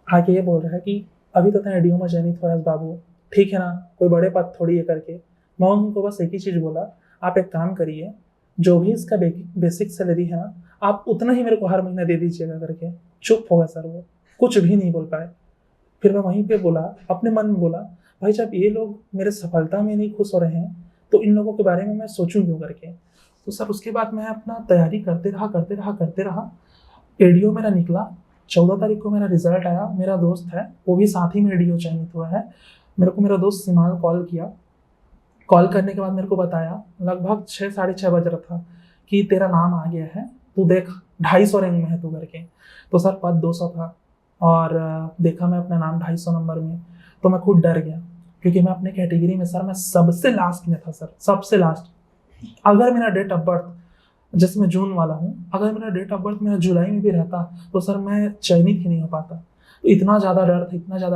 आके ये बोल रहा है कि अभी तो तेरा एडीओ में चयनित हुआ है बाबू, ठीक है ना, कोई बड़े पद थोड़ी है करके। मैं उनको बस एक ही चीज़ बोला, आप एक काम करिए, जो भी इसका बेसिक सैलरी है ना, आप उतना ही मेरे को हर महीना दे दीजिएगा करके। चुप हो गया सर, वो कुछ भी नहीं बोल पाए। फिर मैं वहीं पे बोला, अपने मन में बोला, भाई जब ये लोग मेरे सफलता में नहीं खुश हो रहे हैं तो इन लोगों के बारे में मैं सोचूं क्यों करके। तो सर उसके बाद मैं अपना तैयारी करते रहा। एडीओ मेरा निकला, 14 तारीख को मेरा रिजल्ट आया। मेरा दोस्त है, वो भी साथ ही में एडीओ चयनित हुआ है। मेरे को मेरा दोस्त सिमाल कॉल किया, कॉल करने के बाद मेरे को बताया, लगभग 6 साढ़े 6 बज रहा था, कि तेरा नाम आ गया है, तू देख 250 रैंक में है तू करके। तो सर पद 200 था और देखा मैं अपना नाम 250 नंबर में, तो मैं खुद डर गया क्योंकि मैं अपने कैटेगरी में सर मैं सबसे लास्ट में था सर, सबसे लास्ट। अगर मेरा डेट ऑफ बर्थ, जैसे मैं जून वाला हूँ, अगर मेरा डेट ऑफ बर्थ मेरा जुलाई में भी रहता तो सर मैं चयनित ही नहीं हो पाता। तो इतना ज़्यादा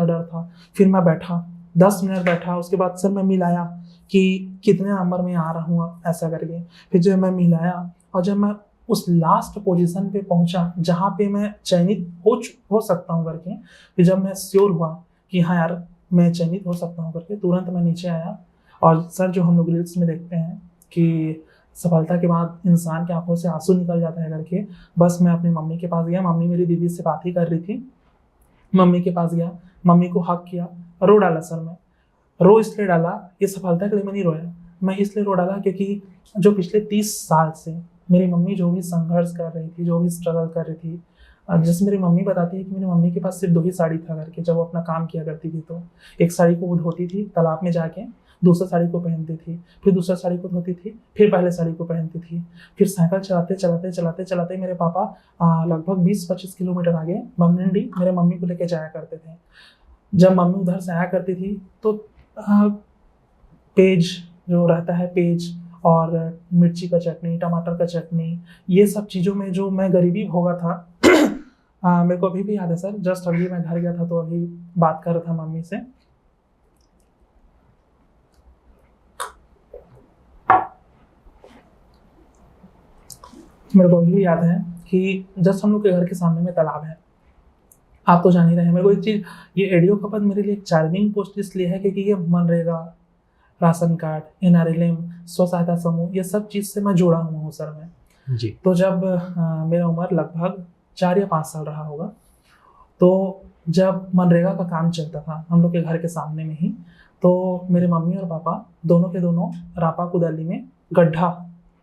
डर था। फिर मैं बैठा 10 मिनट बैठा, उसके बाद सर मैं मिलाया कि कितने नंबर में आ रहा हूँ ऐसा करके। फिर जब मैं मिलाया और जब मैं उस लास्ट पोजीशन पे पहुंचा जहाँ पे मैं चयनित हो सकता हूँ करके, फिर जब मैं श्योर हुआ कि हाँ यार मैं चयनित हो सकता हूँ करके, तुरंत मैं नीचे आया। और सर जो हम लोग रील्स में देखते हैं कि सफलता के बाद इंसान के आंखों से आंसू निकल जाता है करके, बस मैं अपनी मम्मी के पास गया। मम्मी मेरी दीदी से बात ही कर रही थी। मम्मी के पास गया, मम्मी को हक किया, रो डाला सर। मैं रो इसलिए डाला, ये सफलता के लिए मैं नहीं रोया, मैं इसलिए रो डाला क्योंकि जो पिछले 30 साल से मेरी मम्मी जो भी संघर्ष कर रही थी, जो भी स्ट्रगल कर रही थी, जैसे मेरी मम्मी बताती है कि मेरी मम्मी के पास सिर्फ 2 ही साड़ी था घर के, जब वो अपना काम किया करती थी तो एक साड़ी को वो धोती थी तालाब में जाके, दूसरा साड़ी को पहनती थी, फिर दूसरा साड़ी को धोती थी, फिर पहले साड़ी को पहनती थी, फिर साइकिल चलाते चलाते चलाते चलाते मेरे पापा लगभग 20-25 किलोमीटर आगे बमनंडी मेरे मम्मी को लेके जाया करते थे। जब मम्मी उधर से आया करती थी तो पेज जो रहता है, पेज और मिर्ची का चटनी, टमाटर का चटनी, ये सब चीज़ों में जो मैं गरीबी भोगा था मेरे को अभी भी याद है सर। जस्ट अभी मैं घर गया था तो अभी बात कर रहा था मम्मी से। मेरे को अभी भी याद है कि जस्ट हम लोग के घर के सामने में तालाब है, आप तो जान ही रहे हैं। मेरे को एक चीज़, ये एडियो खपत मेरे लिए एक चार्मिंग पोस्ट इसलिए है क्योंकि ये मनरेगा, राशन कार्ड, NRLM, स्व सहायता समूह, ये सब चीज़ से मैं जुड़ा हुआ हूँ सर मैं जी। तो जब मेरा उम्र लगभग 4 या 5 साल रहा होगा, तो जब मनरेगा का काम चलता था हम लोग के घर के सामने में ही, तो मेरे मम्मी और पापा दोनों के दोनों रापा कुदाली में गड्ढा,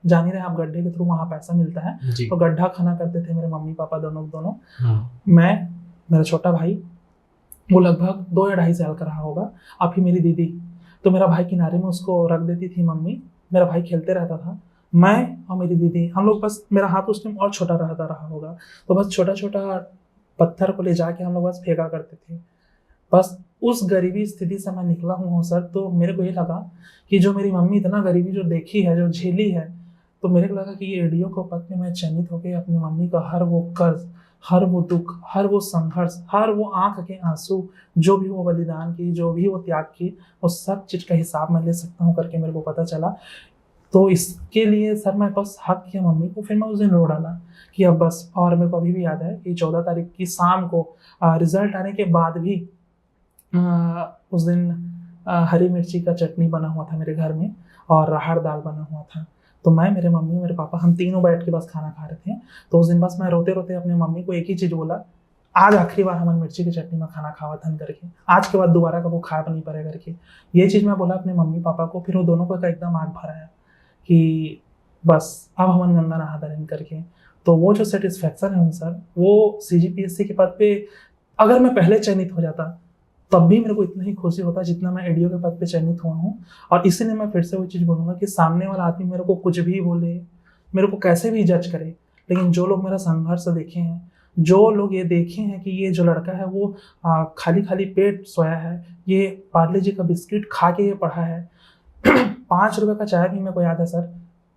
जान ही रहे आप, गड्ढे के थ्रू वहाँ पैसा मिलता है, तो गड्ढा खाना करते थे मेरे मम्मी पापा दोनों। मैं, मेरा छोटा भाई, वो लगभग 2 या 2.5 साल का रहा होगा, अब ही मेरी दीदी, तो मेरा भाई किनारे में उसको रख देती थी मम्मी, मेरा भाई खेलते रहता था, मैं और मेरी दीदी हम लोग बस, मेरा हाथ उस टाइम और छोटा रहा होगा, तो बस छोटा छोटा पत्थर को ले जाके हम लोग बस फेंका करते थे। बस उस गरीबी स्थिति से मैं निकला हूँ सर। तो मेरे को ये लगा कि जो मेरी मम्मी इतना गरीबी जो देखी है, जो झेली है, तो मेरे को लगा कि ये एडियो को पढ़ के मैं चयनित होकर अपनी मम्मी का हर वो कर्ज, हर वो दुख, हर वो संघर्ष, हर वो आंख के आंसू, जो भी वो बलिदान की, जो भी वो त्याग की, वो सब चीज़ का हिसाब मैं ले सकता हूँ करके मेरे को पता चला। तो इसके लिए सर मैं बस हक किया मम्मी को, फिर मैं उस दिन रो डाला कि अब बस। और मेरे को अभी भी याद है कि 14 तारीख की शाम को रिजल्ट आने के बाद भी उस दिन हरी मिर्ची का चटनी बना हुआ था मेरे घर में और राहड़ दाल बना हुआ था। तो मैं, मेरे मम्मी, मेरे पापा, हम तीनों बैठ के बस खाना खा रहे थे। तो उस दिन बस मैं रोते रोते अपने मम्मी को एक ही चीज़ बोला, आज आखिरी बार हमारी मिर्ची की चटनी में खाना खावा था करके, आज के बाद दोबारा कब वो खा नहीं पड़े करके, ये चीज़ मैं बोला अपने मम्मी पापा को। फिर वो दोनों को एकदम आग भरा है कि बस अब हम गंगा नहा दरें करके। तो वो जो सेटिस्फैक्शन है सर, वो CGPSC के पद पे अगर मैं पहले चयनित हो जाता तब भी मेरे को इतना ही खुशी होता जितना मैं एडियो के पद पे चयनित हुआ हूँ। और इसीलिए मैं फिर से वो चीज़ बोलूँगा कि सामने वाला आदमी मेरे को कुछ भी बोले, मेरे को कैसे भी जज करे, लेकिन जो लोग मेरा संघर्ष देखे हैं, जो लोग ये देखे हैं कि ये जो लड़का है वो खाली खाली पेट सोया है, ये पार्ले जी का बिस्किट खा के ये पढ़ा है, 5 रुपये का चाय भी मेरे को याद है सर,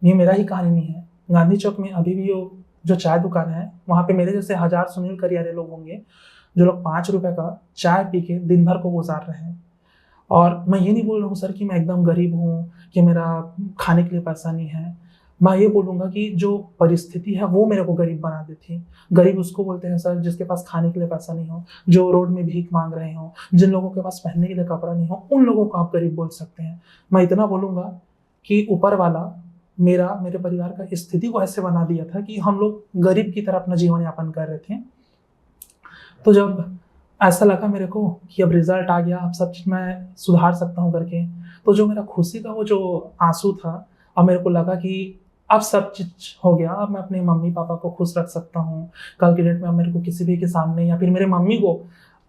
ये मेरा ही कहानी नहीं है। गांधी चौक में अभी भी वो जो चाय दुकान है, वहाँ पे मेरे जैसे 1000 सुनील करियारे लोग होंगे जो लोग 5 रुपये का चाय पी के दिन भर को गुजार रहे हैं। और मैं ये नहीं बोल रहा हूँ सर कि मैं एकदम गरीब हूँ, कि मेरा खाने के लिए पैसा नहीं है। मैं ये बोलूँगा कि जो परिस्थिति है वो मेरे को गरीब बना देती। गरीब उसको बोलते हैं सर जिसके पास खाने के लिए पैसा नहीं हो, जो रोड में भीख मांग रहे हो, जिन लोगों के पास पहनने के लिए कपड़ा नहीं हो, उन लोगों को आप गरीब बोल सकते हैं। मैं इतना बोलूँगा कि ऊपर वाला मेरे परिवार का स्थिति को ऐसे बना दिया था कि हम लोग गरीब की तरह अपना जीवन यापन कर रहे थे। तो जब ऐसा लगा मेरे को कि अब रिजल्ट आ गया, अब सब चीज़ मैं सुधार सकता हूँ करके, तो जो मेरा खुशी का वो जो आंसू था, अब मेरे को लगा कि अब सब चीज़ हो गया, अब मैं अपने मम्मी पापा को खुश रख सकता हूँ। कल की डेट में अब मेरे को किसी भी के सामने या फिर मेरे मम्मी को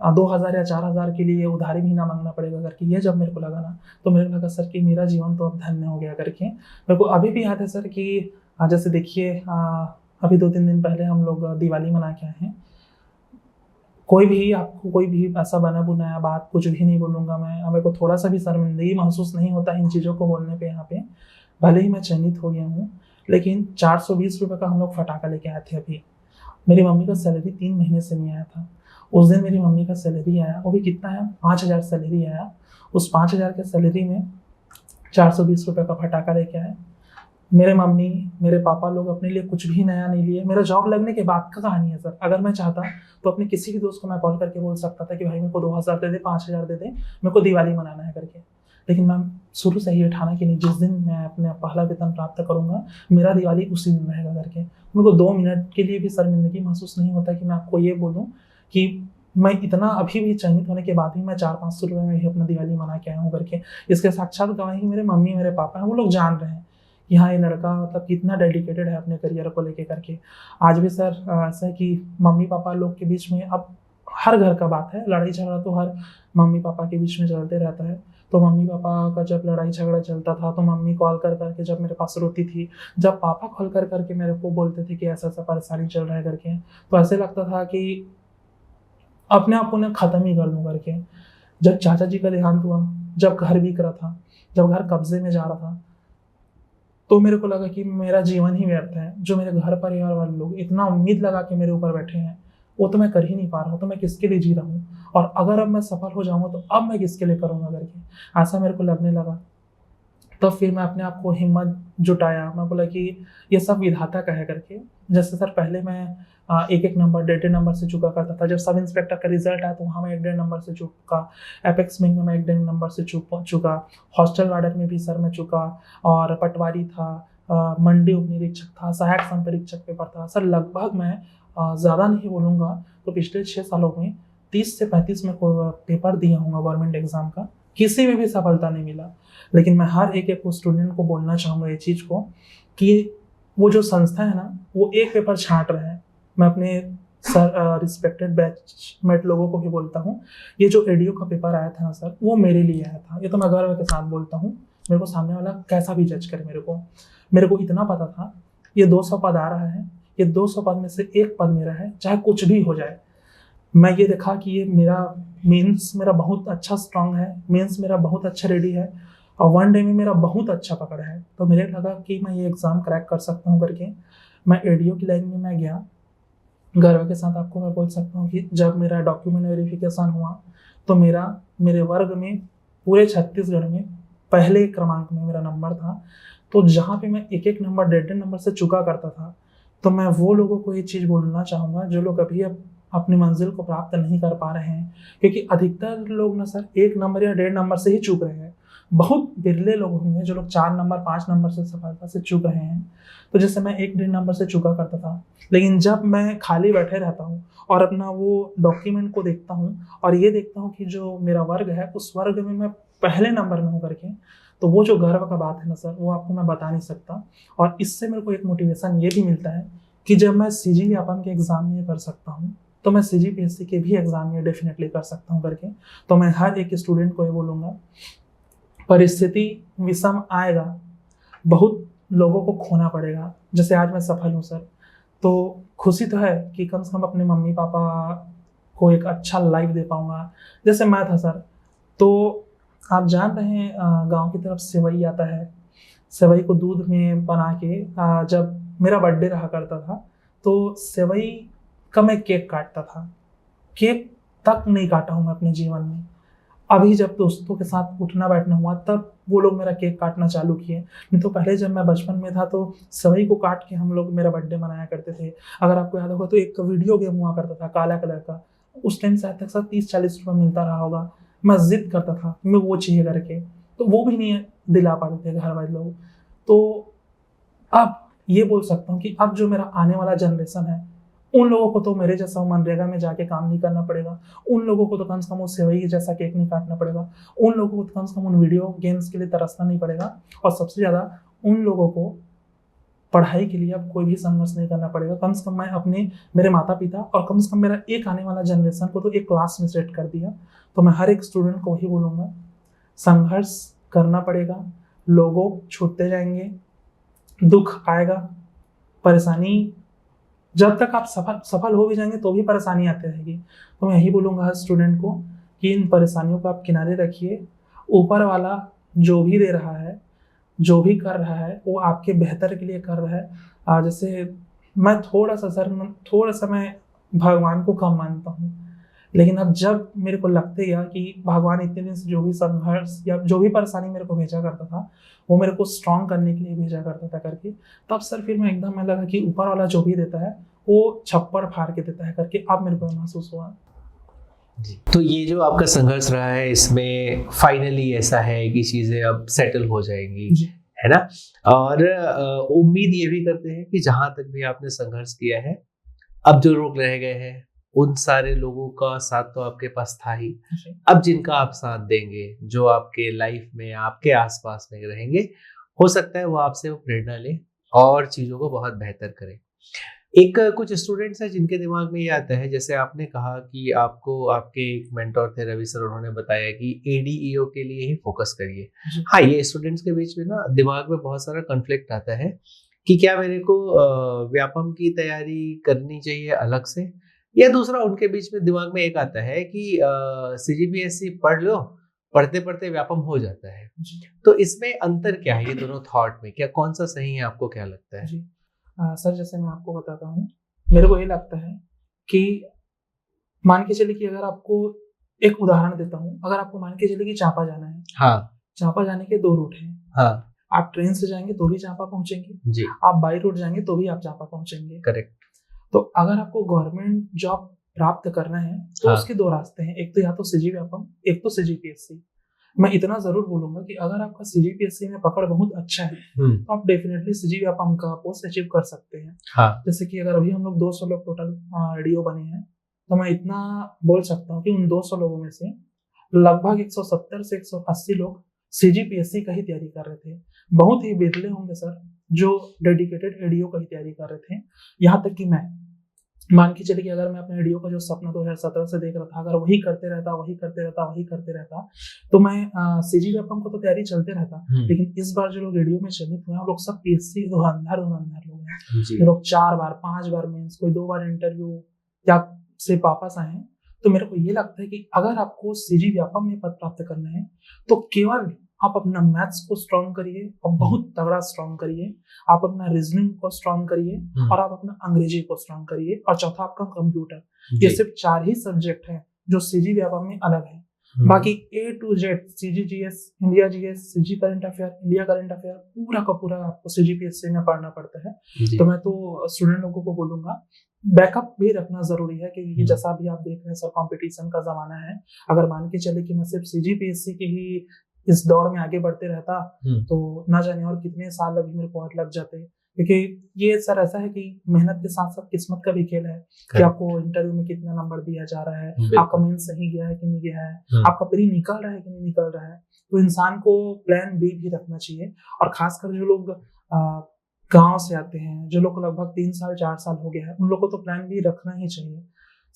2000 या 4000 के लिए उधारी भी ना मांगना पड़ेगा करके, ये जब मेरे को लगा ना, तो मेरे को लगा सर कि मेरा जीवन तो अब धन्य हो गया करके। मेरे को अभी भी याद है सर कि जैसे देखिए अभी 2-3 दिन पहले हम लोग दिवाली मना के आए हैं। कोई भी आपको कोई भी ऐसा बना बुनाया बात कुछ भी नहीं बोलूँगा मैं, मेरे को थोड़ा सा भी शर्मिंदगी महसूस नहीं होता इन चीज़ों को बोलने पे। यहाँ पे भले ही मैं चयनित हो गया हूँ, लेकिन 420 रुपये का हम लोग फटाखा लेके आए थे। अभी मेरी मम्मी का सैलरी 3 महीने से नहीं आया था। उस दिन मेरी मम्मी का सैलरी आया, वो भी कितना है, 5000 सैलरी आया। उस 5000 के सैलरी में 420 रुपये का फटाखा लेके आए। मेरे मम्मी मेरे पापा लोग अपने लिए कुछ भी नया नहीं लिए। मेरा जॉब लगने के बाद का कहानी है सर। अगर मैं चाहता तो अपने किसी भी दोस्त को मैं कॉल करके बोल सकता था कि भाई मेरे को 2000 दे दे, 5000 दे दे, मेरे को दिवाली मनाना है करके। लेकिन मैं शुरू से ही ठाना कि नहीं, जिस दिन मैं अपने पहला वेतन प्राप्त करूँगा मेरा दिवाली उसी दिन रहेगा करके। मेरे को 2 मिनट के लिए भी शर्मिंदगी महसूस नहीं होता कि मैं आपको ये बोलूँ कि मैं इतना अभी भी चयनित होने के बाद भी मैं 400-500 रुपये में ही अपना दिवाली मना के आया हूँ करके। इसके साक्षात गवाही मेरे मम्मी मेरे पापा हैं, वो लोग जान रहे हैं कि हाँ ये लड़का मतलब कितना डेडिकेटेड है अपने करियर को लेके करके। आज भी सर ऐसा है कि मम्मी पापा लोग के बीच में अब हर घर का बात है, लड़ाई झगड़ा तो हर मम्मी पापा के बीच में चलते रहता है। तो मम्मी पापा का जब लड़ाई झगड़ा चलता था तो मम्मी कॉल कर करके जब मेरे पास रोती थी, जब पापा कॉल कर करके मेरे को बोलते थे कि ऐसा ऐसा परेशानी चल रहा है करके, तो ऐसे लगता था कि अपने आप उन्हें ख़त्म ही कर दूँ करके। जब चाचा जी का देहांत हुआ, जब घर बिक रहा था, जब घर कब्जे में जा रहा था, तो मेरे को लगा कि मेरा जीवन ही व्यर्थ है। जो मेरे घर परिवार वाले लोग इतना उम्मीद लगा के मेरे ऊपर बैठे हैं, वो तो मैं कर ही नहीं पा रहा हूँ, तो मैं किसके लिए जी रहा हूँ, और अगर अब मैं सफल हो जाऊँगा तो अब मैं किसके लिए करूँगा करके ऐसा मेरे को लगने लगा। तब फिर मैं अपने आप को हिम्मत जुटाया, मैं बोला कि ये सब विधाता का है करके। जैसे सर पहले मैं एक एक नंबर 1.5 नंबर से चुका करता था। जब सब इंस्पेक्टर का रिजल्ट आया तो वहाँ मैं 1.5 नंबर से चुका, एपेक्स बैंक में मैं 1.5 नंबर से चुका, हॉस्टल वार्डन में भी सर मैं चुका, और पटवारी था, मंडी उप निरीक्षक था, सहायक संपरीक्षक पेपर था। सर लगभग मैं ज़्यादा नहीं बोलूँगा तो पिछले 6 सालों में 30 से 35 में पेपर दिया हूँ गवर्नमेंट एग्जाम का, किसी में भी सफलता नहीं मिला। लेकिन मैं हर एक एक स्टूडेंट को बोलना चाहूँगा ये चीज़ को कि वो जो संस्था है ना, वो एक पेपर छांट रहे हैं। मैं अपने सर रिस्पेक्टेड बैचमेट लोगों को भी बोलता हूँ, ये जो एडीओ का पेपर आया था ना सर, वो मेरे लिए आया था। ये तो मैं गर्व के साथ बोलता हूँ, मेरे को सामने वाला कैसा भी जज करे, मेरे को इतना पता था ये 200 पद आ रहा है, ये 200 पद में से एक पद मेरा है, चाहे कुछ भी हो जाए। मैं ये देखा कि ये मेरा मेंस मेरा बहुत अच्छा स्ट्रांग है, मेंस मेरा बहुत अच्छा रेडी है, और 1 डे में मेरा बहुत अच्छा पकड़ है। तो मेरे लगा कि मैं ये एग्ज़ाम क्रैक कर सकता हूँ करके मैं एडीओ की लाइन में मैं गया। गर्व के साथ आपको मैं बोल सकता हूँ कि जब मेरा डॉक्यूमेंट वेरिफिकेशन हुआ तो मेरे वर्ग में पूरे छत्तीसगढ़ में पहले क्रमांक में मेरा नंबर था। तो जहाँ पे मैं एक एक नंबर 1.5 नंबर से चुका करता था, तो मैं वो लोगों को ये चीज़ बोलना चाहूँगा जो लोग अभी अपनी मंजिल को प्राप्त नहीं कर पा रहे हैं, क्योंकि अधिकतर लोग ना सर 1 नंबर या 1.5 नंबर से ही चूक रहे हैं। बहुत बिरले लोग होंगे जो लोग 4 नंबर 5 नंबर से सफलता से चूक रहे हैं। तो जैसे मैं 1-1.5 नंबर से चुका करता था, लेकिन जब मैं खाली बैठे रहता हूँ और अपना वो डॉक्यूमेंट को देखता हूँ और ये देखता हूँ कि जो मेरा वर्ग है उस वर्ग में मैं पहले नंबर में हूँ करके, तो वो जो गर्व का बात है ना सर, वो आपको मैं बता नहीं सकता। और इससे मेरे को एक मोटिवेशन ये भी मिलता है कि जब मैं सीजी व्यापम के एग्ज़ाम में कर सकता हूँ तो मैं सीजीपीएससी के भी एग्ज़ाम में डेफिनेटली कर सकता हूँ करके। तो मैं हर एक स्टूडेंट को ये बोलूँगा, परिस्थिति विषम आएगा, बहुत लोगों को खोना पड़ेगा। जैसे आज मैं सफल हूँ सर, तो खुशी तो है कि कम से कम अपने मम्मी पापा को एक अच्छा लाइफ दे पाऊँगा। जैसे मैं था सर, तो आप जान रहे हैं गांव की तरफ सेवई आता है, सेवई को दूध में बना के जब मेरा बर्थडे रहा करता था तो सेवई का मैं केक काटता था। केक तक नहीं काटा हूँ मैं अपने जीवन में। अभी जब दोस्तों के साथ उठना बैठना हुआ तब वो लोग मेरा केक काटना चालू किए, नहीं तो पहले जब मैं बचपन में था तो सेवई को काट के हम लोग मेरा बर्थडे मनाया करते थे। अगर आपको याद होगा तो एक वीडियो गेम हुआ करता था काला कलर का, उस टाइम से आज तक सर 30-40 रुपये मिलता रहा होगा। मैं जिद करता था मैं वो चाहिए करके, तो वो भी नहीं दिला पाते थे घर वाले लोग। तो अब ये बोल सकता हूँ कि अब जो मेरा आने वाला जनरेशन है, उन लोगों को तो मेरे जैसा मनरेगा में जाके काम नहीं करना पड़ेगा, उन लोगों को तो कम से कम उस सेवई जैसा केक नहीं काटना पड़ेगा, उन लोगों को तो कम से कम उन वीडियो गेम्स के लिए तरसना नहीं पड़ेगा, और सबसे ज़्यादा उन लोगों को पढ़ाई के लिए अब कोई भी संघर्ष नहीं करना पड़ेगा। कम से कम मैं मेरे माता पिता और कम से कम मेरा एक आने वाला जनरेशन को तो एक क्लास में सेट कर दिया। तो मैं हर एक स्टूडेंट को वही बोलूँगा, संघर्ष करना पड़ेगा, लोगों छूटते जाएंगे, दुख आएगा, परेशानी, जब तक आप सफल हो भी जाएंगे तो भी परेशानी आती रहेगी। तो मैं यही बोलूँगा हर स्टूडेंट को कि इन परेशानियों को आप किनारे रखिए, ऊपर वाला जो भी दे रहा है, जो भी कर रहा है वो आपके बेहतर के लिए कर रहा है। जैसे मैं थोड़ा सा मैं भगवान को कम मानता हूँ, लेकिन अब जब मेरे को लगते गया कि भगवान इतने दिन से जो भी संघर्ष या जो भी परेशानी मेरे को भेजा करता था वो मेरे को स्ट्रॉन्ग करने के लिए भेजा करता था करके, तब सर फिर मैं एकदम लगा कि ऊपर वाला जो भी देता है वो छप्पर फाड़ के देता है करके अब मेरे को महसूस हुआ। जी, तो ये जो आपका संघर्ष रहा है इसमें फाइनली ऐसा है कि चीज़ें अब सेटल हो जाएंगी, है ना? और उम्मीद ये भी करते हैं कि जहाँ तक भी आपने संघर्ष किया है, अब जो लोग रह गए हैं उन सारे लोगों का साथ तो आपके पास था ही, अब जिनका आप साथ देंगे, जो आपके लाइफ में आपके आसपास में रहेंगे, हो सकता है वो आपसे वो प्रेरणा ले और चीज़ों को बहुत बेहतर करें। एक कुछ स्टूडेंट्स हैं जिनके दिमाग में ये आता है, जैसे आपने कहा कि आपको आपके एक मेंटर थे रवि सर, उन्होंने बताया कि एडीईओ के लिए ही फोकस करिए। हाँ, ये स्टूडेंट्स के बीच में ना दिमाग में बहुत सारा कॉन्फ्लिक्ट आता है कि क्या मेरे को व्यापम की तैयारी करनी चाहिए अलग से, या दूसरा उनके बीच में दिमाग में एक आता है कि सीजीपीएससी पढ़ लो, पढ़ते पढ़ते व्यापम हो जाता है। तो इसमें अंतर क्या है, ये दोनों थॉट में क्या कौन सा सही है, आपको क्या लगता है? सर जैसे मैं आपको बताता हूँ, मेरे को ये लगता है कि मान के चलिए कि अगर आपको एक उदाहरण देता हूँ, अगर आपको मान के चलिए कि चांपा जाना है, हाँ, चांपा जाने के 2 रूट हैं। हाँ, आप ट्रेन से जाएंगे तो भी चांपा पहुंचेंगे जी, आप बाई रोड जाएंगे तो भी आप चांपा पहुंचेंगे। करेक्ट। तो अगर आपको गवर्नमेंट जॉब प्राप्त करना है तो उसके 2 रास्ते हैं, एक तो या तो सीजी व्यापम, एक तो सीजीपीएससी। मैं इतना जरूर बोलूंगा कि अगर आपका सीजीपीएससी में पकड़ बहुत अच्छा है तो आप डेफिनेटली सीजी व्यापम का पोस्ट अचीव कर सकते हैं। हाँ, जैसे कि अगर अभी हम लोग 200 लोग टोटल एडीओ बने हैं, तो मैं इतना बोल सकता हूँ कि उन 200 लोगों में से लगभग 170 से 180 लोग सीजीपीएससी का ही तैयारी कर रहे थे। बहुत ही बिरले होंगे सर जो डेडिकेटेड एडीओ का ही तैयारी कर रहे थे। यहाँ तक कि मैं मान के चलिए कि अगर मैं अपने एडीओ का जो सपना 2017 से देख रहा था, अगर वही करते रहता, तो मैं सीजी व्यापम को तो तैयारी चलते रहता। लेकिन इस बार जो लोग एडीओ में चयनित हुए हैं, वो लोग सब पीएससी धुरंधर लोग हैं। ये लोग 4 बार 5 बार मेंस, कोई 2 बार इंटरव्यू या से वापस आए हैं। तो मेरे को ये लगता है कि अगर आपको सीजी व्यापम में पद प्राप्त करना है तो केवल आप अपना मैथ्स को स्ट्रॉन्ग करिए और बहुत तगड़ा स्ट्रॉन्ग करिए, आप अपना रीजनिंग को स्ट्रॉन्ग करिए और आप अपना अंग्रेजी को स्ट्रॉन्ग करिए, और चौथा आपका कंप्यूटर। ये सिर्फ 4 ही सब्जेक्ट हैं जो सीजी व्यापम में अलग है। बाकी A to Z CG GS, India GS, CG current affair, India current affair पूरा का पूरा आपको सीजीपीएससी में पढ़ना पड़ता है। तो मैं तो स्टूडेंट लोगों को बोलूंगा बैकअप भी रखना जरूरी है, क्योंकि जैसा भी आप देख रहे हैं सर कंपटीशन का जमाना है। अगर मान के चले कि मैं सिर्फ सीजीपीएससी के ही इस दौड़ में आगे बढ़ते रहता तो ना जाने और कितने साल अभी मेरे को और लग जाते, क्योंकि ये सर ऐसा है कि मेहनत के साथ साथ किस्मत का भी खेल है कि आपको इंटरव्यू में कितना नंबर दिया जा रहा है, आपका मेंस सही गया है कि नहीं गया है, आपका प्री निकल रहा है कि नहीं निकल रहा है। तो इंसान को प्लान बी भी रखना चाहिए। और खासकर जो लोग गांव से आते हैं, जो लोग लगभग 3 साल 4 साल हो गया है, उन लोगों को तो प्लान बी रखना ही चाहिए।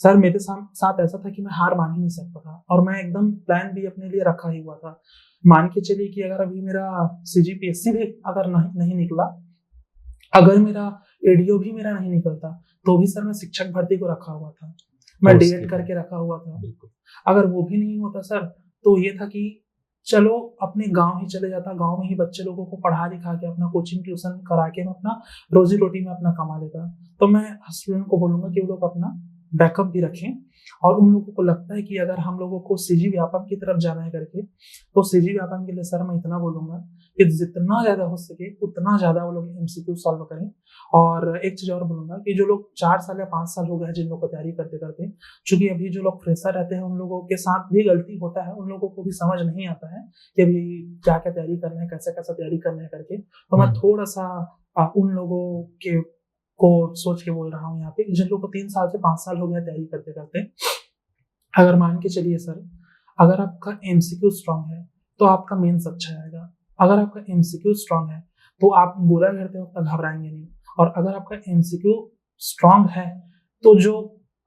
सर मेरे साथ ऐसा था कि मैं हार मान ही नहीं सकता था और मैं एकदम प्लान बी अपने लिए रखा ही हुआ था। मान के चलिए कि अगर अभी मेरा सीजीपीएससी भी अगर नहीं निकला, अगर मेरा एडीओ भी मेरा नहीं निकलता, तो भी सर मैं शिक्षक भर्ती को रखा हुआ था, मैं डीएड करके रखा हुआ था। अगर वो भी नहीं होता सर तो ये था कि चलो अपने गांव ही चले जाता, गांव में ही बच्चे लोगों को पढ़ा लिखा के अपना कोचिंग ट्यूशन करा के मैं अपना रोजी रोटी में अपना कमा लेता। तो मैं स्टूडेंट को बोलूंगा कि वो लोग अपना बैकअप भी रखें। और उन लोगों को लगता है कि अगर हम लोगों को सीजी व्यापम की तरफ जाना है करके, तो सीजी व्यापम के लिए सर मैं इतना बोलूंगा कि जितना ज्यादा हो सके उतना ज्यादा वो लोग एमसीक्यू सॉल्व करें। और एक चीज और बोलूंगा कि जो लोग 4 साल या 5 साल हो गए हैं जिन लोगों को तैयारी करते करते, चूंकि अभी जो लोग फ्रेशर रहते हैं उन लोगों के साथ भी गलती होता है, उन लोगों को भी समझ नहीं आता है कि अभी क्या क्या तैयारी करना है, कैसे कैसा तैयारी करना है करके। तो मैं थोड़ा सा उन लोगों के को सोच के बोल रहा हूँ यहाँ पे, जिन लोगों को 3 साल से 5 साल हो गया तैयारी करते करते। अगर मान के चलिए सर, अगर आपका एमसीक्यू स्ट्रांग है तो आपका मेंस अच्छा आएगा। अगर आपका एमसीक्यू स्ट्रांग है तो आप गोला घेरते वक्त घबराएंगे नहीं। और अगर आपका एमसीक्यू स्ट्रांग है तो जो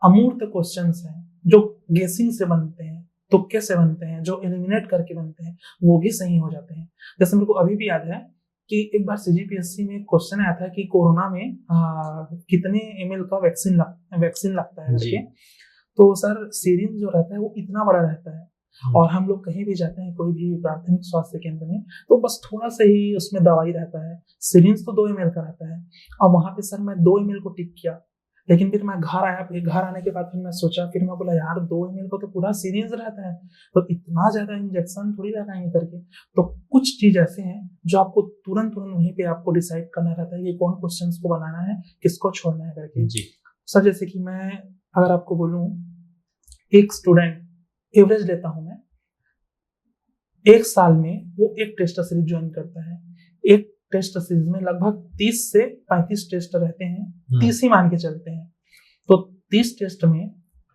अमूर्त क्वेश्चंस हैं, जो गेसिंग से बनते हैं, तुक्के से बनते हैं, जो एलिमिनेट करके बनते हैं, वो भी सही हो जाते हैं। जैसे मेरे को अभी भी याद है कि एक बार सीजीपीएससी में क्वेश्चन आया था कि कोरोना में कितने एमएल का वैक्सीन लगता है करके। तो सर सीरिंज जो रहता है वो इतना बड़ा रहता है, और हम लोग कहीं भी जाते हैं कोई भी प्राथमिक स्वास्थ्य केंद्र में, तो बस थोड़ा सा ही उसमें दवाई रहता है। सीरिंज तो 2 ml का रहता है। और वहां पे सर मैं 2 ml को टिक किया, लेकिन फिर मैं घर आया, फिर घर आने के बाद फिर मैं सोचा, फिर मैं बोला यार 2 ml को तो पूरा सीरिंज रहता है, तो इतना ज्यादा इंजेक्शन थोड़ी लगाएंगे करके। तो कुछ चीज ऐसे हैं जो आपको तुरंत वहीं पे आपको डिसाइड करना रहता है कि कौन क्वेश्चन को बनाना है, किसको छोड़ना है करके। सर जैसे कि मैं अगर आपको बोलूं, एक स्टूडेंट एवरेज लेता हूं मैं, 1 साल में वो एक टेस्ट सीरीज ज्वाइन करता है। एक टेस्ट सीरीज में लगभग 30 से 35 टेस्ट रहते हैं, 30 ही मान के चलते हैं। तो 30 टेस्ट में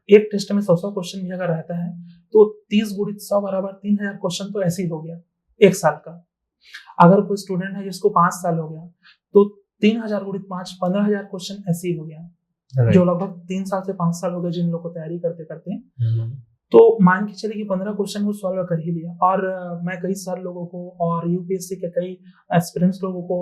एक टेस्ट में 100 क्वेश्चन भी अगर रहता है तो 30 गुणित 100 बराबर 3000 क्वेश्चन तो ऐसे ही हो गया एक साल का। अगर कोई स्टूडेंट है जिसको 5 साल हो गया तो 3000 गुणित 5 15,000 क्वेश्चन ऐसे ही हो गया, जो लगभग 3 साल से 5 साल हो गए जिन लोगों को तैयारी करते करते। तो मान के चलिए कि 15 क्वेश्चन वो सॉल्व कर ही लिया। और मैं कई सारे लोगों को और यूपीएससी के कई एक्सपीरियंस लोगों को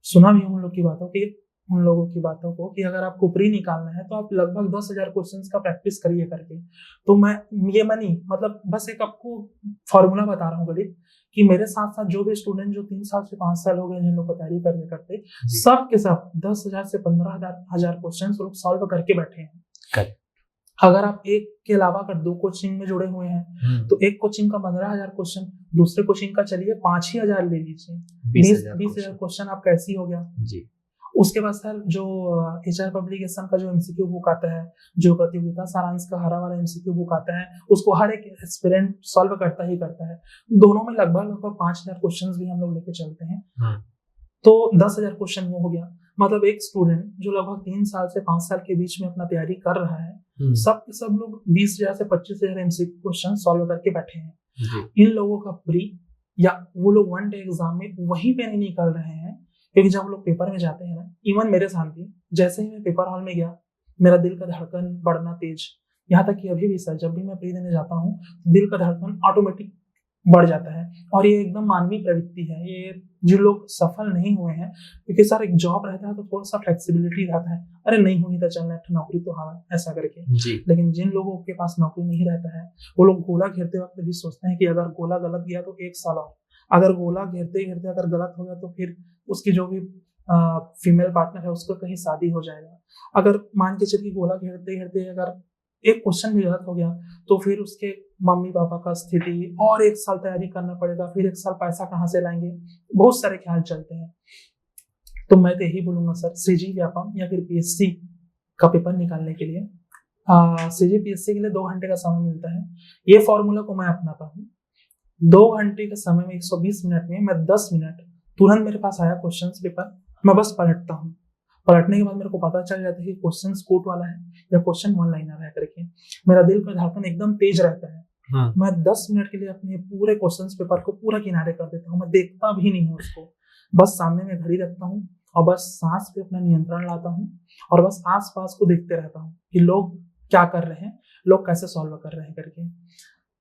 सुना भी उन लोगों की बातों को कि अगर आपको प्री निकालना है तो आप लगभग 10,000 क्वेश्चंस का प्रैक्टिस करिए करके। तो मैं नहीं, मतलब बस एक आपको फॉर्मूला बता रहा हूँ गणित, कि मेरे साथ साथ जो भी स्टूडेंट जो 3 साल से 5 साल हो गए जिन लोग को तैयारी करते करते सब के सब 10,000 से 15,000 क्वेश्चन लोग सॉल्व करके बैठे हैं। अगर आप एक के अलावा अगर 2 कोचिंग में जुड़े हुए हैं तो एक कोचिंग का 15,000 क्वेश्चन, दूसरे कोचिंग का चलिए 5,000 ले लीजिए, 20,000 क्वेश्चन आपका ऐसे ही हो गया जी। उसके बाद सर जो एचआर पब्लिकेशन का जो एमसीक्यू बुक आता है, जो प्रतियोगिता सारांश का हरा वाला एमसीक्यू बुक आता है, उसको हर एक एस्पिरेंट सॉल्व करता ही करता है। दोनों में लगभग 5,000 क्वेश्चन भी हम लोग लेके चलते हैं। तो 10,000 क्वेश्चन वो हो गया। मतलब एक स्टूडेंट जो लगभग 3 साल से 5 साल के बीच में अपना तैयारी कर रहा है, सब लोग 20,000 से 25,000 एमसीक्यू क्वेश्चन सॉल्व करके बैठे हैं। इन लोगों का प्री या वो लोग वन डे एग्जाम में वहीं पे नहीं निकल रहे हैं, क्योंकि जब लोग पेपर में जाते हैं ना, इवन मेरे साथ भी, जैसे ही मैं पेपर हॉल में गया मेरा दिल का धड़कन बढ़ना तेज, यहाँ तक कि अभी भी सर जब भी मैं प्री देने जाता हूँ दिल का धड़कन ऑटोमेटिक बढ़ जाता है। और ये एकदम मानवीय प्रवृत्ति है। ये जो लोग सफल नहीं हुए हैं, क्योंकि सर एक जॉब रहता है तो थोड़ा सा फ्लेक्सिबिलिटी रहता है, अरे नहीं हुई तो चलना है, नौकरी तो हवा ऐसा करके। लेकिन जिन लोगों के पास नौकरी नहीं रहता है वो लोग गोला घेरते वक्त भी सोचते हैं कि अगर गोला गलत गया तो 1 साल और, अगर गोला घेरते घेरते अगर गलत हो गया तो फिर उसकी जो भी फीमेल पार्टनर है उसको कहीं शादी हो जाएगा। अगर मान के चलिए गोला घेरते घेरते अगर एक क्वेश्चन भी गलत हो गया तो फिर उसके मम्मी पापा का स्थिति, और 1 साल तैयारी करना पड़ेगा, फिर 1 साल पैसा कहाँ से लाएंगे, बहुत सारे ख्याल चलते हैं। तो मैं तो यही बोलूंगा सर, सीजी व्यापम या फिर पीएससी का पेपर निकालने के लिए सीजी पीएससी के लिए 2 घंटे का समय मिलता है। ये फॉर्मूला को मैं अपनाता हूँ। 2 घंटे के समय में 120 मिनट में मैं 10 मिनट तुरंत मेरे पास आया क्वेश्चन पेपर, मैं बस पलटता हूँ। पलटने के बाद मेरे को पता चल जाता है कि क्वेश्चन कोट वाला है या क्वेश्चन वन लाइनर है करके। मेरा दिल का धड़कन एकदम तेज रहता है। मैं 10 मिनट के लिए अपने पूरे क्वेश्चन पेपर को पूरा किनारे कर देता हूँ। मैं देखता भी नहीं हूँ उसको, बस सामने में घड़ी रखता हूँ और बस सांस पे अपना नियंत्रण लाता हूँ और बस आस पास को देखते रहता हूँ कि लोग क्या कर रहे हैं, लोग कैसे सॉल्व कर रहे हैं करके।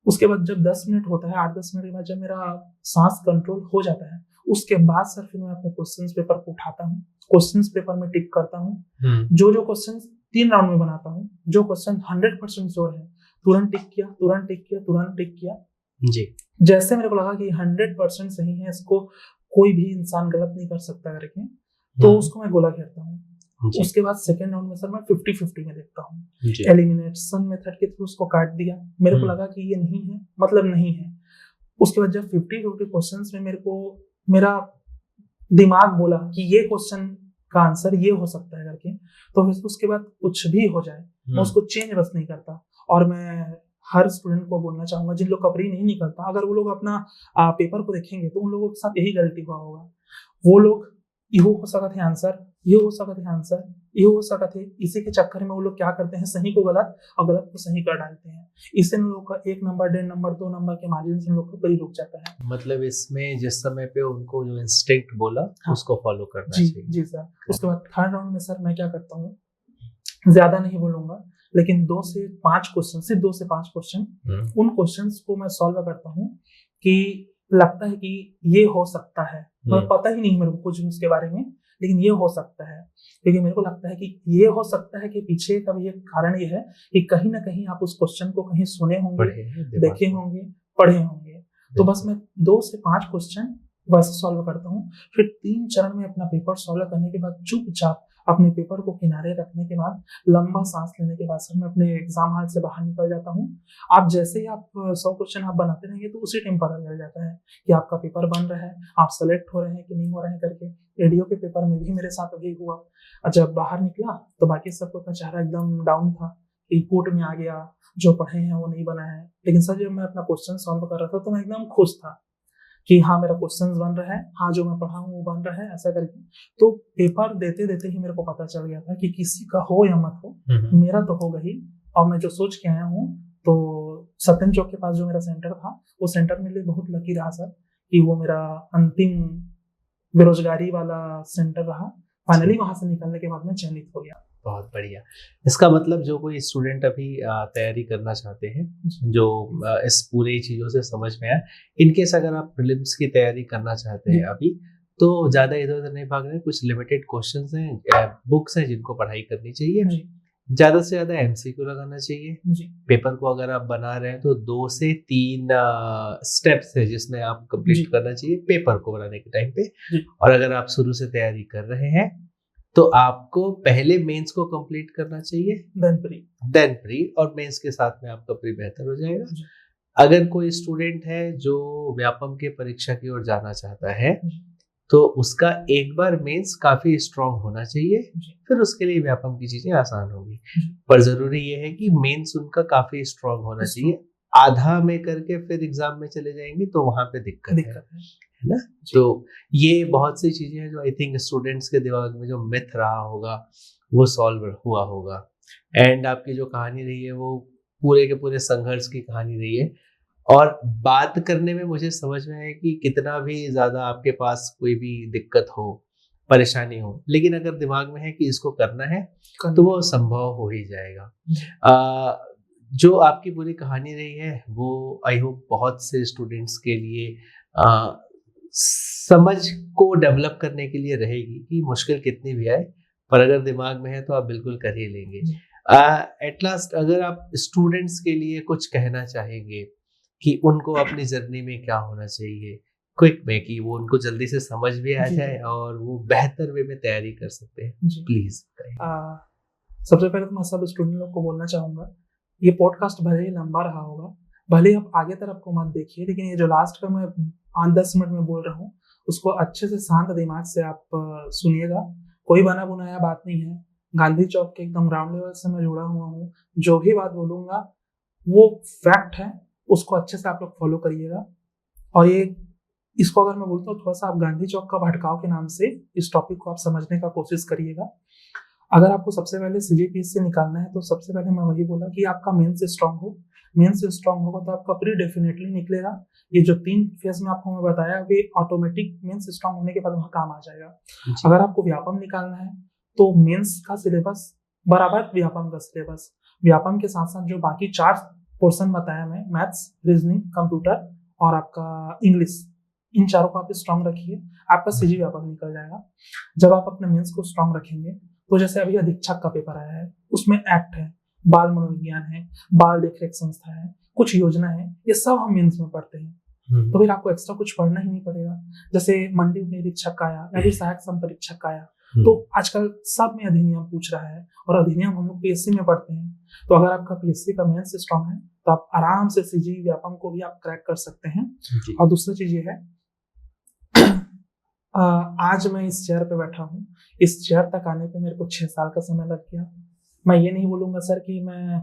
उसके बाद जब 10 मिनट होता है, 8-10 मिनट के बाद जब मेरा सांस कंट्रोल हो जाता है, उसके बाद सर फिर मैं अपने क्वेश्चंस पेपर को उठाता हूँ, क्वेश्चंस पेपर में टिक करता हूँ। जो क्वेश्चंस 3 राउंड में बनाता हूँ, जो क्वेश्चन 100% श्योर है तुरंत टिक किया, तुरंत टिक किया, तुरंत टिक किया जी। जैसे मेरे को लगा कि 100% सही है, इसको कोई भी इंसान गलत नहीं कर सकता करके, तो उसको मैं गोला घेरता हूँ। उसके बाद सेकेंड राउंड में सर मैं 50-50 में देखता हूँ। एलिमिनेशन मेथड के थ्रू उसको काट दिया, मेरे को लगा कि ये नहीं है, मतलब नहीं है। उसके बाद जब 50-50 क्वेश्चंस में मेरा दिमाग बोला कि ये क्वेश्चन का आंसर ये हो सकता है करके, तो फिर उसके बाद कुछ भी हो जाए मैं उसको चेंज बस नहीं करता। और मैं हर स्टूडेंट को बोलना चाहूंगा जिन लोग का प्री नहीं निकलता, अगर वो लोग अपना पेपर को देखेंगे तो उन लोगों के साथ यही गलती हुआ होगा। वो लोग यो हो सकता है आंसर, ये हो सकता है आंसर, ये हो सकता है, इसी के चक्कर में वो लोग क्या करते हैं, सही को गलत और गलत को सही कर डालते हैं। इससे उन लोग का 1 नंबर 1.5 नंबर 2 नंबर के मार्जिन से उन लोग का प्री रुक जाता है। मतलब इसमें जिस समय पे उनको जो इंस्टिंक्ट बोला उसको फॉलो करना चाहिए। जी सर। उसके बाद थर्ड राउंड में सर मैं क्या करता हूँ, ज्यादा नहीं बोलूंगा, लेकिन 2 से 5 क्वेश्चन, सिर्फ 2 से 5 क्वेश्चन, उन क्वेश्चंस को मैं सॉल्व करता हूँ कि लगता है कि ये हो सकता है, मतलब पता ही नहीं मेरे को कुछ भी उसके बारे में, लेकिन ये हो सकता है, क्योंकि मेरे को लगता है कि ये हो सकता है कि पीछे का भी एक कारण ये है कि कहीं ना कहीं आप उस क्वेश्चन को कहीं सुने होंगे, देखे होंगे, पढ़े होंगे। तो बस मैं 2 से 5 क्वेश्चन वैसे सॉल्व करता हूँ। फिर 3 चरण में अपना पेपर सॉल्व करने के बाद चुपचाप अपने पेपर को किनारे रखने के बाद लंबा सांस लेने के बाद सर मैं अपने एग्जाम हॉल से बाहर निकल जाता हूँ। आप जैसे ही आप 100 क्वेश्चन आप बनाते रहेंगे तो उसी टाइम पता चल जाता है कि आपका पेपर बन रहा है, आप सेलेक्ट हो रहे हैं कि नहीं हो रहे हैं करके। रेडियो के पेपर में भी मेरे साथ वही हुआ। जब बाहर निकला तो बाकी सबको चेहरा एकदम डाउन था कि कोर्ट में आ गया, जो पढ़े हैं वो नहीं बना है। लेकिन सर जब मैं अपना क्वेश्चन सॉल्व कर रहा था तो मैं एकदम खुश था कि हाँ मेरा क्वेश्चंस बन रहा है, हाँ जो मैं पढ़ा हूँ वो बन रहा है, ऐसा करके। तो पेपर देते देते ही मेरे को पता चल गया था कि किसी का हो या मत हो, मेरा तो होगा ही, और मैं जो सोच के आया हूँ, तो सत्यम चौक के पास जो मेरा सेंटर था, वो सेंटर मेरे लिए बहुत लकी रहा सर, कि वो मेरा अंतिम बेरोजगारी वाला सेंटर रहा। फाइनली वहां से निकलने के बाद मैं चयनित हो गया। बहुत बढ़िया। इसका मतलब जो कोई स्टूडेंट अभी तैयारी करना चाहते हैं, जो इस पूरी चीज़ों से समझ में आया, इनकेस अगर आप प्रीलिम्स की तैयारी करना चाहते हैं अभी, तो ज़्यादा इधर उधर नहीं भागना है। कुछ लिमिटेड क्वेश्चंस हैं, बुक्स हैं जिनको पढ़ाई करनी चाहिए। ज़्यादा से ज़्यादा एमसीक्यू लगाना चाहिए। पेपर को अगर आप बना रहे हैं तो 2 से 3 स्टेप्स है जिसमें आप कंप्लीट करना चाहिए पेपर को बनाने के टाइम पे। और अगर आप शुरू से तैयारी कर रहे हैं तो आपको पहले मेंस को कंप्लीट करना चाहिए, देन प्री, और मेंस के साथ में आपका प्री बेहतर हो जाएगा। अगर कोई स्टूडेंट है जो व्यापम के परीक्षा की ओर जाना चाहता है तो उसका एक बार मेंस काफी स्ट्रांग होना चाहिए, फिर उसके लिए व्यापम की चीजें आसान होगी। पर जरूरी ये है कि मेंस उनका काफी स्ट्रांग होना चाहिए। आधा में करके फिर एग्जाम में चले जाएंगे तो वहां पे दिक्कत है ना। तो ये बहुत सी चीजें हैं जो आई थिंक स्टूडेंट्स के दिमाग में जो मिथ रहा होगा वो सॉल्व हुआ होगा। एंड आपकी जो कहानी रही है वो पूरे के पूरे संघर्ष की कहानी रही है। और बात करने में मुझे समझ में आया कि कितना भी ज्यादा आपके पास कोई भी दिक्कत हो, परेशानी हो, लेकिन अगर दिमाग में है कि इसको करना है तो वो संभव हो ही जाएगा। जो आपकी पूरी कहानी रही है वो आई होप बहुत से स्टूडेंट्स के लिए समझ को डेवलप करने के लिए रहेगी कि मुश्किल कितनी भी आए, पर अगर दिमाग में है तो आप बिल्कुल कर ही लेंगे। एट लास्ट अगर आप स्टूडेंट्स के लिए कुछ कहना चाहेंगे कि उनको अपनी जर्नी में क्या होना चाहिए क्विक में, कि वो उनको जल्दी से समझ भी आ जाए और वो बेहतर वे में तैयारी कर सकते हैं, प्लीज। सबसे पहले तो मैं सब स्टूडेंट लोग को बोलना चाहूंगा, ये पॉडकास्ट भले ही लंबा रहा होगा, भले ही आप आगे तरफ को मत देखिए, लेकिन ये जो लास्ट का मैं 5-10 मिनट में बोल रहा हूँ उसको अच्छे से शांत दिमाग से आप सुनिएगा। कोई बना बुनाया बात नहीं है, गांधी चौक के एकदम ग्राउंड लेवल से मैं जुड़ा हुआ हूँ। जो भी बात बोलूंगा वो फैक्ट है, उसको अच्छे से आप लोग फॉलो करिएगा। और ये इसको अगर मैं बोलता हूँ थोड़ा सा आप गांधी चौक का भटकाव के नाम से इस टॉपिक को आप समझने का कोशिश करिएगा। अगर आपको सबसे पहले सीजीपीएस से निकालना है तो सबसे पहले मैं वही बोला कि आपका मेंस स्ट्रांग हो। मेंस स्ट्रांग होगा तो आपका प्री डेफिनेटली निकलेगा। ये जो 3 फेज में आपको मैं बताया वे ऑटोमेटिक मेंस स्ट्रांग होने के बाद वहाँ काम आ जाएगा। अगर आपको व्यापम निकालना है तो मेंस का सिलेबस बराबर व्यापम का सिलेबस, व्यापम के साथ साथ जो बाकी 4 पोर्शन बताया मैं, मैथ्स, रीजनिंग, कंप्यूटर और आपका इंग्लिश, इन चारों को आप स्ट्रांग रखिए, आपका सीजी व्यापम निकल जाएगा। जब आप अपने मेंस को स्ट्रांग रखेंगे तो जैसे अभी अधीक्षक का पेपर आया है, उसमें एक्ट है, बाल मनोविज्ञान है, बाल देखरेख संस्था है, कुछ योजना है, ये सब हम मेंस में पढ़ते हैं। तो फिर आपको एक्स्ट्रा कुछ पढ़ना ही नहीं पड़ेगा। जैसे मंडी निरीक्षक का आया या फिर सहायक संपरीक्षक का आया, तो आजकल सब में अधिनियम पूछ रहा है और अधिनियम हम लोग पीएससी में पढ़ते हैं। तो अगर आपका पीएससी का मेंस स्ट्रांग है तो आप आराम से सीजी व्यापम को भी आप क्रैक कर सकते हैं। और दूसरी चीज ये है, आज मैं इस चेयर पे बैठा हूँ, इस चेयर तक आने पे मेरे को 6 साल का समय लग गया। मैं ये नहीं बोलूंगा सर कि मैं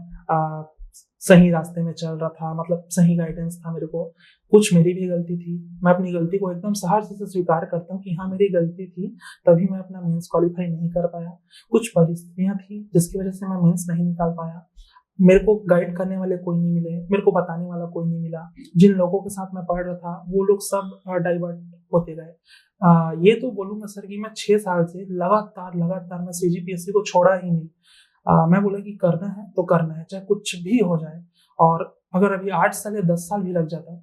सही रास्ते में चल रहा था, मतलब सही गाइडेंस था मेरे को, कुछ मेरी भी गलती थी। मैं अपनी गलती को एकदम सहर्ष से स्वीकार करता हूँ कि हाँ मेरी गलती थी, तभी मैं अपना मेंस क्वालिफाई नहीं कर पाया। कुछ परिस्थितियां थी जिसकी वजह से मैं मेंस नहीं निकाल पाया। मेरे को गाइड करने वाले कोई नहीं मिले, मेरे को बताने वाला कोई नहीं मिला। जिन लोगों के साथ मैं पढ़ रहा था वो लोग सब डाइवर्ट होते गए। ये तो बोलूंगा सर कि मैं 6 साल से लगातार मैं सीजीपीएससी को छोड़ा ही नहीं। मैं बोला कि करना है तो करना है, चाहे कुछ भी हो जाए। और अगर अभी 8 साल या 10 साल भी लग जाता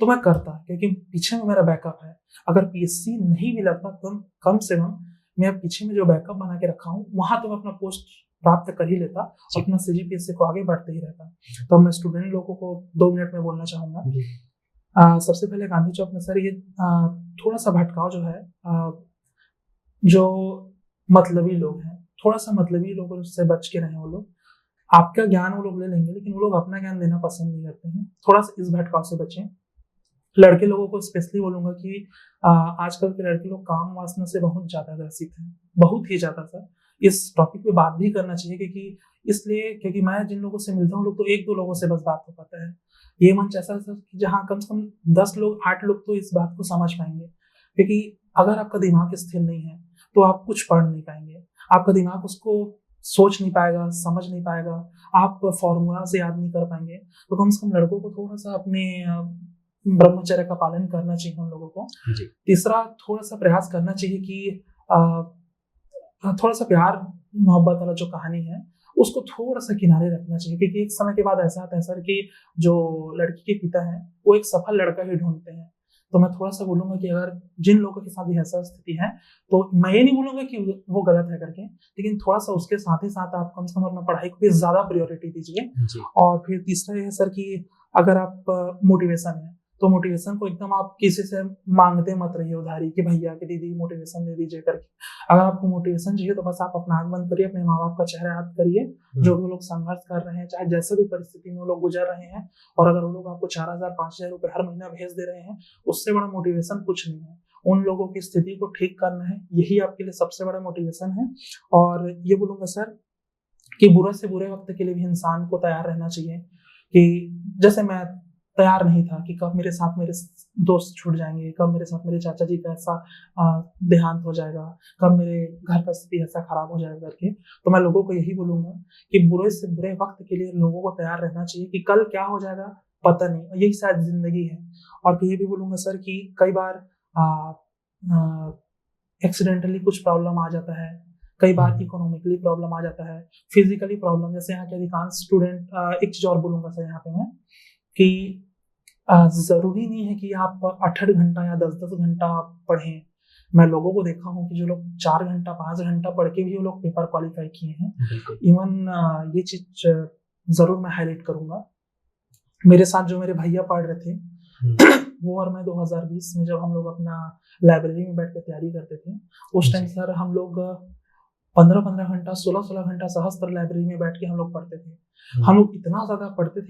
तो मैं करता, क्योंकि पीछे में मेरा बैकअप है। अगर पीएससी नहीं भी लगता तो कम से कम मैं पीछे में जो बैकअप बना के रखा हूँ वहां तो मैं अपना पोस्ट प्राप्त कर ही लेता, अपना सीजीपीएससी को आगे बढ़ते ही रहता। तो मैं स्टूडेंट लोगों को 2 मिनट में बोलना चाहूंगा। सबसे पहले गांधी चौक में सर ये थोड़ा सा भटकाव जो है, जो मतलबी लोग हैं, थोड़ा सा मतलबी लोगों से बच के रहें। वो लोग आपका ज्ञान वो लोग ले लेंगे, लेकिन वो लोग अपना ज्ञान देना पसंद नहीं करते हैं। थोड़ा सा इस भटकाव से बचें। लड़के लोगों को स्पेशली बोलूंगा कि आजकल के लड़के लोग काम वासना से बहुत ज्यादा ग्रसित हैं, बहुत ही ज्यादा। सर इस टॉपिक पे बात भी करना चाहिए, क्योंकि मैं जिन लोगों से मिलता हूँ लोग तो 1-2 लोगों से बस बात हो पाता है। ये मंच ऐसा सर कि जहाँ कम से कम 10 लोग 8 लोग तो इस बात को समझ पाएंगे। क्योंकि अगर आपका दिमाग स्थिर नहीं है तो आप कुछ पढ़ नहीं पाएंगे। आपका दिमाग उसको सोच नहीं पाएगा, समझ नहीं पाएगा, आप फॉर्मूला से याद नहीं कर पाएंगे। तो कम से कम लड़कों को थोड़ा सा अपने ब्रह्मचर्य का पालन करना चाहिए उन लोगों को। तीसरा, थोड़ा सा प्रयास करना चाहिए कि थोड़ा सा प्यार मोहब्बत वाला जो कहानी है उसको थोड़ा सा किनारे रखना चाहिए, क्योंकि एक समय के बाद ऐसा आता है सर कि जो लड़की के पिता हैं वो एक सफल लड़का ही ढूंढते हैं। तो मैं थोड़ा सा बोलूंगा कि अगर जिन लोगों के साथ भी ऐसा स्थिति है, तो मैं ये नहीं बोलूंगा कि वो गलत है करके, लेकिन थोड़ा सा उसके साथ ही साथ आप कम से कम अपना पढ़ाई को भी ज्यादा प्रायोरिटी दीजिए। और फिर तीसरा ये है सर कि अगर आप मोटिवेशन है तो मोटिवेशन को एकदम आप किसी से मांगते मत रहिए उधारी कि भैया कि दीदी मोटिवेशन दे दीजिए करके। अगर आपको मोटिवेशन चाहिए तो बस आप अपना आंख बंद करिए, अपने माँ बाप का चेहरा याद करिए, जो भी लोग संघर्ष कर रहे हैं, चाहे जैसे भी परिस्थिति में वो लोग गुजर रहे हैं, और अगर वो लोग आपको 4,000 5,000 रुपए हर महीना भेज दे रहे हैं, उससे बड़ा मोटिवेशन कुछ नहीं है। उन लोगों की स्थिति को ठीक करना है, यही आपके लिए सबसे बड़ा मोटिवेशन है। और ये बोलूंगा सर कि बुरे से बुरे वक्त के लिए भी इंसान को तैयार रहना चाहिए, कि जैसे मैं तैयार नहीं था कि कब मेरे साथ मेरे दोस्त छूट जाएंगे, कब मेरे साथ मेरे चाचा जी का ऐसा देहांत हो जाएगा, कब मेरे घर का स्थिति ऐसा खराब हो जाएगा करके। तो मैं लोगों को यही बोलूंगा कि बुरे से बुरे वक्त के लिए लोगों को तैयार रहना चाहिए, कि कल क्या हो जाएगा पता नहीं, यही शायद जिंदगी है। और फिर ये भी बोलूंगा सर कि कई बार एक्सीडेंटली कुछ प्रॉब्लम आ जाता है, कई बार इकोनॉमिकली प्रॉब्लम आ जाता है, फिजिकली प्रॉब्लम। जैसे यहाँ के अधिकांश स्टूडेंट, एक चीज और बोलूंगा सर यहाँ पे मैं कि जरूरी नहीं है कि आप 8 घंटा या 10 घंटा पढ़ें। मैं लोगों को देखा हूँ कि जो लोग 4 घंटा 5 घंटा पढ़ के भी वो लोग पेपर क्वालिफाई किए हैं। इवन ये चीज जरूर मैं हाईलाइट करूंगा। मेरे साथ जो मेरे भैया पढ़ रहे थे वो और मैं 2020 में जब हम लोग अपना लाइब्रेरी में बैठ के तैयारी करते थे, उस टाइम सर हम लोग 15-15 घंटा 16-16 घंटा सहस्त्र लाइब्रेरी में बैठ के हम लोग पढ़ते थे। हम लोग इतना ज्यादा पढ़ते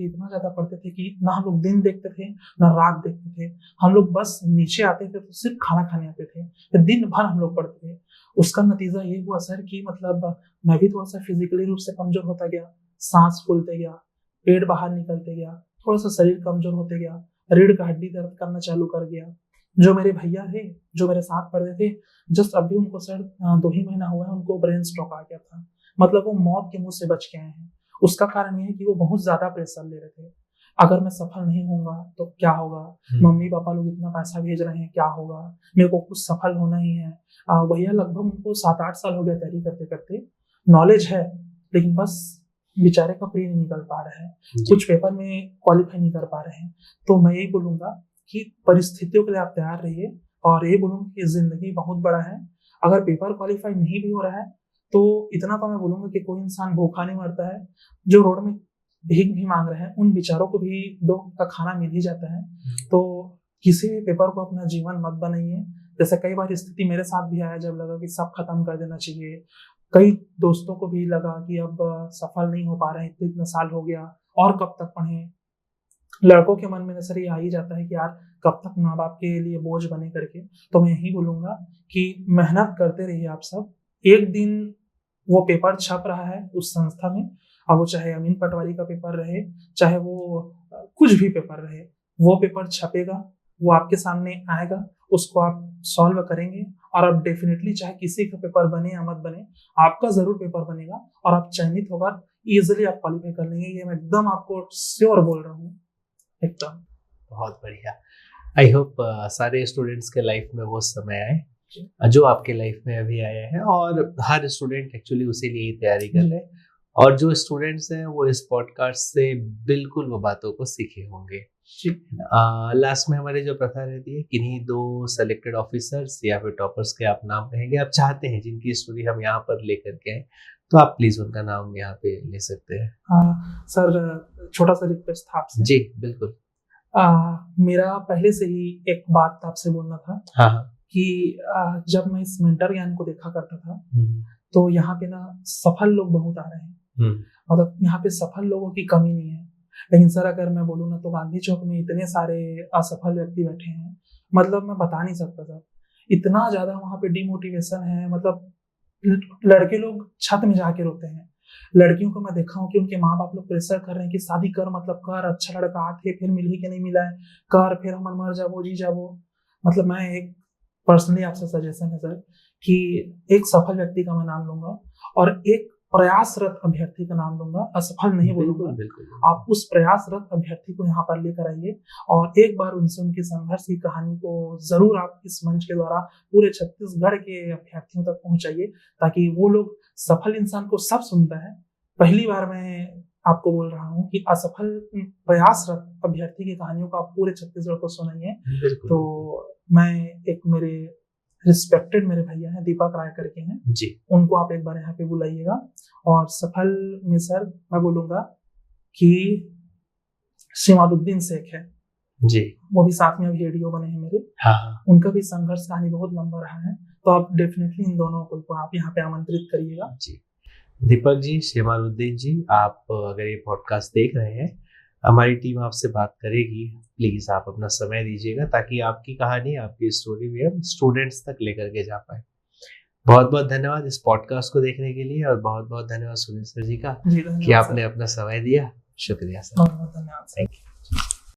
थे कि ना हम लोग दिन देखते थे ना रात देखते थे। हम लोग बस नीचे आते थे तो सिर्फ खाना खाने आते थे, फिर दिन भर हम लोग पढ़ते थे। उसका नतीजा ये हुआ सर कि मतलब मैं भी थोड़ा सा फिजिकली रूप से कमजोर होता गया, सांस फूलते गया, पेट बाहर निकलते गया, थोड़ा सा शरीर कमजोर होते गया, रीढ़ का हड्डी दर्द करना चालू कर गया। जो मेरे भैया थे जो मेरे साथ पढ़ते थे, जस्ट अभी उनको सर 2 ही महीना हुआ है, उनको ब्रेन स्ट्रोक आ गया था। मतलब वो मौत के मुंह से बच के आए हैं। उसका कारण ये है कि वो बहुत ज्यादा प्रेशर ले रहे थे। अगर मैं सफल नहीं होऊंगा तो क्या होगा, मम्मी पापा लोग इतना पैसा भेज रहे हैं, क्या होगा, मेरे को कुछ सफल होना ही है। भैया लगभग उनको 7-8 साल हो गया तैयारी करते करते, नॉलेज है लेकिन बस बेचारे का प्री नहीं निकल पा रहा है, कुछ पेपर में क्वालिफाई नहीं कर पा रहे हैं। तो मैं यही बोलूंगा कि परिस्थितियों के लिए आप तैयार रहिए, और ये बोलूंगा कि जिंदगी बहुत बड़ा है। अगर पेपर क्वालिफाई नहीं भी हो रहा है तो इतना तो मैं बोलूंगा कि कोई इंसान भूखा नहीं मरता है। जो रोड में भीख भी मांग रहे हैं उन बेचारों को भी 2 का खाना मिल ही जाता है। तो किसी भी पेपर को अपना जीवन मत बनाइए। जैसे कई बार स्थिति मेरे साथ भी आया जब लगा कि सब खत्म कर देना चाहिए। कई दोस्तों को भी लगा कि अब सफल नहीं हो पा रहे हैं, इतना साल हो गया और कब तक पढ़ें। लड़कों के मन में नजर ये आ ही जाता है कि यार कब तक माँ बाप के लिए बोझ बने करके। तो मैं यही बोलूंगा कि मेहनत करते रहिए आप सब। एक दिन वो पेपर छप रहा है उस संस्था में, अब वो चाहे अमीन पटवारी का पेपर रहे, चाहे वो कुछ भी पेपर रहे, वो पेपर छपेगा, वो आपके सामने आएगा, उसको आप सॉल्व करेंगे, और आप डेफिनेटली चाहे किसी का पेपर बने या मत बने, आपका जरूर पेपर बनेगा और आप चयनित होगा, इजिली आप क्वालिफाई कर लेंगे। ये मैं एकदम आपको श्योर बोल रहा हूँ एकदम। बहुत बढ़िया। आई होप सारे स्टूडेंट्स के लाइफ में वो समय आए जो आपके लाइफ में अभी आया है, और हर स्टूडेंट एक्चुअली उसी लिए ही तैयारी कर रहे हैं, और जो स्टूडेंट्स हैं वो इस पॉडकास्ट से बिल्कुल वो बातों को सीखे होंगे। लास्ट में हमारी जो प्रथा रहती है, किन्हीं 2 सेलेक्टेड ऑफिसर्स या फिर टॉपर्स के आप नाम कहेंगे, आप चाहते हैं जिनकी स्टोरी हम यहाँ पर लेकर के आए, तो आप प्लीज उनका नाम यहाँ पे ले सकते हैं। सर छोटा सा रिक्वेस्ट था आपसे। जी बिल्कुल। मेरा पहले से ही एक बात आपसे बोलना था। हाँ। कि जब मैं इस मेंटर ज्ञान को देखा करता था तो यहाँ पे ना सफल लोग बहुत आ रहे हैं, मतलब यहाँ पे सफल लोगों की कमी नहीं है। लेकिन सर अगर मैं बोलूँ ना तो गांधी चौक में इतने सारे असफल व्यक्ति बैठे हैं, मतलब मैं बता नहीं सकता सर, इतना ज्यादा वहाँ पे डिमोटिवेशन है। मतलब लड़के लोग छत में जाके रोते हैं, लड़कियों को मैं देखा हूँ कि उनके माँ बाप लोग प्रेशर कर रहे हैं कि शादी कर, मतलब कर, अच्छा लड़का आते फिर मिल ही के नहीं मिला है, कर फिर हम मर जाबो जी जाबो। मतलब मैं एक पर्सनली आपसे सजेशन है सर कि एक सफल व्यक्ति का मैं नाम लूंगा और एक प्रयासरत अभ्यर्थी का नाम लूंगा, असफल नहीं बोलूंगा। आप उस प्रयासरत अभ्यर्थी को यहाँ पर लेकर आइए और एक बार उनसे उनकी संघर्ष की कहानी को जरूर आप इस मंच के द्वारा पूरे छत्तीसगढ़ के अभ्यर्थियों तक पहुंचाइए, ताकि वो लोग, सफल इंसान को सब सुनता है, पहली बार मैं आपको बोल रहा हूँ कि असफल प्रयासरत अभ्यर्थी की कहानियों को आप पूरे छत्तीसगढ़ को सुनाइए। तो मैं एक मेरे रिस्पेक्टेड मेरे भैया हैं, दीपक राय करके हैं जी, उनको आप एक बार यहाँ पे बुलाइएगा। और सफल में सर मैं बोलूंगा कि शिमालुद्दीन शेख है जी, वो भी साथ में अभी एडीओ बने हैं मेरे। हाँ, उनका भी संघर्ष कहानी बहुत लंबा रहा है, तो आप डेफिनेटली इन दोनों को आप यहाँ पे आमंत्रित करिएगा। जी, दीपक जी, शेमारुद्दीन जी, आप अगर ये पॉडकास्ट देख रहे हैं, हमारी टीम आपसे बात करेगी। प्लीज आप अपना समय दीजिएगा ताकि आपकी कहानी, आपकी स्टोरी भी हम स्टूडेंट्स तक लेकर के जा पाए। बहुत बहुत धन्यवाद इस पॉडकास्ट को देखने के लिए और बहुत बहुत धन्यवाद सुनील सर जी का कि आपने अपना समय दिया। शुक्रिया सर। बहुत बहुत धन्यवाद। Thank you.